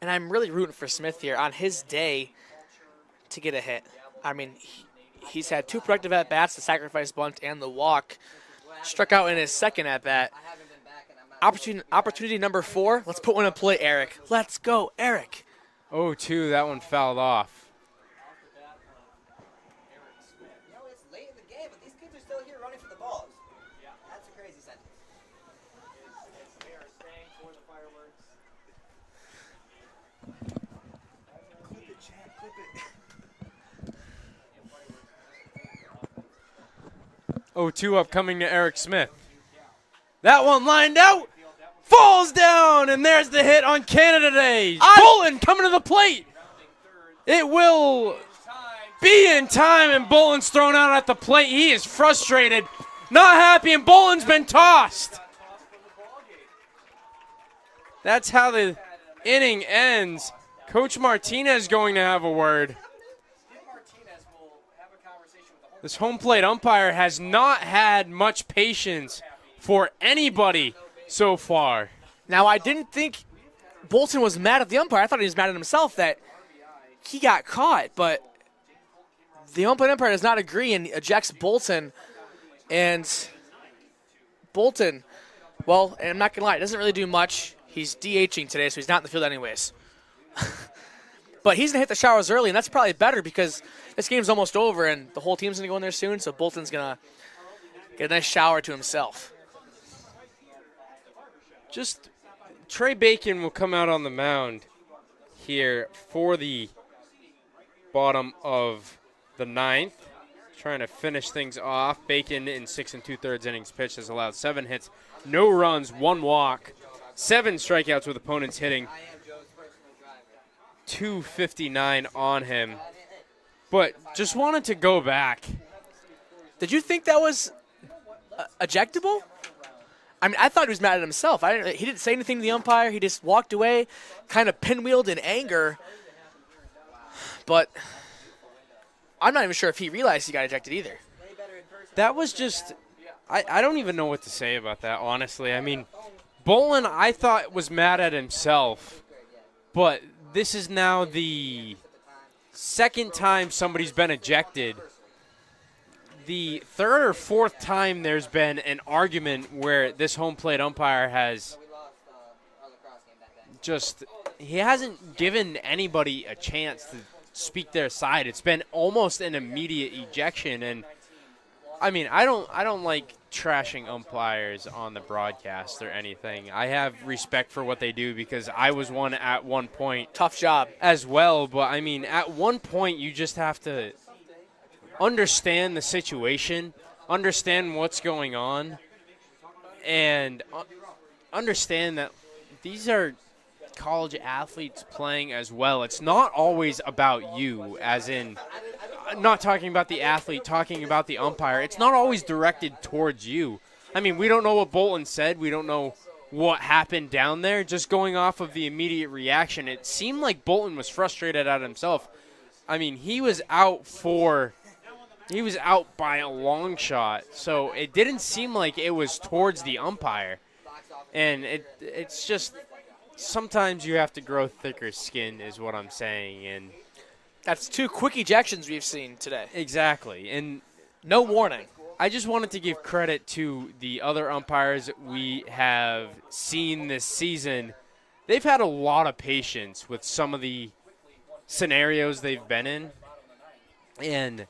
And I'm really rooting for Smith here on his day to get a hit. He's had 2 productive at-bats, the sacrifice bunt and the walk. Struck out in his second at-bat. Opportunity number 4. Let's put one in play, Eric. Let's go, Eric. 0-2, that one fouled off. It's late in the game, but these kids are still here running for the balls. That's a crazy sentence. They are staying for the fireworks. Clip it, champ, clip it. 0-2 upcoming to Eric Smith. That one lined out, falls down, and there's the hit on Canada Day. Bolton coming to the plate. It will be in time, and Bolton's thrown out at the plate. He is frustrated, not happy, and Bolton's been tossed. That's how the inning ends. Coach Martinez going to have a word. This home plate umpire has not had much patience for anybody so far. Now, I didn't think Bolton was mad at the umpire. I thought he was mad at himself that he got caught, but the umpire does not agree and ejects Bolton. And Bolton, well, and I'm not going to lie, doesn't really do much. He's DHing today, so he's not in the field anyways. But he's going to hit the showers early, and that's probably better because this game's almost over, and the whole team's going to go in there soon, so Bolton's going to get a nice shower to himself. Just Trey Bacon will come out on the mound here for the bottom of the ninth, trying to finish things off. Bacon in 6 2/3 innings pitched has allowed 7 hits, no runs, 1 walk, 7 strikeouts with opponents hitting .259 on him. But just wanted to go back. Did you think that was ejectable? I thought he was mad at himself. He didn't say anything to the umpire. He just walked away, kind of pinwheeled in anger. but I'm not even sure if he realized he got ejected either. That was just – I don't even know what to say about that, honestly. I mean, Bolin, I thought, was mad at himself, but this is now the second time somebody's been ejected. The third or fourth time there's been an argument where this home plate umpire has just – he hasn't given anybody a chance to speak their side. It's been almost an immediate ejection, and I mean, I don't like trashing umpires on the broadcast or anything. I have respect for what they do because I was one at one point. Tough job. As well, but I mean, at one point you just have to understand the situation, understand what's going on, and understand that these are college athletes playing as well. It's not always about you, as in not talking about the athlete, talking about the umpire. It's not always directed towards you. I mean, we don't know what Bolton said. We don't know what happened down there. Just going off of the immediate reaction, it seemed like Bolton was frustrated at himself. I mean, he was out by a long shot, so it didn't seem like it was towards the umpire. And it's just sometimes you have to grow thicker skin is what I'm saying. And that's 2 quick ejections we've seen today. Exactly. And no warning. I just wanted to give credit to the other umpires we have seen this season. They've had a lot of patience with some of the scenarios they've been in, and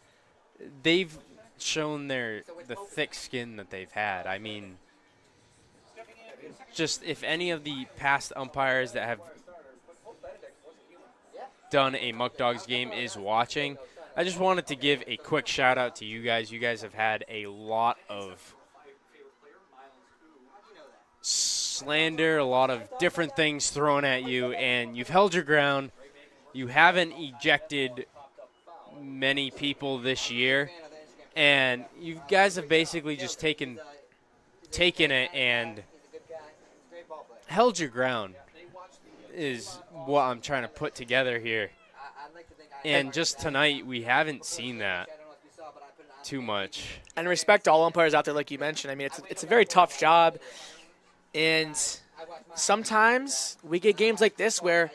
they've shown the thick skin that they've had. I mean, just if any of the past umpires that have done a Muckdogs game is watching, I just wanted to give a quick shout out to you guys. You guys have had a lot of slander, a lot of different things thrown at you, and you've held your ground. You haven't ejected many people this year, and you guys have basically just taken it and held your ground is what I'm trying to put together here. And just tonight, we haven't seen that too much. And respect to all umpires out there, like you mentioned. I mean, it's a very tough job, and sometimes we get games like this where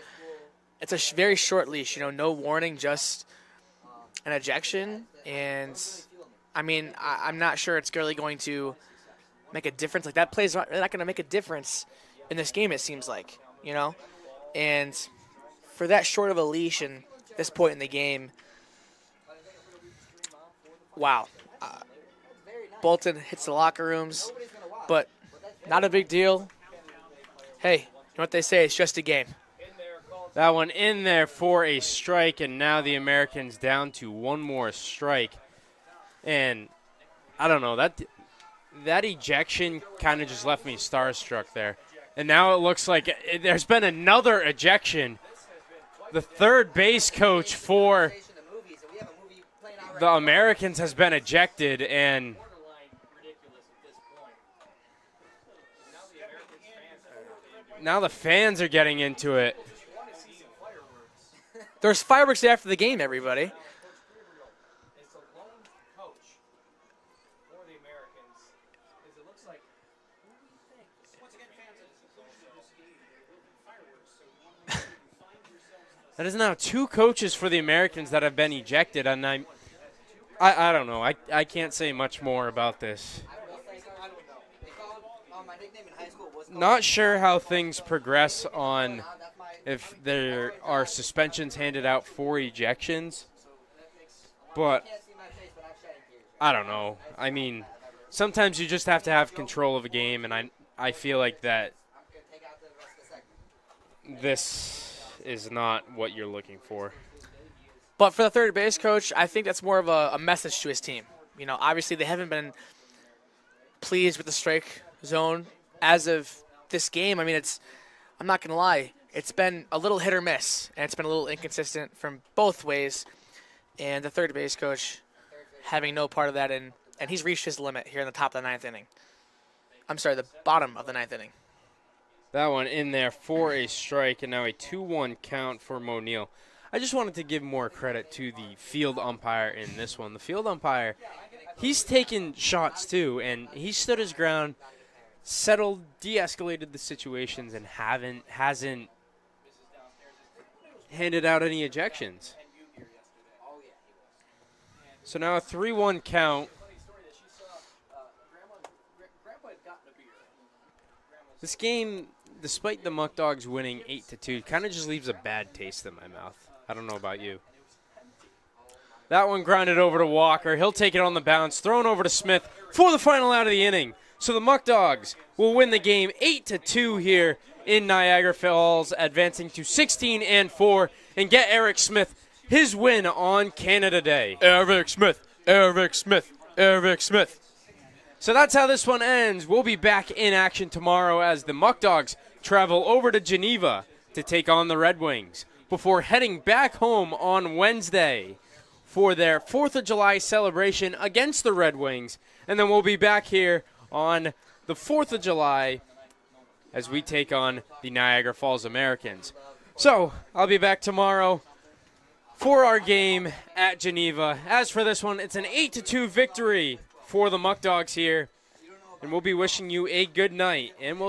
it's a very short leash, no warning, just an ejection. And, I mean, I'm not sure it's really going to make a difference. Like, that play's not going to make a difference in this game, it seems like, And for that short of a leash and this point in the game, wow. Bolton hits the locker rooms, but not a big deal. Hey, you know what they say, it's just a game. That one in there for a strike, and now the Americans down to one more strike. And I don't know, that ejection kind of just left me starstruck there. And now it looks like there's been another ejection. The third base coach for the Americans has been ejected, and now the fans are getting into it. There's fireworks after the game, everybody. That is now 2 coaches for the Americans that have been ejected, and I don't know. I can't say much more about this. Not sure how things progress on if there are suspensions handed out for ejections, but I don't know. I mean, sometimes you just have to have control of a game, and I feel like that this is not what you're looking for. But for the third base coach, I think that's more of a message to his team. Obviously they haven't been pleased with the strike zone as of this game. I mean, I'm not going to lie, it's been a little hit or miss, and it's been a little inconsistent from both ways. And the third base coach having no part of that, and he's reached his limit here in the top of the 9th inning. I'm sorry, the bottom of the 9th inning. That one in there for a strike, and now a 2-1 count for Mo Neal. I just wanted to give more credit to the field umpire in this one. The field umpire, he's taken shots too, and he stood his ground, settled, de-escalated the situations, and hasn't handed out any ejections. So now a 3-1 count. This game, despite the Muckdogs winning 8-2, kind of just leaves a bad taste in my mouth. I don't know about you. That one grounded over to Walker. He'll take it on the bounce, thrown over to Smith for the final out of the inning. So the Muckdogs will win the game 8-2 here in Niagara Falls, advancing to 16-4, and get Eric Smith his win on Canada Day. Eric Smith, Eric Smith, Eric Smith. So that's how this one ends. We'll be back in action tomorrow as the Muckdogs travel over to Geneva to take on the Red Wings before heading back home on Wednesday for their 4th of July celebration against the Red Wings. And then we'll be back here on the 4th of July as we take on the Niagara Falls Americans. So I'll be back tomorrow for our game at Geneva. As for this one, it's an 8-2 victory for the Muckdogs here. And we'll be wishing you a good night, and we'll